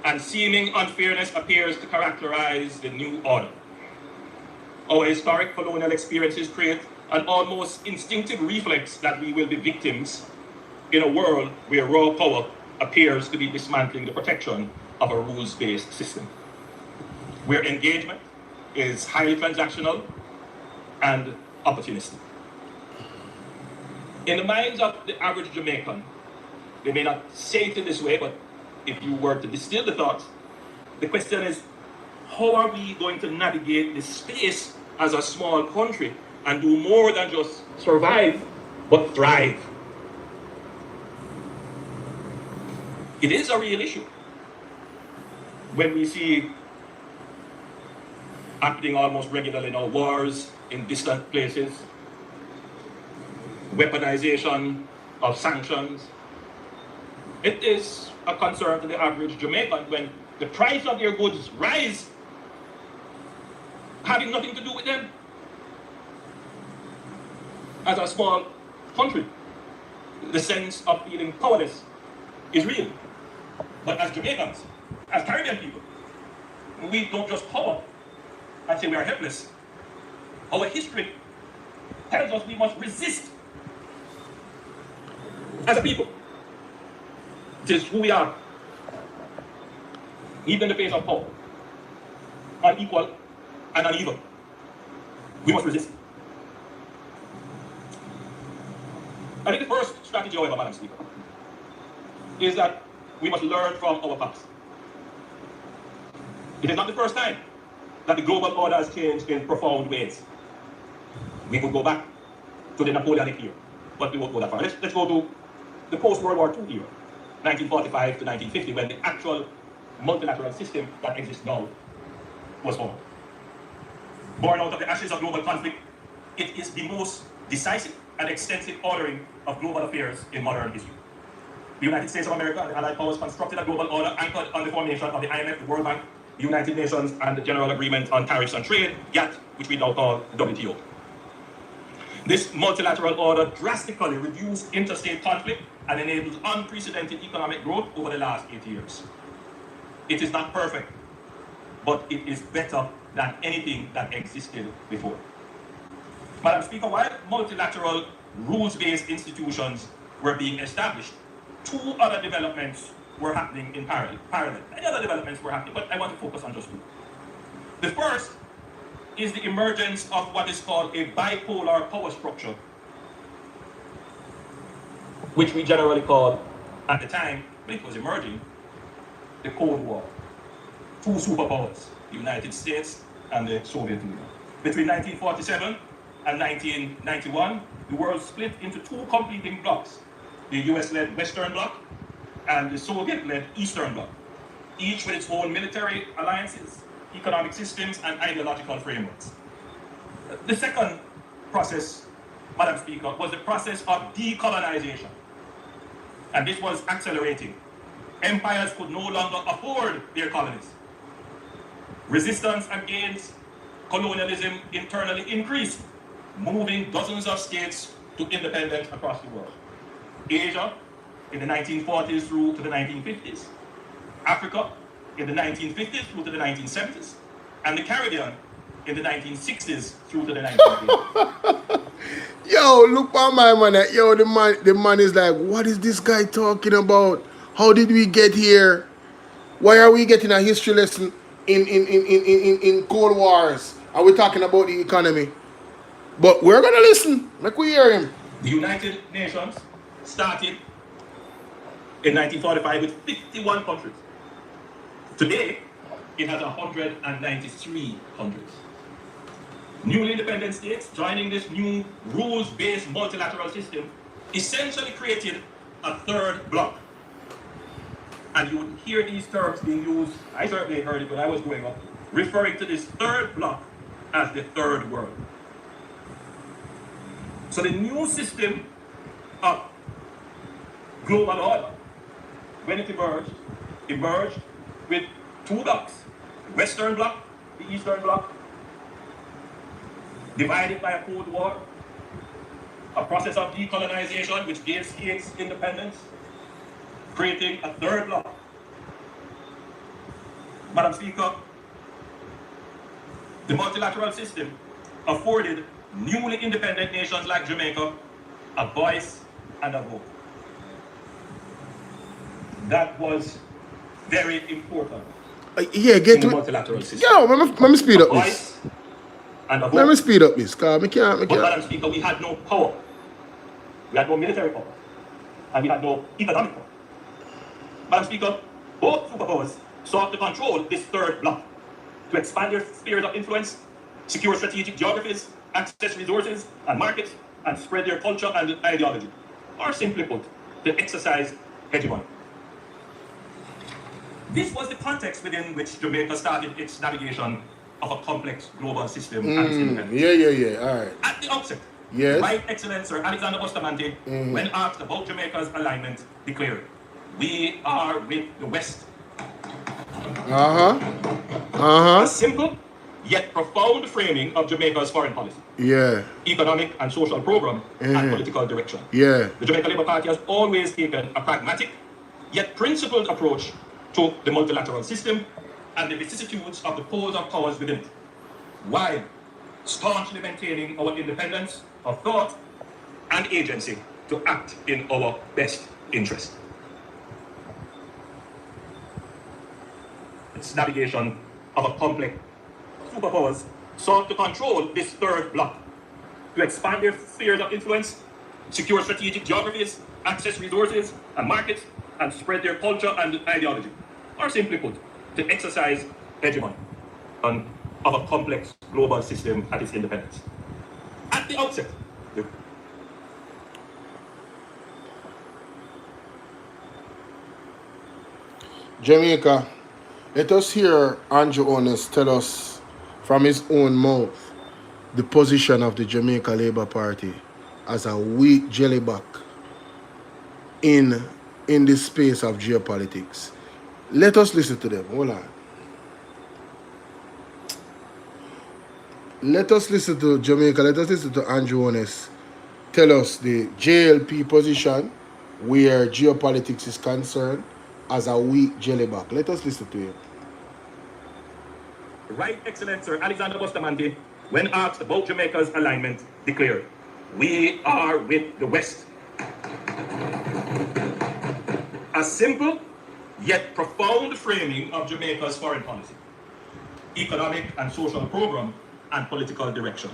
and seeming unfairness appears to characterize the new order. Our historic colonial experiences create an almost instinctive reflex that we will be victims in a world where raw power appears to be dismantling the protection of a rules-based system, where engagement is highly transactional and opportunistic. In the minds of the average Jamaican, they may not say it in this way, but if you were to distill the thoughts, the question is, how are we going to navigate this space as a small country and do more than just survive, but thrive? It is a real issue. When we see happening almost regularly now, wars in distant places, weaponization of sanctions, it is a concern to the average Jamaican when the price of their goods rise, having nothing to do with them. As a small country, the sense of feeling powerless is real. But as Jamaicans, as Caribbean people, we don't just power and say we are helpless. Our history tells us we must resist as a people. It is who we are, even in the face of power, unequal and uneven. We must resist. I think the first strategy, however, Madam Speaker, is that we must learn from our past. It is not the first time that the global order has changed in profound ways. We could go back to the Napoleonic era, but we won't go that far. Let's go to the post-World War II era, 1945 to 1950, when the actual multilateral system that exists now was formed. Born out of the ashes of global conflict, it is the most decisive and extensive ordering of global affairs in modern history. The United States of America and the Allied powers constructed a global order anchored on the formation of the IMF, the World Bank, the United Nations, and the General Agreement on Tariffs and Trade, GATT, which we now call WTO. This multilateral order drastically reduced interstate conflict and enabled unprecedented economic growth over the last 8 years. It is not perfect, but it is better than anything that existed before. Madam Speaker, while multilateral rules-based institutions were being established, two other developments were happening in parallel. Many other developments were happening, but I want to focus on just two. The first is the emergence of what is called a bipolar power structure, which we generally call, at the time when it was emerging, the Cold War. Two superpowers, the United States and the Soviet Union. Between 1947 and 1991, the world split into two competing blocs, the US-led Western Bloc and the Soviet-led Eastern Bloc, each with its own military alliances, economic systems, and ideological frameworks. The second process, Madam Speaker, was the process of decolonization. And this was accelerating. Empires could no longer afford their colonies. Resistance against colonialism internally increased, moving dozens of states to independence across the world. Asia in the 1940s through to the 1950s. Africa in the 1950s through to the 1970s. And the Caribbean in the 1960s through to the 1980s. Yo, look at my man. Yo, the man is like, what is this guy talking about? How did we get here? Why are we getting a history lesson in Cold Wars? Are we talking about the economy? But we're gonna listen. Like we hear him. The United Nations started in 1945 with 51 countries. Today, it has 193 countries. Newly independent states joining this new rules-based multilateral system essentially created a third bloc. And you would hear these terms being used, I certainly heard it when I was growing up, referring to this third bloc as the third world. So the new system of global order, when it emerged with two blocks, the Western Bloc, the Eastern Bloc, divided by a Cold War, a process of decolonization which gave states independence, creating a third bloc. Madam Speaker, the multilateral system afforded newly independent nations like Jamaica a voice and a vote. That was very important. Yeah, get to it. Multilateral system. Yo, let me speed up this. Let me speed up this, because I can't. But Madam Speaker, we had no power. We had no military power. And we had no economic power. Madam Speaker, both superpowers sought to control this third bloc, to expand their spheres of influence, secure strategic geographies, access resources and markets, and spread their culture and ideology. Or simply put, to exercise hegemony. This was the context within which Jamaica started its navigation of a complex global system and its independence. Yeah, all right. At the outset, yes. Right Excellence Sir Alexander Bustamante, when asked about Jamaica's alignment, declared, "We are with the West." A simple yet profound framing of Jamaica's foreign policy. Yeah. Economic and social program and political direction. Yeah. The Jamaica Labour Party has always taken a pragmatic yet principled approach to the multilateral system and the vicissitudes of the poles of powers within it, while staunchly maintaining our independence of thought and agency to act in our best interest. Its navigation of a complex superpowers sought to control this third bloc, to expand their spheres of influence, secure strategic geographies, access resources and markets, and spread their culture and ideology. Or simply put, to exercise hegemony of a complex global system at its independence. At the outset, Jamaica, let us hear Andrew Honest tell us from his own mouth the position of the Jamaica Labour Party as a weak jellyback in the space of geopolitics. Let us listen to them. Hold on. Let us listen to Jamaica. Let us listen to Andrew Honest tell us the JLP position where geopolitics is concerned as a weak jellyback. Let us listen to him. Right Excellence Sir Alexander Bustamante, when asked about Jamaica's alignment, declared, "We are with the West." A simple yet profound framing of Jamaica's foreign policy, economic and social program, and political direction.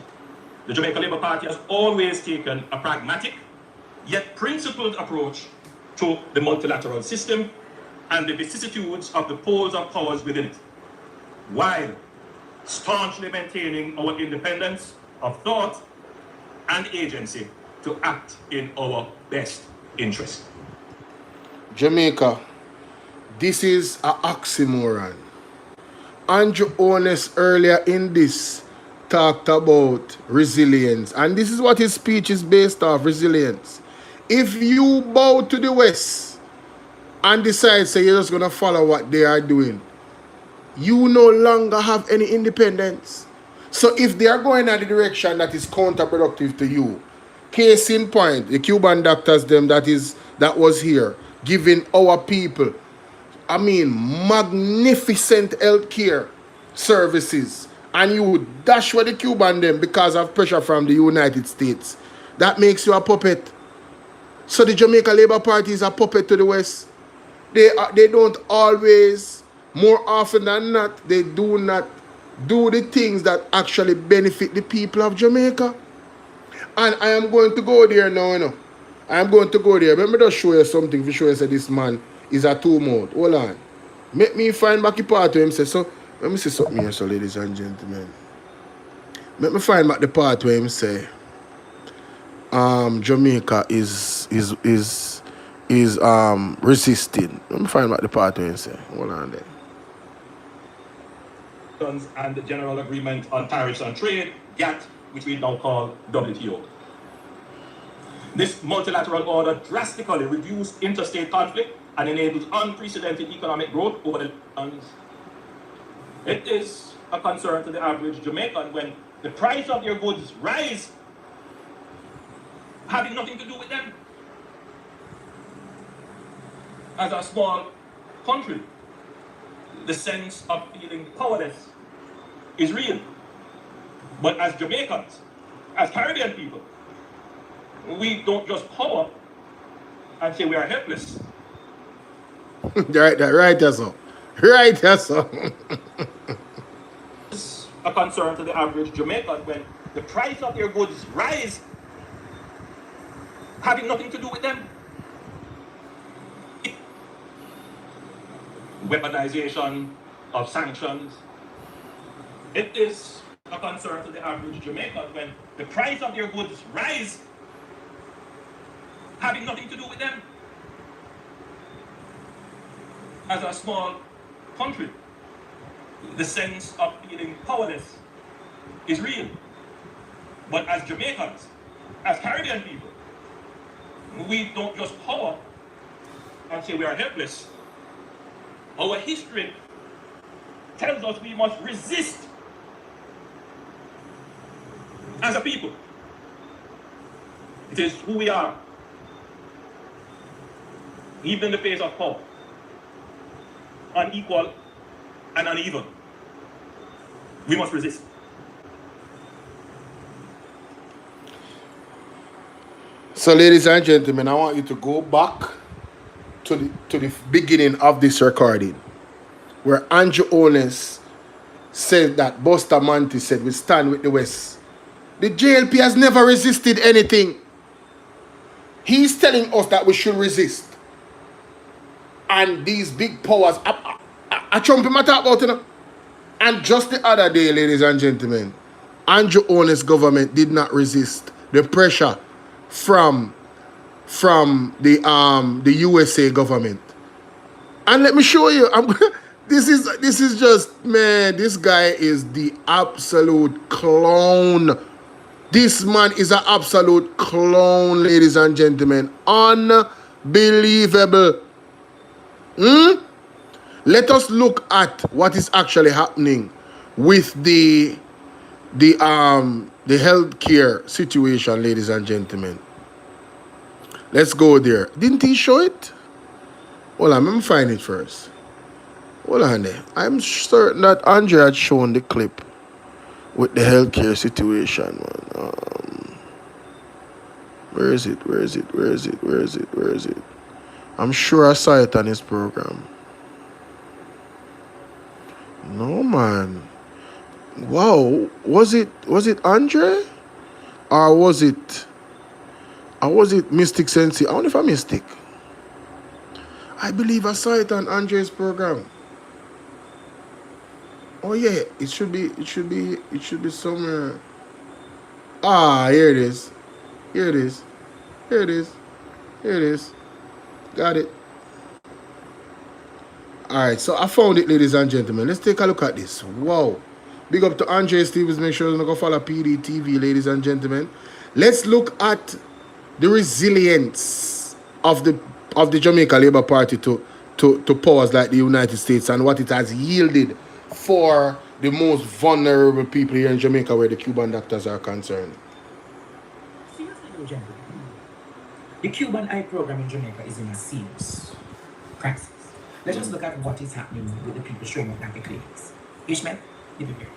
The Jamaica Labour Party has always taken a pragmatic yet principled approach to the multilateral system and the vicissitudes of the poles of powers within it, while staunchly maintaining our independence of thought and agency to act in our best interest. Jamaica, this is an oxymoron. Andrew Honest earlier in this talked about resilience, and this is what his speech is based off, resilience. If you bow to the West and decide say you're just going to follow what they are doing, you no longer have any independence. So if they are going in the direction that is counterproductive to you, case in point, the Cuban doctors them that was here giving our people, I mean, magnificent healthcare services, and you dash with the Cuban them because of pressure from the United States. That makes you a puppet. So the Jamaica Labour Party is a puppet to the West. They don't always, more often than not, they do not do the things that actually benefit the people of Jamaica. And I am going to go there now, you know. I am going to go there. Let me just show you something to show you that this man is a two-mouth. Hold on. Make me find back the part where him say, so, let me see something here, so ladies and gentlemen. Make me find back the part where him say, Jamaica is resisting. Let me find back the part where him say. Hold on there. And the General Agreement on Tariffs on Trade, GATT, which we now call WTO. This multilateral order drastically reduced interstate conflict and enables unprecedented economic growth over the lands. It is a concern to the average Jamaican when the price of their goods rise, having nothing to do with them. As a small country, the sense of feeling powerless is real. But as Jamaicans, as Caribbean people, we don't just power and say we are helpless. Right, that's all. Right, that's all. It's a concern to the average Jamaican when the price of their goods rise, having nothing to do with them. Weaponization of sanctions. It is a concern to the average Jamaican when the price of their goods rise, having nothing to do with them. As a small country, the sense of feeling powerless is real. But as Jamaicans, as Caribbean people, we don't just power and say we are helpless. Our history tells us we must resist as a people. It is who we are, even in the face of power, unequal and uneven. We must resist. So, ladies and gentlemen, I want you to go back to the beginning of this recording, where Andrew Honest said that Bustamante said we stand with the West. The JLP has never resisted anything. He's telling us that we should resist. And these big powers, I Trump him talk about, you know. And just the other day, ladies and gentlemen, Andrew Honest government did not resist the pressure from the USA government. And let me show you. This is just, man, this guy is the absolute clown. This man is an absolute clown, ladies and gentlemen. Unbelievable. Let us look at what is actually happening with the healthcare situation, ladies and gentlemen. Let's go there. Didn't he show it? Hold on, let me find it first. Hold on there. I'm certain that Andre had shown the clip with the healthcare situation, man. Where is it? I'm sure I saw it on his program. No, man. Wow. Was it Andre? Or was it Mystic Sensei? I wonder if I'm Mystic. I believe I saw it on Andre's program. Oh yeah, it should be somewhere. Ah, here it is. Here it is. Here it is. Here it is. Got it. Alright, so I found it, ladies and gentlemen. Let's take a look at this. Wow. Big up to Andre Stevens. Make sure you go follow PD TV, ladies and gentlemen. Let's look at the resilience of the Jamaica Labour Party to powers like the United States and what it has yielded for the most vulnerable people here in Jamaica where the Cuban doctors are concerned. Seriously, no, gentlemen. The Cuban Eye program in Jamaica is in a serious crisis. Let's just look at what is happening with the people showing up at the clinics. Ishmael, you prepare.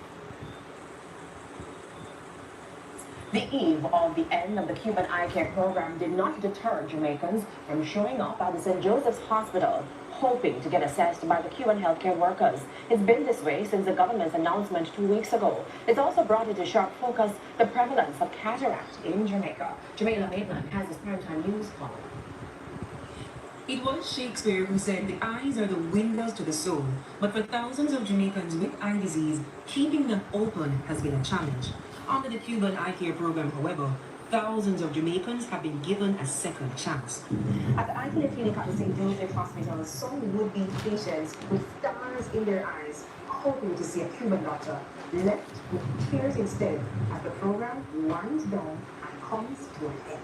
The eve of the end of the Cuban Eye Care program did not deter Jamaicans from showing up at the St. Joseph's Hospital, hoping to get assessed by the Cuban healthcare workers. It's been this way since the government's announcement 2 weeks ago. It's also brought into sharp focus the prevalence of cataract in Jamaica. Jamaica Maitland has his primetime news call. It was Shakespeare who said the eyes are the windows to the soul, but for thousands of Jamaicans with eye disease, keeping them open has been a challenge. Under the Cuban Eye Care program, however, thousands of Jamaicans have been given a second chance. At the eye care clinic at the St. Joseph's Hospital, some would-be patients with stars in their eyes, hoping to see a Cuban doctor, left with tears instead as the program winds down and comes to an end.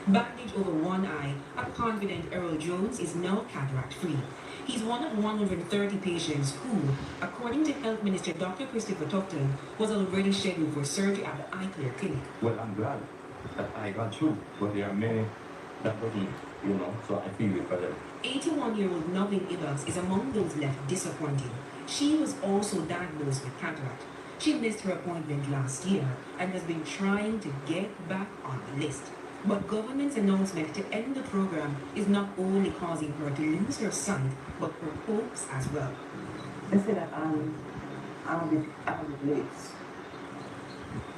Bandage over one eye, a confident Earl Jones is now cataract-free. He's one of 130 patients who, according to Health Minister Dr. Christopher Tufton, was already scheduled for surgery at the Eye Care Clinic. Well, I'm glad that I got through, but there are many that didn't, you know, so I feel it for them. 81-year-old Novin Ibaks is among those left disappointed. She was also diagnosed with cataract. She missed her appointment last year and has been trying to get back on the list. But government's announcement to end the program is not only causing her to lose her sight, but her hopes as well. They say that I'll be late.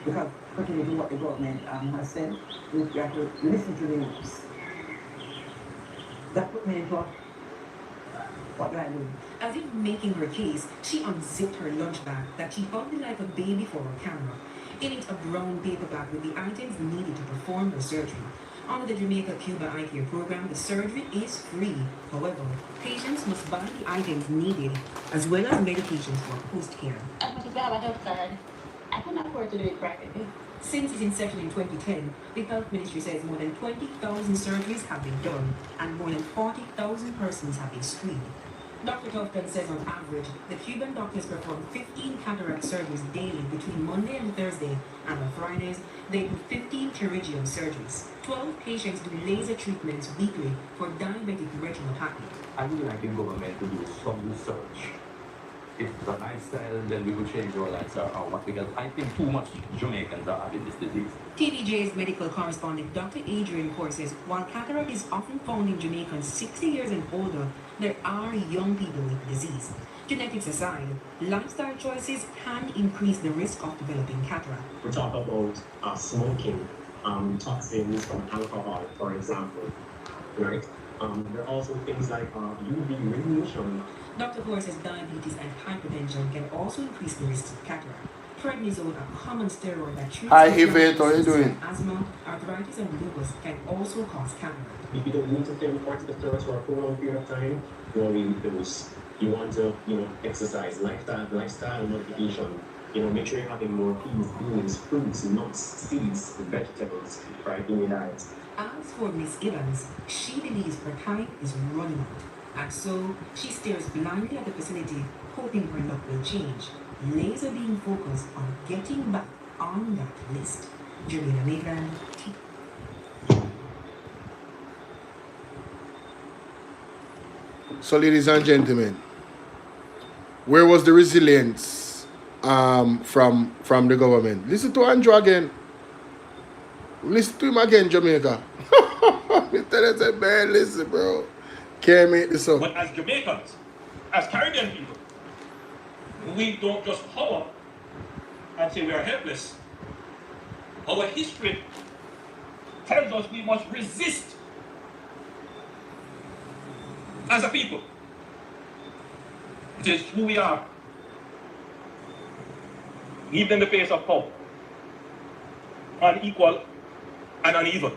Because according to what the government has said, we have to listen to the news. That put me into what do I do? As if making her case, she unzipped her lunch bag that she hugged like a baby for her camera. In it, a brown paper bag with the items needed to perform the surgery. Under the Jamaica-Cuba Eye Care program, the surgery is free. However, patients must buy the items needed, as well as medications for post-care. As much as I have a health card, I couldn't afford to do it privately. Since its inception in 2010, the Health Ministry says more than 20,000 surgeries have been done, and more than 40,000 persons have been screened. Dr. Tufton says on average, the Cuban doctors perform 15 cataract surgeries daily between Monday and Thursday, and on Fridays, they do 15 pterygium surgeries. 12 patients do laser treatments weekly for diabetic retinopathy. I would like the government to do some research. If the lifestyle, then we could change our lifestyle or what, because I think too much Jamaicans are having this disease. TVJ's medical correspondent Dr. Adrian Kaur says while cataract is often found in Jamaicans 60 years and older, there are young people with the disease. Genetics aside, lifestyle choices can increase the risk of developing cataract. We talk about smoking, toxins from alcohol, for example, right? There are also things like UV radiation. Dr. Kaur says diabetes and hypertension can also increase the risk of cataract. Prednisone, a common steroid that treats Hi, Yvette, how are you doing? asthma, arthritis, and lupus, can also cause cataract. If you don't need to stay on the steroids for a prolonged period of time, you only need those. You want to, exercise, lifestyle modification. Make sure you're having more peas, beans, fruits, nuts, seeds, vegetables, right, in your diet. As for Miss Evans, she believes her time is running out. And so, she stares blindly at the facility, hoping her luck will change. Laser being focused on getting back on that list. Jamaica Maitland, So, ladies and gentlemen, where was the resilience from the government? Listen to Andrew again. Listen to him again, Jamaica. Man, listen, bro. Can't make this up. But as Jamaicans, as Caribbean people, we don't just hover and say we are helpless. Our history tells us we must resist as a people. It is who we are. Even in the face of power. unequal, and uneven.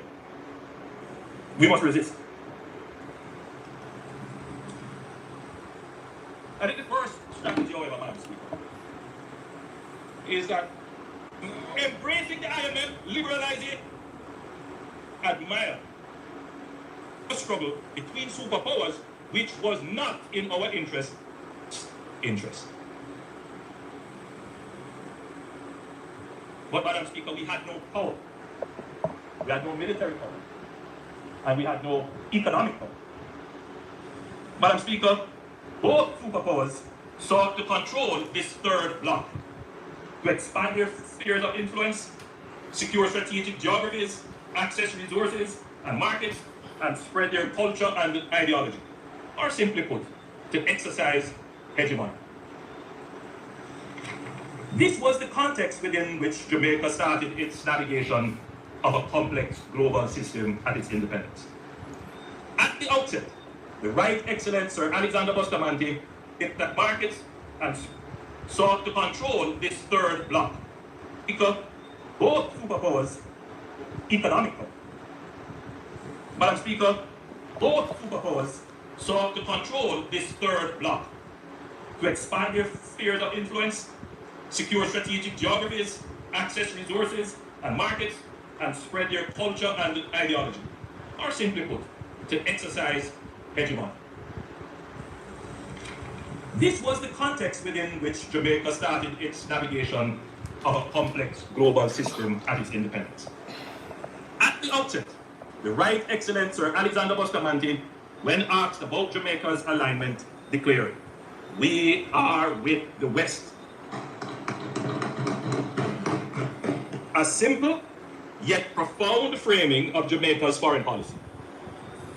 We must resist. I think the first strategy, however, Madam Speaker, is that embracing the IMF, liberalizing it, admire the struggle between superpowers, which was not in our interest. But, Madam Speaker, we had no power. We had no military power. And we had no economic power. Madam Speaker, both superpowers sought to control this third bloc, to expand their spheres of influence, secure strategic geographies, access resources and markets, and spread their culture and ideology. Or simply put, to exercise hegemony. This was the context within which Jamaica started its navigation of a complex global system at its independence. At the outset, the Right Excellent Sir Alexander Bustamante hit that markets and sought to control this third bloc, because both superpowers economic power. Madam Speaker, both superpowers sought to control this third bloc, to expand their spheres of influence, secure strategic geographies, access resources and markets, and spread their culture and ideology. Or simply put, to exercise hegemony. This was the context within which Jamaica started its navigation of a complex global system at its independence. At the outset, the Right Excellent Sir Alexander Bustamante, when asked about Jamaica's alignment, declared, "We are with the West." A simple yet profound framing of Jamaica's foreign policy,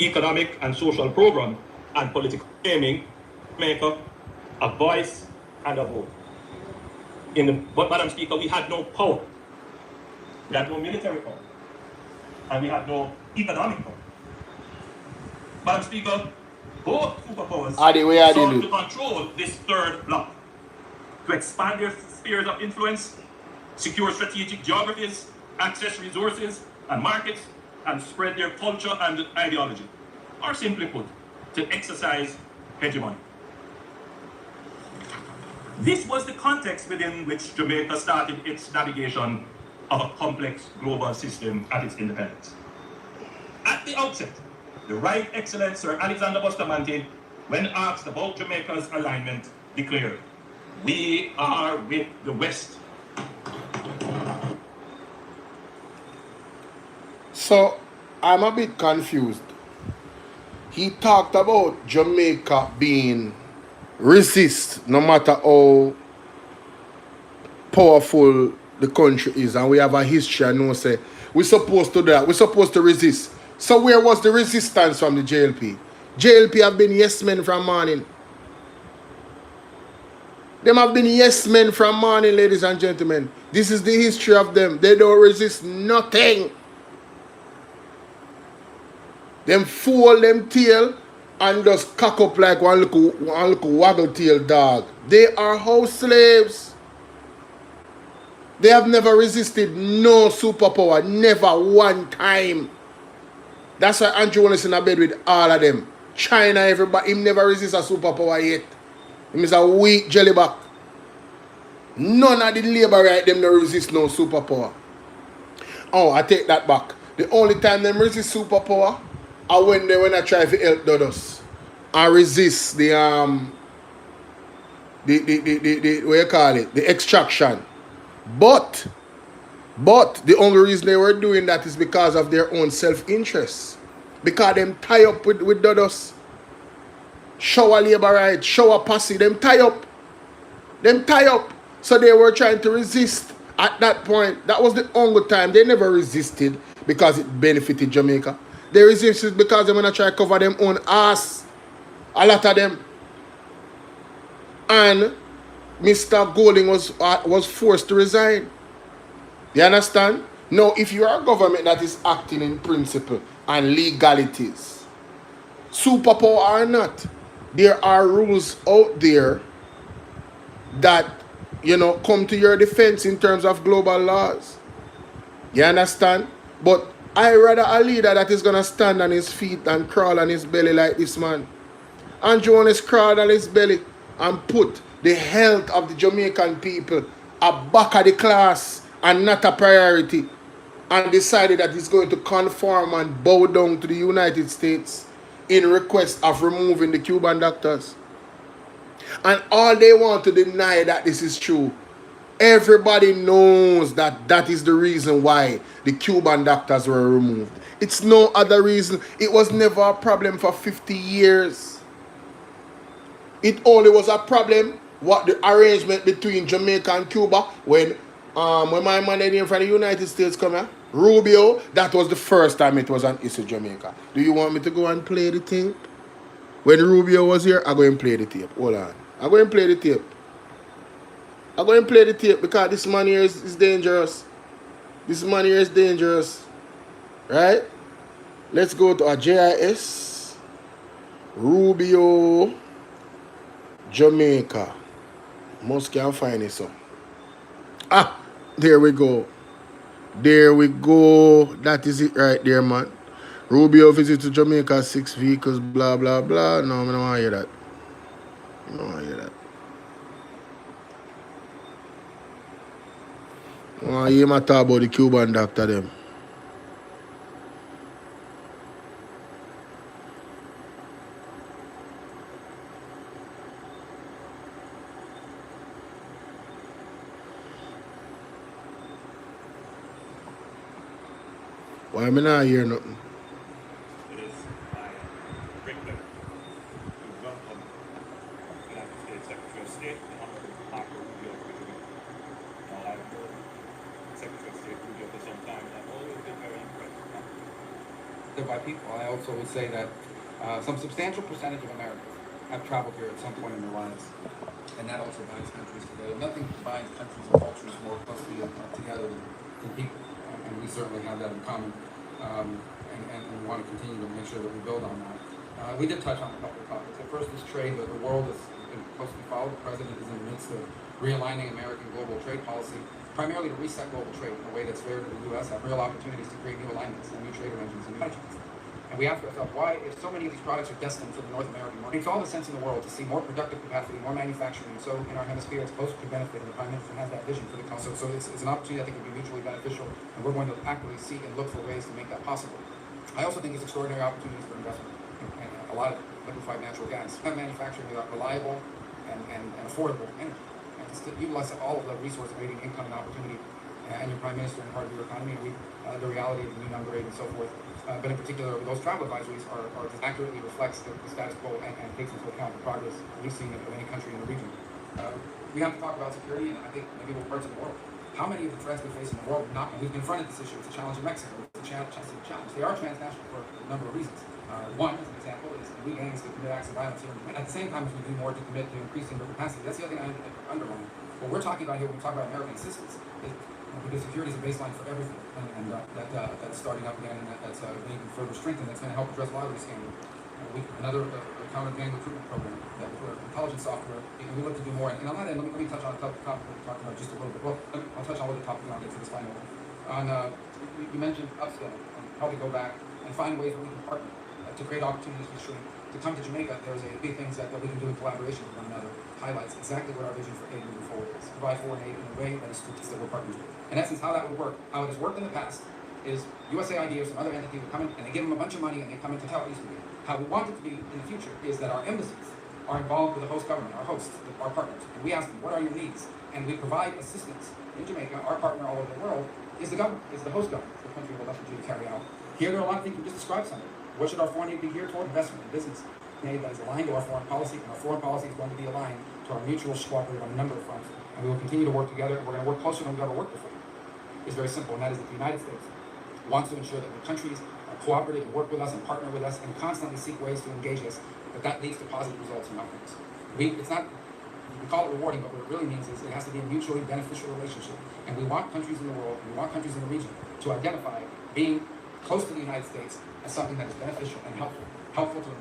economic and social program, and political framing, Jamaica a voice and a vote. But, Madam Speaker, we had no power. We had no military power. And we had no economic power. Madam Speaker, both superpowers sought to control this third bloc, to expand their spheres of influence, secure strategic geographies, access resources and markets, and spread their culture and ideology. Or simply put, to exercise hegemony. This was the context within which Jamaica started its navigation of a complex global system at its independence. At the outset, the Right Excellent Sir Alexander Bustamante, when asked about Jamaica's alignment, declared, "We are with the West." So, I'm a bit confused. He talked about Jamaica being resist, no matter how powerful the country is, and we have a history and know say we're supposed to do that, we're supposed to resist. So where was the resistance from the JLP? JLP have been yes men from morning. Them have been yes men from morning, ladies and gentlemen. This is the history of them. They don't resist nothing. Them fool them tail and just cock up like one little waggle tail dog. They are house slaves. They have never resisted no superpower. Never one time. That's why Andrew Wallace in a bed with all of them. China, everybody, him never resist a superpower yet. Him is a weak jellyback. None of the labor right them no resist no superpower. Oh, I take that back. The only time them resist superpower are when I try to help others. I resist the what you call it? The extraction. But the only reason they were doing that is because of their own self-interest. Because them tie up with others. Shower labor right, shower posse, them tie up. Them tie up. So they were trying to resist at that point. That was the only time. They never resisted because it benefited Jamaica. They resisted because they want to try to cover them own ass. A lot of them. And Mr. Golding was forced to resign. You understand? Now, if you are a government that is acting in principle and legalities, superpower or not, there are rules out there that, come to your defense in terms of global laws. You understand? But I rather a leader that is gonna stand on his feet and crawl on his belly like this man. Andrew Holness crawled on his belly and put the health of the Jamaican people at back of the class and not a priority, and decided that he's going to conform and bow down to the United States in request of removing the Cuban doctors. And all they want to deny that this is true. Everybody knows that that is the reason why the Cuban doctors were removed. It's no other reason. It was never a problem for 50 years. It only was a problem what the arrangement between Jamaica and Cuba when my man in from the United States come here, Rubio, that was the first time it was an issue Jamaica. Do you want me to go and play the tape? When Rubio was here, I go and play the tape. Hold on. I go and play the tape. I go and play the tape because this man here is dangerous. This man here is dangerous. Right? Let's go to a JIS. Rubio, Jamaica. Most can find it so. Ah, there we go. There we go. That is it right there, man. Rubio visit to Jamaica, 6 vehicles, blah, blah, blah. No, I don't want to hear that. I don't want to hear that. I want to hear my talk about the Cuban doctor, them. Why am I not hear nothing? It is my great pleasure to welcome the United States Secretary of State, the Honorable Marco Rubio, to Jamaica. Now, I've known Secretary of State Rubio for some time, and I've always been very impressed by people. I also would say that some substantial percentage of Americans have traveled here at some point in their lives, and that also binds countries together. Nothing binds countries and cultures more closely together than people, and we certainly have that in common. And we want to continue to make sure that we build on that. We did touch on a couple of topics. The first is trade. The world has been closely followed. The president is in the midst of realigning American global trade policy, primarily to reset global trade in a way that's fair to the U.S., have real opportunities to create new alignments and new trade arrangements and new countries. And we ask ourselves why, if so many of these products are destined for the North American market, it makes all the sense in the world to see more productive capacity, more manufacturing. So in our hemisphere, it's closer to benefit, and the Prime Minister has that vision for the country. So it's an opportunity I think would be mutually beneficial, and we're going to actively seek and look for ways to make that possible. I also think it's extraordinary opportunities for investment and a lot of liquefied natural gas. Manufacturing without reliable and affordable energy, and to utilize all of the resource creating income and opportunity, and your Prime Minister and part of your economy, and the reality of the new number 8 and so forth. But in particular, those travel advisories are accurately reflects the status quo and takes into account the progress we've seen of any country in the region. We have to talk about security, and I think maybe what parts of the world. How many of the threats we face in the world not? And we've confronted this issue. It's a challenge in Mexico. It's a challenge. They are transnational for a number of reasons. One, as an example, is the gangs that commit acts of violence here. At the same time as we do more to commit to increasing their capacity. That's the other thing I underline. What we're talking about here when we talk about American assistance is because security is a baseline for everything, and that's starting up again, and that's being further strengthened. That's going to help address a lot of these scandals. Another counter-gang recruitment program that for intelligence software, and we look to do more. And on that end, let me touch on a topic we talked about just a little bit. Well, I'll touch on what the topic on for this final one. You mentioned upskilling and how we go back and find ways that we can partner to create opportunities for streaming. To come to Jamaica, there's a big things that we can do in collaboration with one another. Highlights exactly what our vision for aid moving forward is. Provide foreign aid in a way that is that we're partners with. In essence, how that would work, how it has worked in the past, is USAID or some other entity would come in and they give them a bunch of money and they come in to help Eastern. How we want it to be in the future is that our embassies are involved with the host government, our hosts, our partners, and we ask them, what are your needs? And we provide assistance in Jamaica. Our partner all over the world is the government, is the host government, the country we're left to carry out. Here there are a lot of things we just described something. What should our foreign aid be geared toward? Investment in business aid that is aligned to our foreign policy, and our foreign policy is going to be aligned to our mutual cooperative on a number of fronts. And we will continue to work together, and we're going to work closer than we've ever worked before. It's very simple, and that is that the United States wants to ensure that the countries are cooperative and work with us and partner with us and constantly seek ways to engage us, that leads to positive results and outcomes. It's not, we call it rewarding, but what it really means is it has to be a mutually beneficial relationship. And we want countries in the world, and we want countries in the region to identify being close to the United States as something that is beneficial and helpful to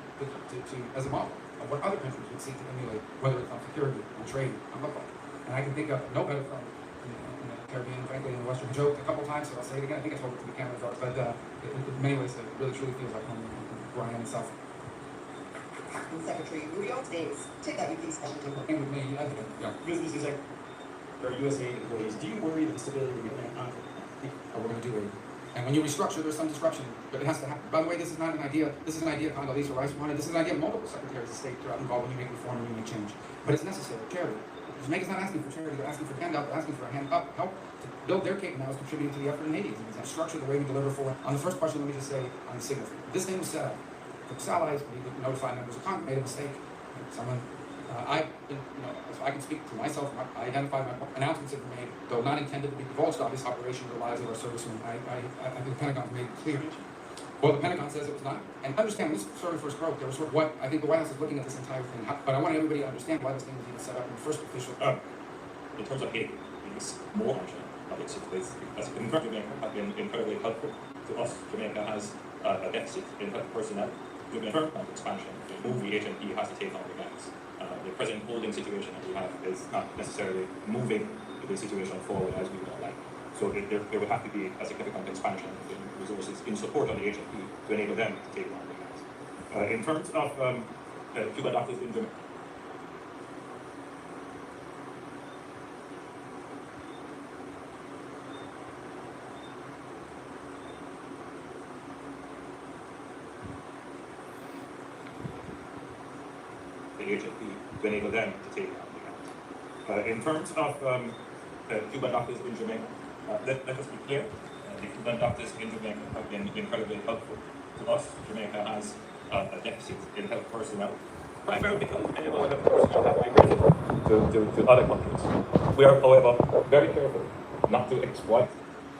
as a model of what other countries would seek to emulate, whether it's on security, on trade, on local. And I can think of no better firm to the Caribbean, frankly, in the Western. Joked a couple times, so I'll say it again. I think I told it to the camera, but in many ways, it really truly feels like home where I am in South. Secretary, Rio days. Take that with these special people. With me, yeah. Business is like, for USA employees, do you worry that the stability of the conflict? We're going to do it. And when you restructure, there's some disruption, but it has to happen. By the way, this is not an idea. This is an idea Condoleezza Rice wanted. This is an idea of multiple secretaries of state to involved when you make reform and you make change. But it's necessary. Charity. Jamaica's not asking for charity. They're asking for handout. They're asking for a hand up help to build their cake now is contributing to the effort in Haiti. And structure the way we deliver for. On the first question, let me just say on the signal. This thing was set up. The allies need to notify members of Congress made a mistake. Someone. So I can speak for myself. I identified my announcements that were made, though not intended to be divulged. Obviously, operation relies on our servicemen. I think the Pentagon's made it clear. Well, the Pentagon says it was not. And understand, this story first broke. There was sort of what I think the White House is looking at this entire thing. But I want everybody to understand why this thing was even set up in the first official. In terms of Haiti, it's more functional. As a country, Jamaica have been incredibly helpful to us. Jamaica has a deficit in health personnel. We've been firm on expansion. The move the HNP has to take on the gangs. The present holding situation that we have is not necessarily moving the situation forward as we would like. So there would have to be a significant expansion in resources in support of the HNP to enable them to take on the gangs. In terms of Cuban doctors in Jamaica, HNP to enable them to take on the gangs. In terms of Cuban doctors in Jamaica, let us be clear, the Cuban doctors in Jamaica have been incredibly helpful to us. Jamaica has a deficit in health personnel, primarily because many of our health personnel have migrated to other countries. We are, however, very careful not to exploit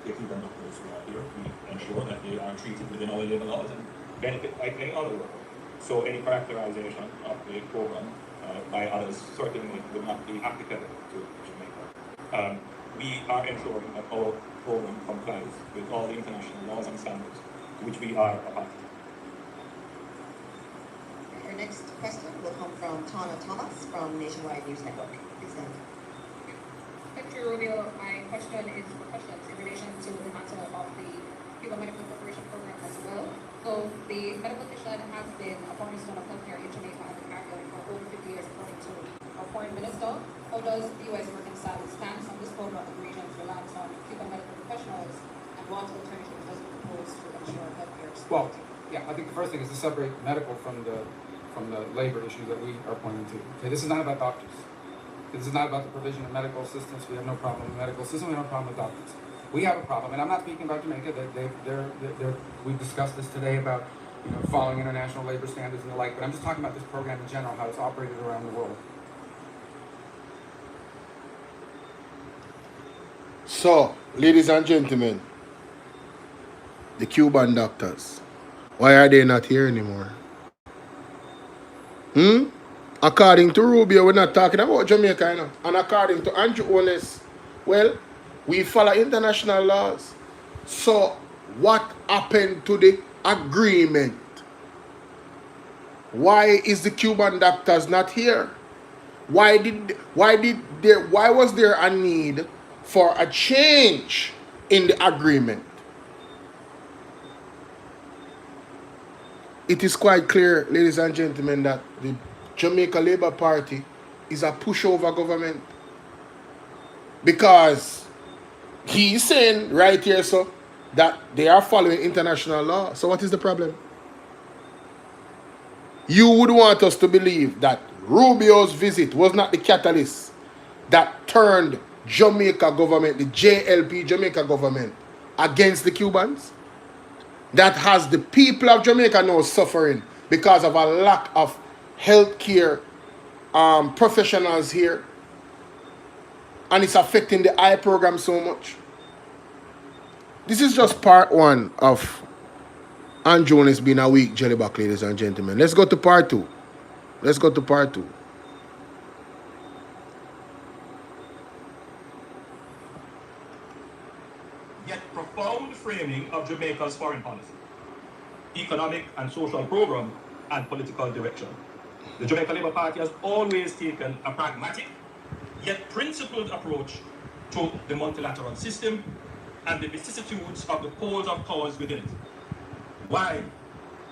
the Cuban doctors who are here. We ensure that they are treated within our labor laws and benefit like any other worker. So any characterization of the program by others certainly would not be applicable to Jamaica. We are ensuring that our program complies with all the international laws and standards to which we are a part. Our next question will come from Tana Thomas from Nationwide News Network. Please stand. Secretary Rubio, my question is for questions in relation to the matter of the Cuban Medical Corporation program as well. So the medical petition has been a cornerstone of healthcare in Jamaica and the Caribbean for over 50 years, according to our foreign minister. How does the U.S. reconcile its stance on this program of regions reliance on Cuban medical professionals, and what alternatives does it propose to ensure healthcare security? Well, yeah, I think the first thing is to separate medical from the labor issue that we are pointing to. Okay, this is not about doctors. This is not about the provision of medical assistance. We have no problem with medical assistance. We have no problem with doctors. We have a problem, and I'm not speaking about Jamaica. We've discussed this today about following international labor standards and the like, but I'm just talking about this program in general, how it's operated around the world. So, ladies and gentlemen, the Cuban doctors, why are they not here anymore? According to Rubio, we're not talking about Jamaica, and according to Andrew Ones, well, we follow international laws. So, what happened to the agreement? Why is the Cuban doctors not here? Why was there a need for a change in the agreement? It is quite clear, ladies and gentlemen, that the Jamaica Labour Party is a pushover government, because he's saying right here, so that they are following international law. So what is the problem? You would want us to believe that Rubio's visit was not the catalyst that turned Jamaica government, the JLP Jamaica government, against the Cubans? That has the people of Jamaica now suffering because of a lack of healthcare professionals here. And it's affecting the eye program so much. This is just part one of Andrew Jones being a weak jellyback, ladies and gentlemen. Let's go to part two. Let's go to part two. Yet profound framing of Jamaica's foreign policy, economic and social program, and political direction. The Jamaica Labour Party has always taken a pragmatic, yet principled approach to the multilateral system and the vicissitudes of the poles of powers within it, while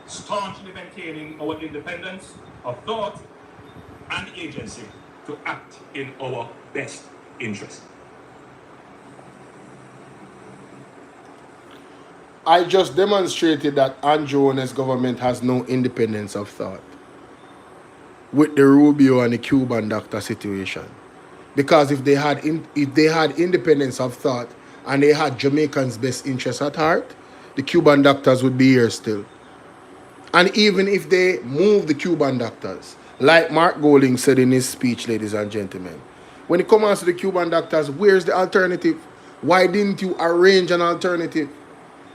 staunchly maintaining our independence of thought and agency to act in our best interest. I just demonstrated that Andrew and his government has no independence of thought with the Rubio and the Cuban doctor situation. Because if they had independence of thought and they had Jamaicans' best interests at heart, the Cuban doctors would be here still. And even if they move the Cuban doctors, like Mark Golding said in his speech, ladies and gentlemen, when it comes to the Cuban doctors, where's the alternative? Why didn't you arrange an alternative?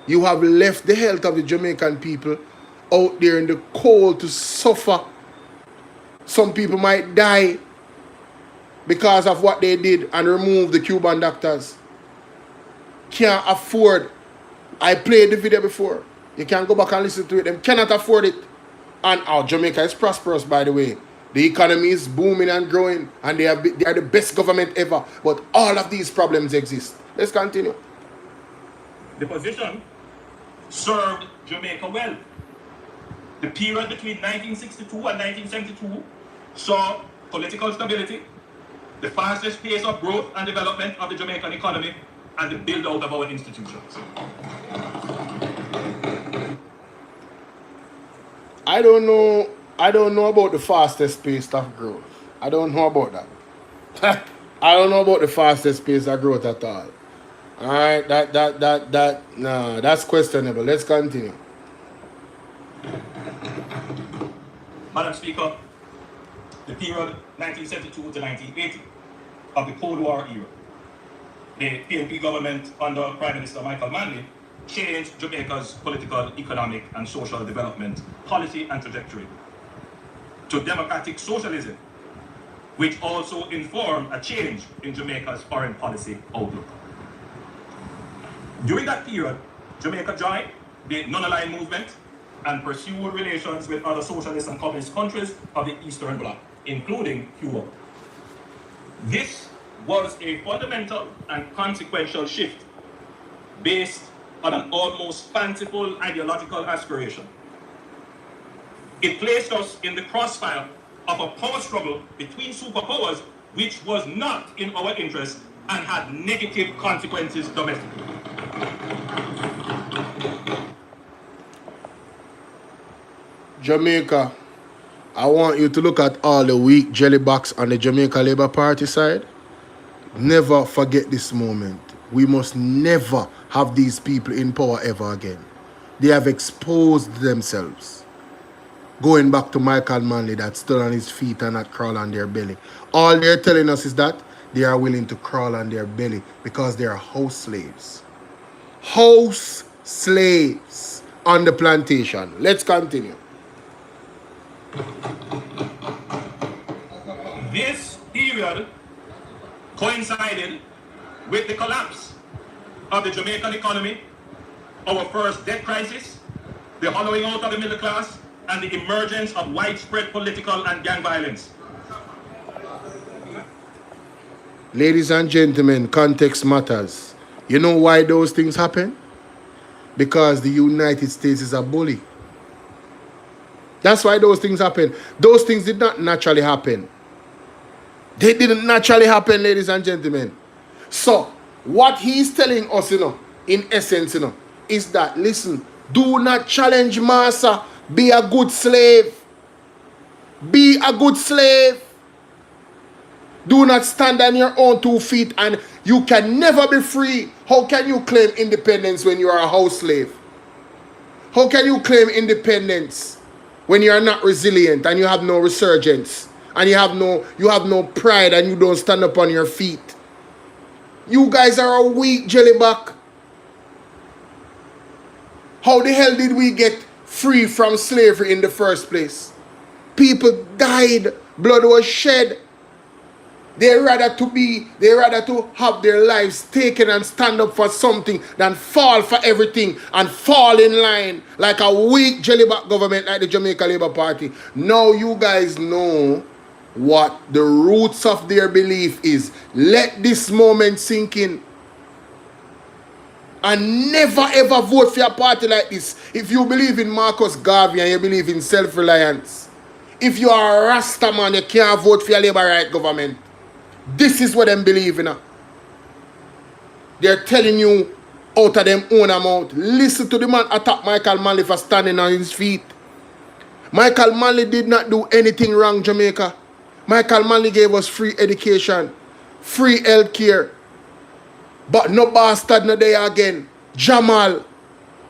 You have left the health of the Jamaican people out there in the cold to suffer. Some people might die because of what they did and remove the Cuban doctors. Can't afford. I played the video before. You can go back and listen to it. They cannot afford it. And our Jamaica is prosperous, by the way. The economy is booming and growing, and they are the best government ever. But all of these problems exist. Let's continue. The position served Jamaica well. The period between 1962 and 1972 saw political stability, the fastest pace of growth and development of the Jamaican economy, and the build-out of our institutions. I don't know about the fastest pace of growth. I don't know about that. I don't know about the fastest pace of growth at all. Alright, nah, that's questionable. Let's continue. Madam Speaker, the period 1972 to 1980 of the Cold War era, the PNP government under Prime Minister Michael Manley changed Jamaica's political, economic, and social development policy and trajectory to democratic socialism, which also informed a change in Jamaica's foreign policy outlook. During that period, Jamaica joined the non-aligned movement and pursued relations with other socialist and communist countries of the Eastern Bloc, including Cuba. This was a fundamental and consequential shift based on an almost fanciful ideological aspiration. It placed us in the crossfire of a power struggle between superpowers which was not in our interest and had negative consequences domestically. Jamaica, I want you to look at all the weak jelly box on the Jamaica Labour Party side. Never forget this moment. We must never have these people in power ever again. They have exposed themselves. Going back to Michael Manley that stood on his feet and not crawl on their belly. All they're telling us is that they are willing to crawl on their belly because they are house slaves. House slaves on the plantation. Let's continue. This period coincided with the collapse of the Jamaican economy, our first debt crisis, the hollowing out of the middle class, and the emergence of widespread political and gang violence. Ladies and gentlemen, context matters. You know why those things happen? Because the United States is a bully. That's why those things happen. Those things did not naturally happen. They didn't naturally happen, ladies and gentlemen. So, what he's telling us, in essence, is that, listen, do not challenge master. Be a good slave. Be a good slave. Do not stand on your own 2 feet and you can never be free. How can you claim independence when you are a house slave? How can you claim independence when you are not resilient and you have no resurgence and you have no pride and you don't stand up on your feet? You guys are a weak jellyback. How the hell did we get free from slavery in the first place? People died, blood was shed. They rather to have their lives taken and stand up for something than fall for everything and fall in line like a weak jellyback government like the Jamaica Labour Party. Now you guys know what the roots of their belief is. Let this moment sink in. And never ever vote for a party like this. If you believe in Marcus Garvey and you believe in self-reliance, if you are a Rasta man, you can't vote for a Labour right government. This is what them believe in. They're telling you out of them own amount. Listen to the man attack Michael Manley for standing on his feet. Michael Manley did not do anything wrong, Jamaica. Michael Manley gave us free education, free health care. But no bastard no day again. Jamal.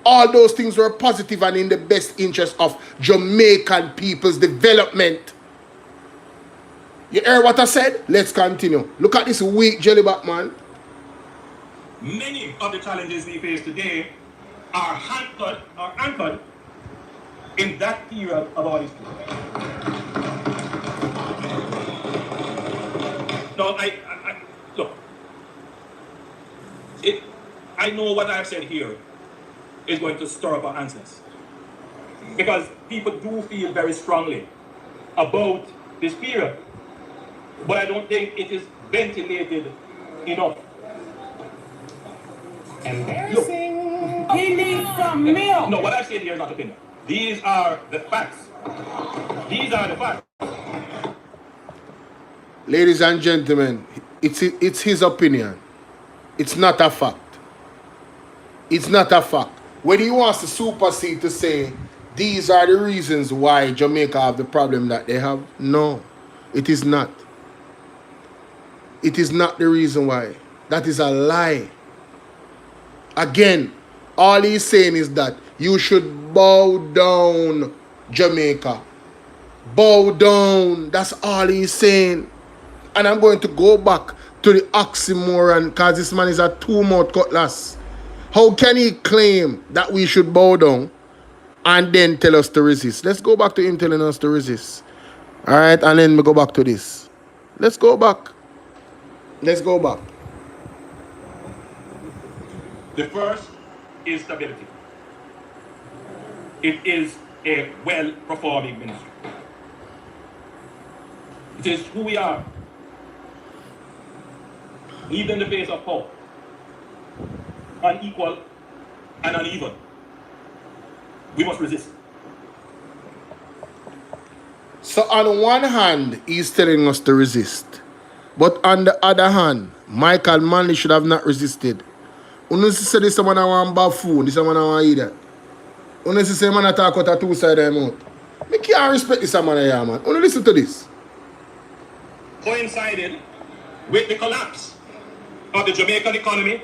All those things were positive and in the best interest of Jamaican people's development. You hear what I said? Let's continue. Look at this weak jellyback man. Many of the challenges we face today are anchored in that period of our history. Now, look, I know what I've said here is going to stir up our answers, because people do feel very strongly about this period, but I don't think it is ventilated enough. Embarrassing. He needs some milk. No, what I've said here is not opinion. These are the facts. These are the facts. Ladies and gentlemen, it's his opinion. It's not a fact. It's not a fact. When he wants to supersede to say these are the reasons why Jamaica have the problem that they have, no, it is not. It is not the reason why. That is a lie. Again, all he's saying is that you should bow down, Jamaica. Bow down. That's all he's saying. And I'm going to go back to the oxymoron because this man is a two-mouth cutlass. How can he claim that we should bow down and then tell us to resist? Let's go back to him telling us to resist. All right, and then we go back to this. Let's go back. Let's go back. The first is stability. It is a well-performing ministry. It is who we are. Even in the face of power, unequal and uneven, we must resist. So on one hand, he's telling us to resist. But on the other hand, Michael Manley should have not resisted. Unless you say this man I want buffoon, this man I want idiot. Unless you say man I talk out a two-sided mouth. I can't respect this man here, man. Only listen to this. Coincided with the collapse of the Jamaican economy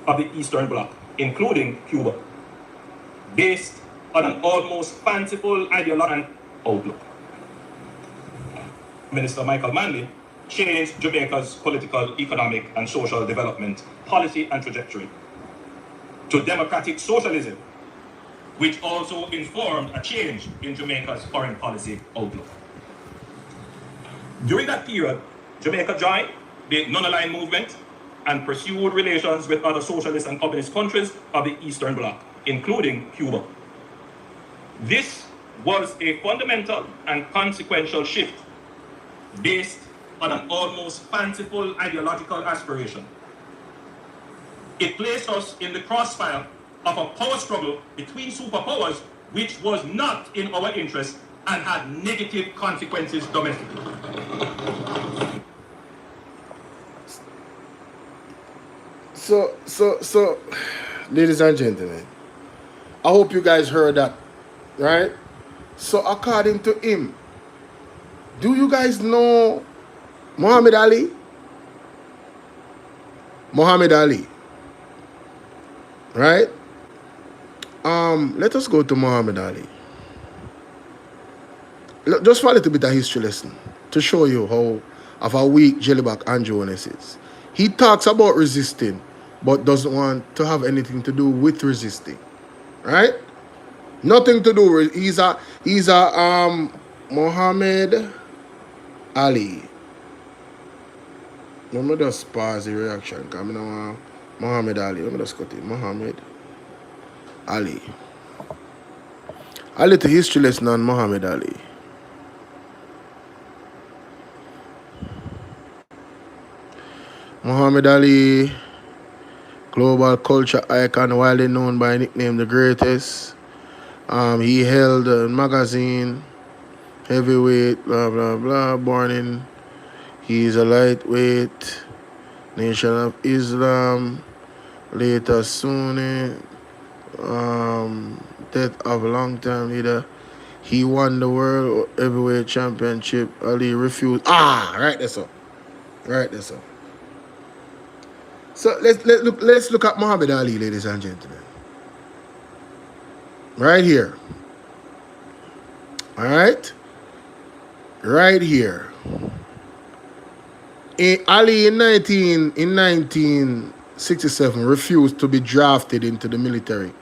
of the Eastern Bloc, including Cuba, based on an almost fanciful ideological outlook. Minister Michael Manley changed Jamaica's political, economic, and social development policy and trajectory to democratic socialism, which also informed a change in Jamaica's foreign policy outlook. During that period, Jamaica joined the non-aligned movement and pursued relations with other socialist and communist countries of the Eastern Bloc, including Cuba. This was a fundamental and consequential shift based on an almost fanciful ideological aspiration. It placed us in the crossfire of a power struggle between superpowers which was not in our interest and had negative consequences domestically. So, ladies and gentlemen, I hope you guys heard that, right? So, according to him, do you guys know Muhammad Ali? Muhammad Ali, right? Let us go to Muhammad Ali. Just for a little bit of history lesson to show you how of a weak jellyback Andrew is. He talks about resisting, but doesn't want to have anything to do with resisting, right? Nothing to do with. He's a Muhammad Ali. Let me just pause the reaction. Because I don't want Muhammad Ali. Let me just cut it. Muhammad Ali. A little history lesson on Muhammad Ali. Muhammad Ali, global culture icon, widely known by nickname the greatest. He held a magazine, heavyweight, blah, blah, blah, born in, he's a lightweight, Nation of Islam, later Sunni, death of a long-time leader. He won the world heavyweight championship. Ali refused. Right there, so. Right there, so. So let's look at Muhammad Ali, ladies and gentlemen. Right here. All right? Right here. Ali in 1967 refused to be drafted into the military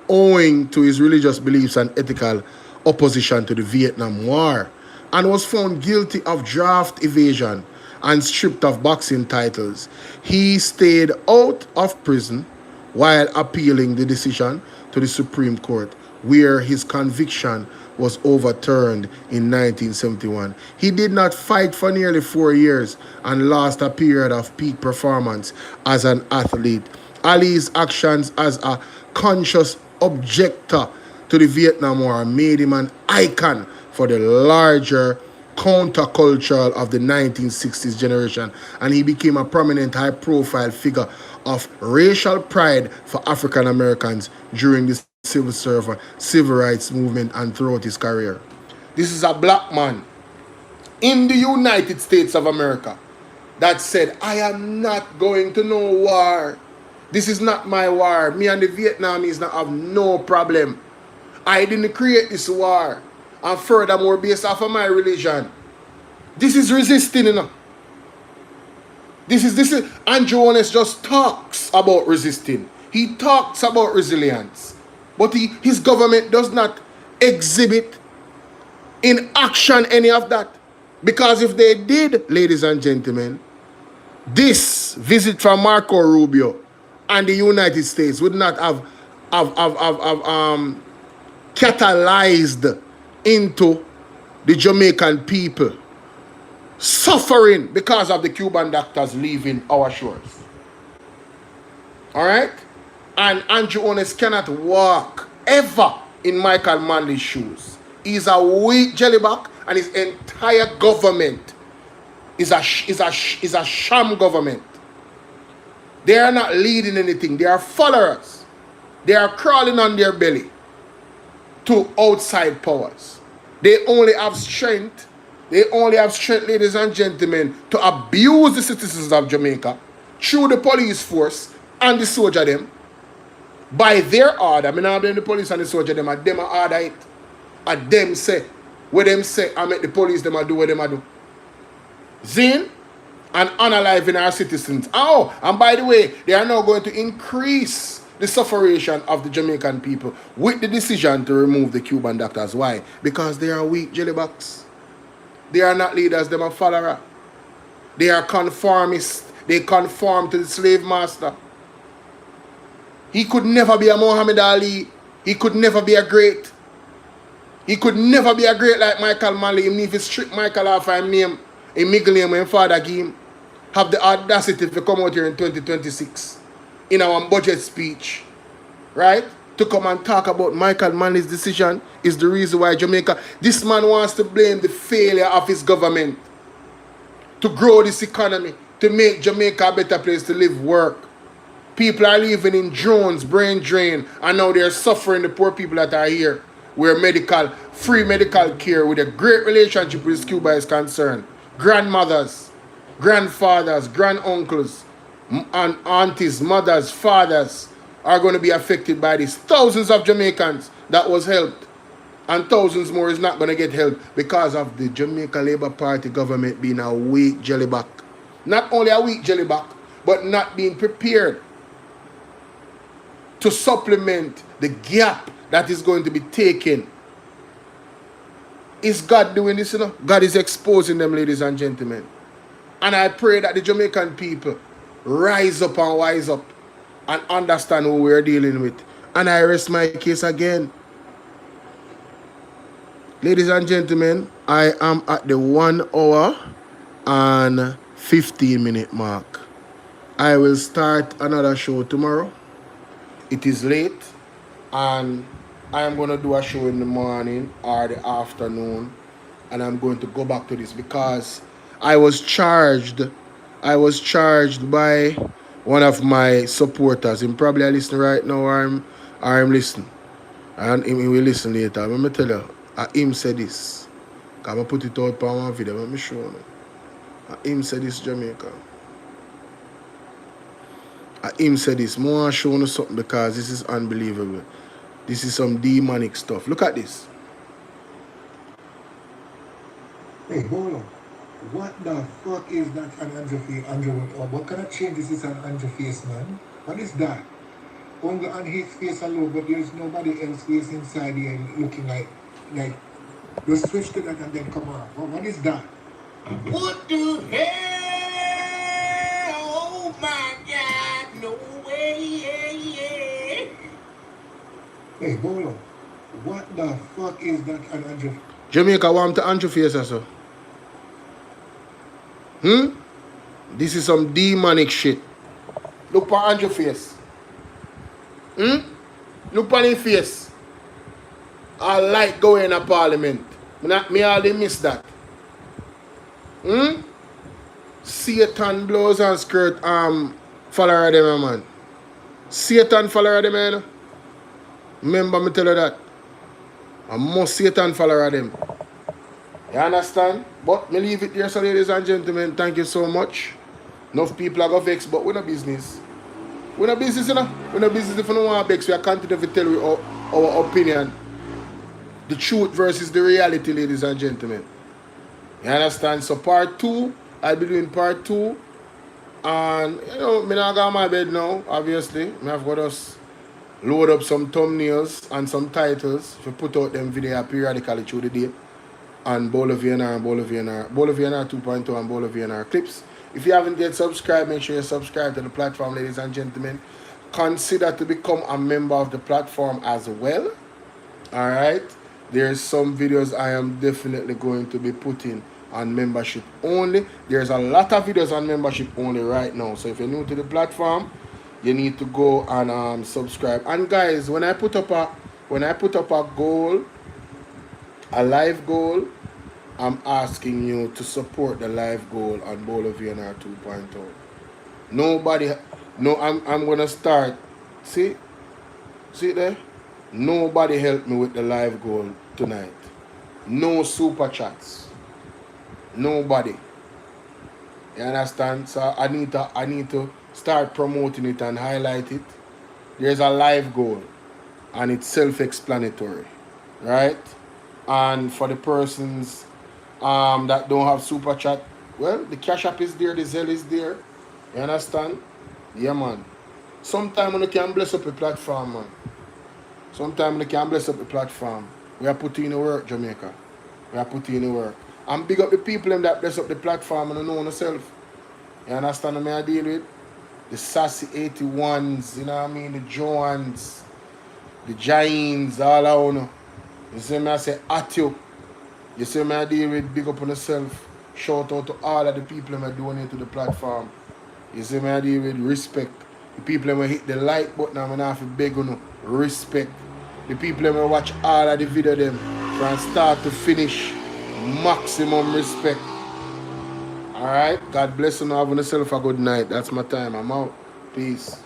owing to his religious beliefs and ethical opposition to the Vietnam War, and was found guilty of draft evasion and stripped of boxing titles. He stayed out of prison while appealing the decision to the Supreme Court, where his conviction was overturned in 1971. He did not fight for nearly 4 years and lost a period of peak performance as an athlete. Ali's actions as a conscious objector to the Vietnam War made him an icon for the larger counterculture of the 1960s generation, and he became a prominent high-profile figure of racial pride for African Americans during the civil rights movement and throughout his career. This is a black man in the United States of America that said, I am not going to no war. This is not my war. Me and the Vietnamese not have no problem. I didn't create this war. And furthermore, based off of my religion. This is resisting, you know. This is Andrew Honest just talks about resisting. He talks about resilience. But his government does not exhibit in action any of that. Because if they did, ladies and gentlemen, this visit from Marco Rubio and the United States would not have catalyzed into the Jamaican people suffering because of the Cuban doctors leaving our shores. Alright? And Andrew Honest cannot walk ever in Michael Manley's shoes. He's a weak jellyback, and his entire government is a sham government. They are not leading anything. They are followers. They are crawling on their belly to outside powers. They only have strength. They only have strength, ladies and gentlemen, to abuse the citizens of Jamaica through the police force and the soldier them by their order. I mean, I blame the police and the soldier them. And them order it. And them say, where them say, I make the police them do what them do. Zin and unaliving our citizens. Oh, and by the way, they are now going to increase the sufferation of the Jamaican people with the decision to remove the Cuban doctors. Why? Because they are weak jellybacks. They are not leaders, they are followers. They are conformists. They conform to the slave master. He could never be a Muhammad Ali. He could never be a great. He could never be a great like Michael Manley. Even if he strip Michael off his name, he middle name when father gave him, have the audacity to come out here in 2026 in our budget speech, right? To come and talk about Michael Manley's decision is the reason why Jamaica, this man wants to blame the failure of his government to grow this economy, to make Jamaica a better place to live, work. People are living in drones, brain drain, and now they're suffering, the poor people that are here, where free medical care with a great relationship with Cuba is concerned. Grandmothers, grandfathers, granduncles, and aunties, mothers, fathers are going to be affected by this. Thousands of Jamaicans that was helped, and thousands more is not going to get help because of the Jamaica Labour Party government being a weak jellyback. Not only a weak jellyback, but not being prepared to supplement the gap that is going to be taken. Is God doing this, you know? God is exposing them, ladies and gentlemen. And I pray that the Jamaican people rise up and wise up and understand who we're dealing with. And I rest my case again. Ladies and gentlemen, I am at the 1 hour and 15 minute mark. I will start another show tomorrow. It is late, and I am going to do a show in the morning or the afternoon, and I'm going to go back to this because I was charged by one of my supporters. Him probably listening right now, or I'm listening. And he will listen later. Let me tell you, him said this. Because I put it out on one video. Let me show you. Him said this, Jamaica. Him said this. I want to show you something because this is unbelievable. This is some demonic stuff. Look at this. Hey, Bolo, what the fuck is that an Andrew face? What kind of changes is an Andrew face, man? What is that? Only on his face alone, but there's nobody else face inside here looking like you switch to that and then come on. What is that? What the hell? Oh my God, no way. Hey, Bolo, what the fuck is that an Andrew? Jamaica want to Andrew face also. This is some demonic shit. Look for Andrew face. Look on his face. I like going to parliament. Me already miss that. Satan blows and skirt follower them, man. Satan follower them, man. Remember me tell you that. I must Satan follower them. You understand? But me leave it there, so ladies and gentlemen. Thank you so much. Enough people are going to vex, but we're no business. We're no business, you know. We're no business if we don't want to vex. We are continue to tell you our opinion. The truth versus the reality, ladies and gentlemen. You understand? So part 2, I'll be doing part 2. And, you know, me not got my bed now, obviously. Me have got us load up some thumbnails and some titles to put out them video periodically through the day. And BOLO V&R and BOLO V&R. BOLO V&R 2.0 and BOLO V&R clips. If you haven't yet subscribed, make sure you subscribe to the platform, ladies and gentlemen. Consider to become a member of the platform as well. Alright? There's some videos I am definitely going to be putting on membership only. There's a lot of videos on membership only right now. So if you're new to the platform, you need to go and subscribe. And guys, when I put up a goal, a live goal, I'm asking you to support the live goal on BOLO V&R 2.0. I'm gonna start. See there? Nobody helped me with the live goal tonight. No super chats. Nobody. You understand? So I need to start promoting it and highlight it. There's a live goal, and it's self-explanatory, right? And for the persons that don't have super chat, well, the Cash App is there, the Zelle is there. You understand? Yeah, man. Sometimes when you can bless up a platform, man. Sometimes we can bless up the platform. We are putting in the work, Jamaica. We are putting in the work. And big up the people that bless up the platform and know yourself. You understand what I deal with? The Sassy 81s, you know what I mean? The Joans, the Giants, all I know. You see me, I say at you. You see me, I deal with big up on yourself. Shout out to all of the people that are doing to the platform. You see me, I deal with respect. The people that hit the like button, I'm going to have to beg you, respect. The people that watch all of the video them from start to finish, maximum respect. Alright, God bless you and have yourself a good night. That's my time. I'm out. Peace.